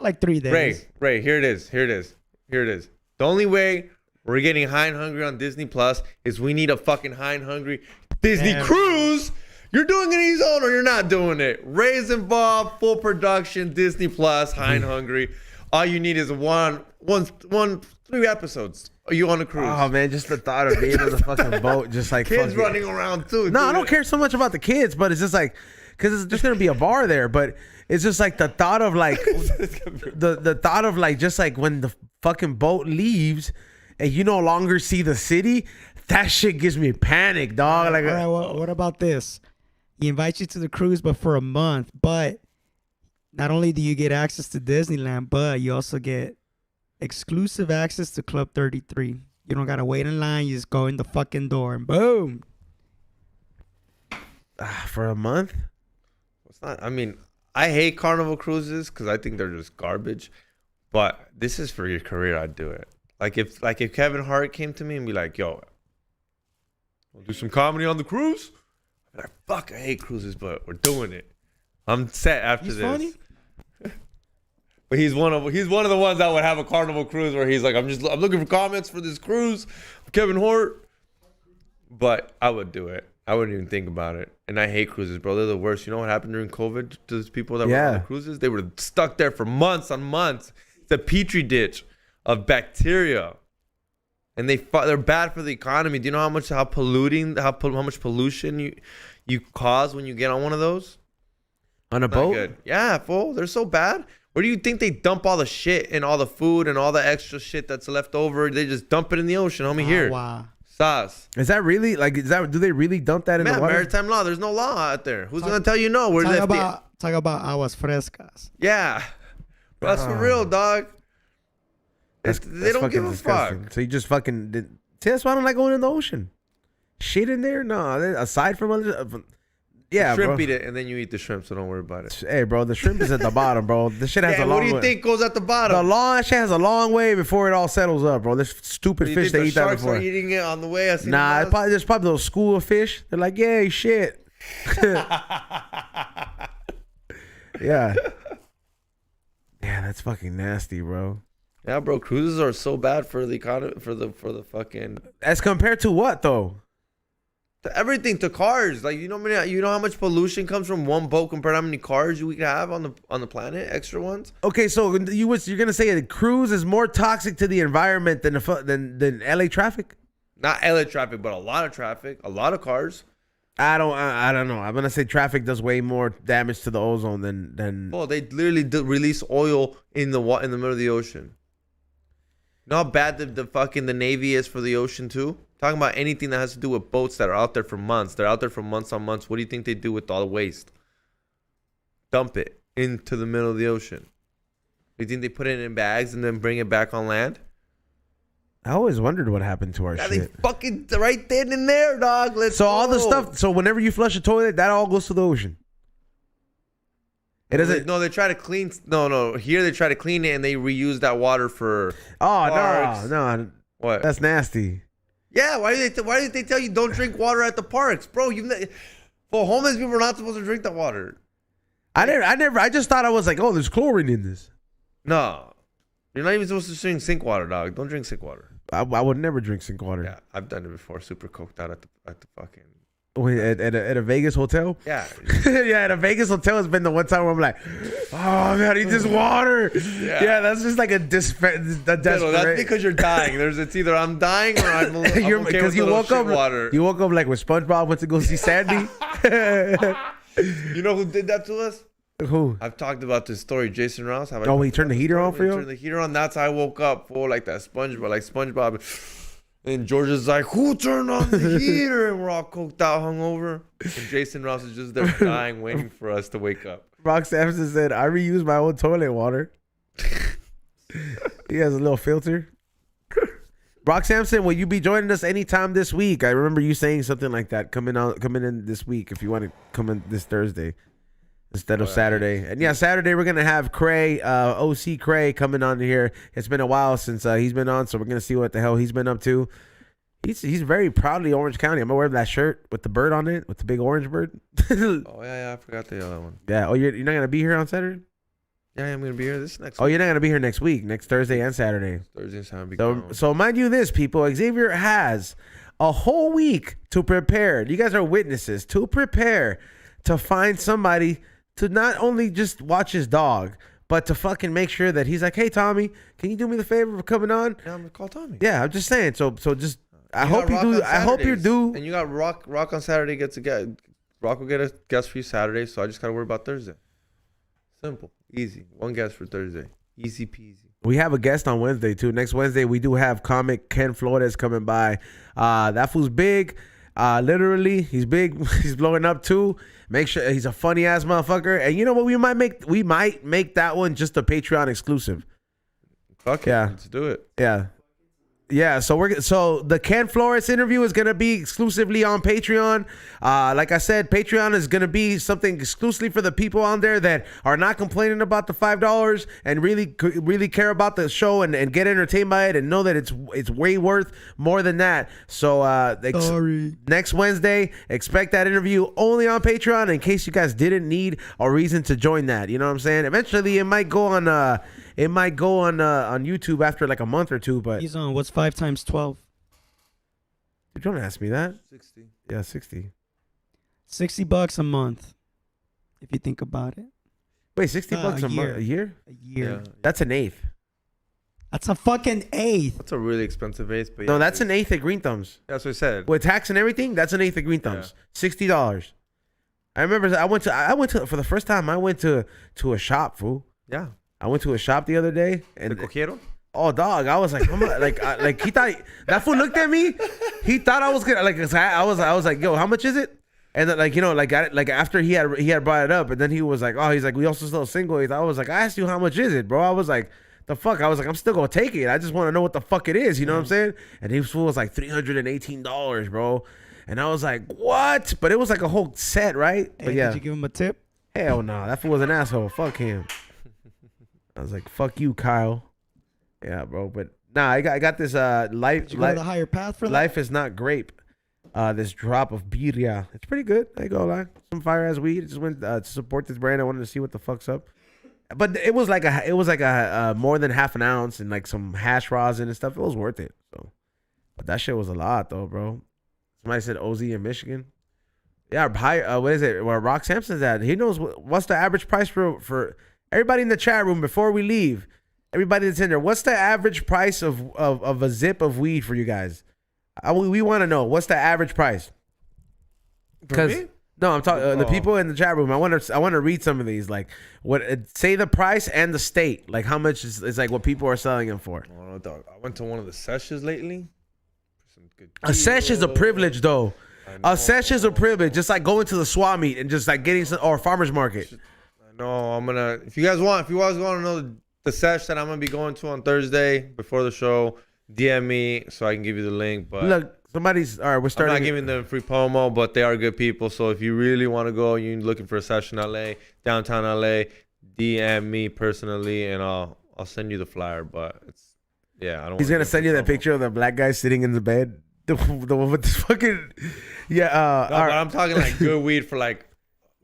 Like 3 days. Ray, here it is. The only way we're getting high and hungry on Disney Plus is we need a fucking high and hungry Disney Damn. cruise. You're doing it on your own or you're not doing it. Ray's involved, full production, Disney Plus, high and hungry. All you need is 3 episodes. Are you on a cruise? Oh man, just the thought of being on the fucking boat, just like Kids fucking- running around too. No, I dude. don't care so much about the kids, but it's just like, because it's just gonna be a bar there. But it's just like the thought of like the thought of like just like when the fucking boat leaves and you no longer see the city. That shit gives me panic, dog. Like, All right, well, what about this? He invites you to the cruise, but for a month. But not only do you get access to Disneyland, but you also get exclusive access to Club 33. You don't gotta wait in line. You just go in the fucking door and boom. for a month. It's not. I mean, I hate Carnival cruises because I think they're just garbage. But this is for your career. I'd do it. Like if Kevin Hart came to me and be like, "Yo, we'll do some comedy on the cruise." I'd be like, "Fuck, I hate cruises, but we're doing it." I'm set after He's this. funny. But he's one of the ones that would have a Carnival cruise where he's like, I'm looking for comments for this cruise, Kevin Hart. But I would do it. I wouldn't even think about it. And I hate cruises, bro. They're the worst. You know what happened during COVID to those people that were on the cruises? They were stuck there for months on months. It's a petri dish of bacteria. And they're bad for the economy. Do you know how much pollution you cause when you get on one of those? On a boat? Good. Yeah, fool. They're so bad. Where do you think they dump all the shit and all the food and all the extra shit that's left over? They just dump it in the ocean, homie. Here. Wow. Sauce. Is that really do they really dump that in the water? Maritime law. There's no law out there. Who's gonna tell you no? Where's talk the about talk about aguas frescas. Yeah, that's for real, dog. They don't give a disgusting. fuck. So you just fucking. See, that's why I don't like going in the ocean. Shit in there? No. Aside from other. Yeah, shrimp bro. eat it, and then you eat the shrimp, so don't worry about it. Hey, bro, the shrimp is at the bottom, bro. The shit has a long way. What do you think goes at the bottom? The shit has a long way before it all settles up, bro. There's stupid fish they eat that before. Are eating it on the way? Nah, there's probably those school of fish. They're like, yay, shit. Yeah. Yeah, that's fucking nasty, bro. Yeah, bro. Cruises are so bad for the economy, for the fucking. As compared to what though? To everything, to cars. Like you know how much pollution comes from one boat compared to how many cars we could have on the planet, extra ones. Okay, so you're gonna say a cruise is more toxic to the environment than LA traffic? Not LA traffic, but a lot of traffic, a lot of cars. I don't know. I'm gonna say traffic does way more damage to the ozone than. Oh, they literally release oil in the middle of the ocean. You know how bad the Navy is for the ocean too? Talking about anything that has to do with boats that are out there for months. They're out there for months on months. What do you think they do with all the waste? Dump it into the middle of the ocean. Do you think they put it in bags and then bring it back on land? I always wondered what happened to our shit. They fucking right then and there, dog. All the stuff. So whenever you flush a toilet, that all goes to the ocean. It doesn't. No, they try to clean. No. Here they try to clean it and they reuse that water for. Oh parks. no! What? That's nasty. Yeah, why did they tell you don't drink water at the parks, bro? Homeless people are not supposed to drink that water. I just thought I was like, oh, there's chlorine in this. No, you're not even supposed to drink sink water, dog. Don't drink sink water. I would never drink sink water. Yeah, I've done it before. Super coked out at the fucking. Wait, at a Vegas hotel? Yeah. Yeah, at a Vegas hotel has been the one time where I'm like, oh, man, I need this water. Yeah, that's just like a desperate. That's because you're dying. It's either I'm dying or I'm okay with you woke up water. You woke up like when SpongeBob went to go see Sandy. You know who did that to us? Who? I've talked about this story, Jason Rouse. He turned the heater on for you? Turned the heater on. That's how I woke up for like that SpongeBob. And George is like, who turned on the heater? And we're all coked out, hungover. And Jason Ross is just there dying, waiting for us to wake up. Rock Sampson said, I reuse my own toilet water. He has a little filter. Brock Sampson, will you be joining us anytime this week? I remember you saying something like that coming in this week if you want to come in this Thursday instead of Saturday. And yeah, Saturday we're gonna have Cray, OC Cray coming on here. It's been a while since he's been on, so we're gonna see what the hell he's been up to. He's very proudly Orange County. I'm gonna wear that shirt with the bird on it, with the big orange bird. Oh yeah, I forgot the other one. Yeah. Oh, you're not gonna be here on Saturday? Yeah, I'm gonna be here this next. Oh, you're not gonna be here next week, next Thursday and Saturday. Thursday's time. So mind you, this people, Xavier has a whole week to prepare. You guys are witnesses to prepare to find somebody to not only just watch his dog, but to fucking make sure that he's like, hey, Tommy, can you do me the favor of coming on? Yeah, I'm gonna call Tommy. Yeah, I'm just saying. So just I hope you do. I hope you do. And you got Rock on Saturday. Rock will get a guest for you Saturday. So I just gotta worry about Thursday. Simple, easy. One guest for Thursday. Easy peasy. We have a guest on Wednesday too. Next Wednesday we do have comic Ken Flores coming by. That fool's big. Literally, he's big. He's blowing up too. Make sure he's a funny ass motherfucker. And you know what? We might make that one just a Patreon exclusive. Fuck yeah, let's do it. Yeah. Yeah, so the Ken Flores interview is gonna be exclusively on Patreon. Like I said, Patreon is gonna be something exclusively for the people on there that are not complaining about the $5 and really care about the show and get entertained by it and know that it's way worth more than that. So next Wednesday, expect that interview only on Patreon in case you guys didn't need a reason to join that. You know what I'm saying? Eventually, it might go on. It might go on YouTube after like a month or two, but he's on. What's 5 times 12? Don't ask me that. 60. Yeah, 60. $60 a month, if you think about it. Wait, $60 a a month, year. a year? A year. Yeah. That's an eighth. That's a fucking eighth. That's a really expensive eighth. But No, yeah, that's dude. an eighth at Green Thumbs. That's what I said. With tax and everything, that's an eighth at Green Thumbs. $60. I remember I went to for the first time. I went to a shop, fool. Yeah. I went to a shop the other day, and ¿Te cogieron? oh, dog, I was like, like he thought that fool looked at me. He thought I was gonna like. I was like, yo, how much is it? And then, like, you know, like after he had brought it up, and then he was like, oh, he's like, we also sell single eighth. I was like, I asked you how much is it, bro. I was like, the fuck. I was like, I'm still gonna take it. I just want to know what the fuck it is. You know what I'm saying? And he was like $318, bro. And I was like, what? But it was like a whole set, right? Hey, But yeah, Did you give him a tip? hell no, that fool was an asshole. Fuck him. I was like, fuck you, Kyle. Yeah, bro. But nah, I got this life. Did you go the higher path for that? Life is not grape. This drop of birria. It's pretty good. I go like some fire ass weed. I just went to support this brand. I wanted to see what the fuck's up. But it was like a more than half an ounce and like some hash rosin and stuff. It was worth it. So, but that shit was a lot though, bro. Somebody said OZ in Michigan. Yeah, what is it? Where Rock Sampson's at? He knows what's the average price for everybody in the chat room before we leave. Everybody that's in there, what's the average price of a zip of weed for you guys? We want to know what's the average price. Because no, I'm talking the people in the chat room. I want to read some of these. Like, what? Say the price and the state. Like, how much is like what people are selling them for? I don't know, dog. I went to one of the sessions lately. Some good A sesh is a privilege, though. A sesh is a privilege, just like going to the swap meet and just like getting some or farmers market. I know. I'm gonna. If you guys want to know the sesh that I'm gonna be going to on Thursday before the show, DM me so I can give you the link. But Look, somebody's all right. We're I'm starting. not giving them free promo, but they are good people. So if you really want to go, you're looking for a session in LA, downtown LA, DM me personally, and I'll send you the flyer. But it's I don't. He's gonna send you that picture of the black guy sitting in the bed. The one with the fucking No, all but right. I'm talking like good weed for like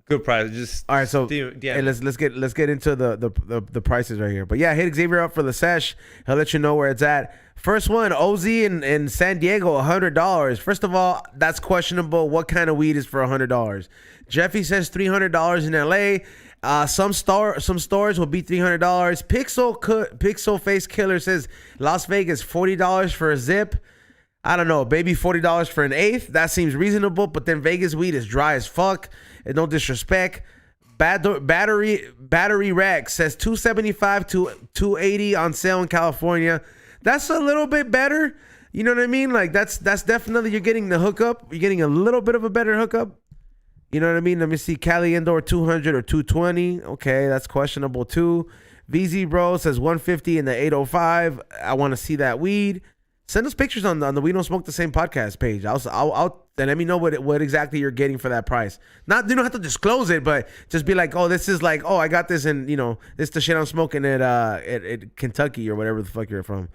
good price. Just All right, so DM. hey, let's get into the prices right here. But yeah, hit Xavier up for the sesh. He'll let you know where it's at. First one, OZ in San Diego, $100. First of all, that's questionable. What kind of weed is for $100? Jeffy says $300 in LA. Some stores will be $300. Pixel Face Killer says Las Vegas $40 for a zip. I don't know, baby, $40 for an eighth. That seems reasonable, but then Vegas weed is dry as fuck. And no disrespect. Battery Rack says $275 to $280 on sale in California. That's a little bit better. You know what I mean? Like that's definitely, you're getting the hookup. You're getting a little bit of a better hookup. You know what I mean? Let me see. Cali Indoor 200 or 220. Okay, that's questionable too. VZ Bro says 150 in the 805. I want to see that weed. Send us pictures on the We Don't Smoke the Same podcast page. I'll then let me know what exactly you're getting for that price. Not, you don't have to disclose it, but just be like, oh, this is like, oh, I got this, and this is the shit I'm smoking at Kentucky or whatever the fuck you're from.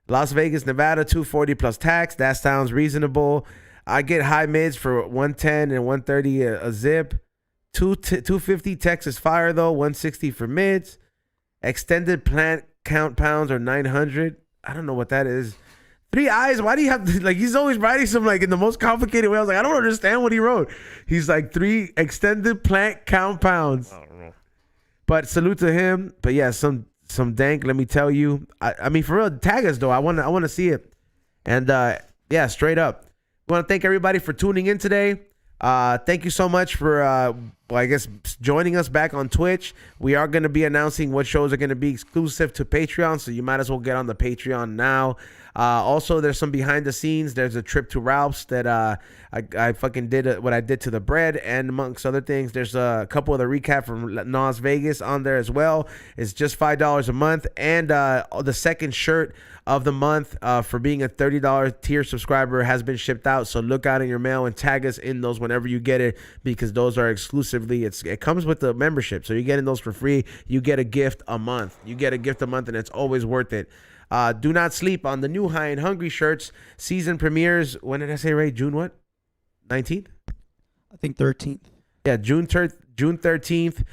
Las Vegas, Nevada, $240 plus tax. That sounds reasonable. I get high mids for $110 and $130 a zip. $250 Texas Fire though, $160 for mids. Extended plant count pounds are $900. I don't know what that is. 3 eyes. Why do you have to, like, he's always writing some like in the most complicated way. I was like, I don't understand what he wrote. He's like 3 extended plant count pounds. I don't know. But salute to him. But yeah, some dank. Let me tell you. I mean, for real, tag us though. I want to see it. And yeah, straight up. I want to thank everybody for tuning in today. Thank you so much for I guess joining us back on Twitch. We are going to be announcing what shows are going to be exclusive to Patreon, so you might as well get on the Patreon now. Also, there's some behind the scenes. There's a trip to Ralph's that I fucking did what I did to the bread, and amongst other things, there's a couple of the recap from Nas Vegas on there as well. It's just $5 a month, and the second shirt of the month for being a $30 tier subscriber has been shipped out. So look out in your mail and tag us in those whenever you get it, because those are exclusively, it comes with the membership. So you're getting those for free. You get a gift a month. And it's always worth it. Do not sleep on the new High and Hungry shirts. Season premieres, when did I say, Ray? June what? 19th? I think 13th. Yeah, June 13th.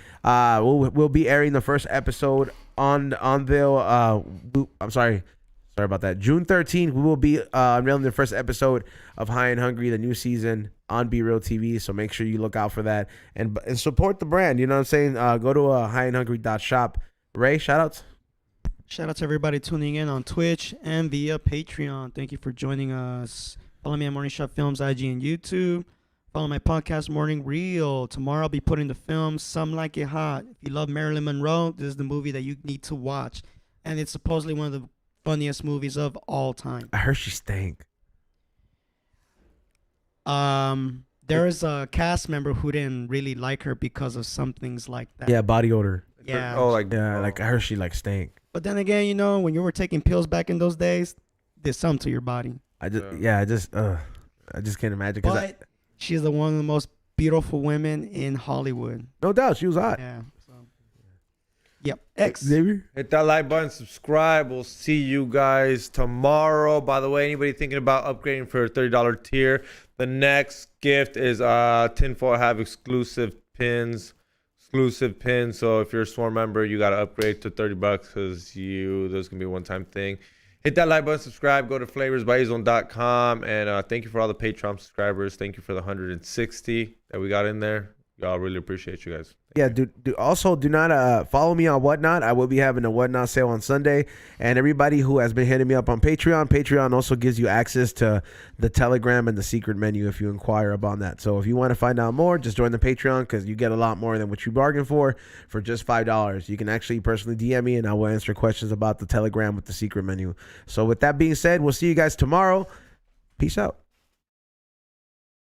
We'll be airing the first episode on the I'm sorry. Sorry about that. June 13th, we will be unveiling the first episode of High and Hungry, the new season on Be Real TV. So make sure you look out for that and support the brand. You know what I'm saying? Go to highandhungry.shop. Ray, shout outs. Shout out to everybody tuning in on Twitch and via Patreon. Thank you for joining us. Follow me on Morning Shot Films, IG and YouTube. Follow my podcast, Morning Real. Tomorrow I'll be putting the film Some Like It Hot. If you love Marilyn Monroe, this is the movie that you need to watch. And it's supposedly one of the funniest movies of all time. I heard she stank. There is a cast member who didn't really like her because of some things like that. Yeah, body odor. Yeah. Oh, like Yeah, like I heard she like stank. But then again, you know, when you were taking pills back in those days, there's something to your body. I just can't imagine. But she's one of the most beautiful women in Hollywood. No doubt, she was hot. Yeah. So. Yep. X. Xavier? hit that like button, subscribe. We'll see you guys tomorrow. By the way, anybody thinking about upgrading for a $30 tier, the next gift is tinfoil have exclusive pins. So if you're a Swarm member, you gotta upgrade to $30 because there's gonna be a one-time thing. Hit that like button, subscribe, go to flavorsbyazone.com, and thank you for all the Patreon subscribers. Thank you for the 160 that we got in there. Y'all really appreciate you guys. Yeah, also do not follow me on Whatnot. I will be having a Whatnot sale on Sunday. And everybody who has been hitting me up on Patreon also gives you access to the Telegram and the secret menu if you inquire about that. So if you want to find out more, just join the Patreon because you get a lot more than what you bargained for just $5. You can actually personally DM me and I will answer questions about the Telegram with the secret menu. So with that being said, we'll see you guys tomorrow. Peace out.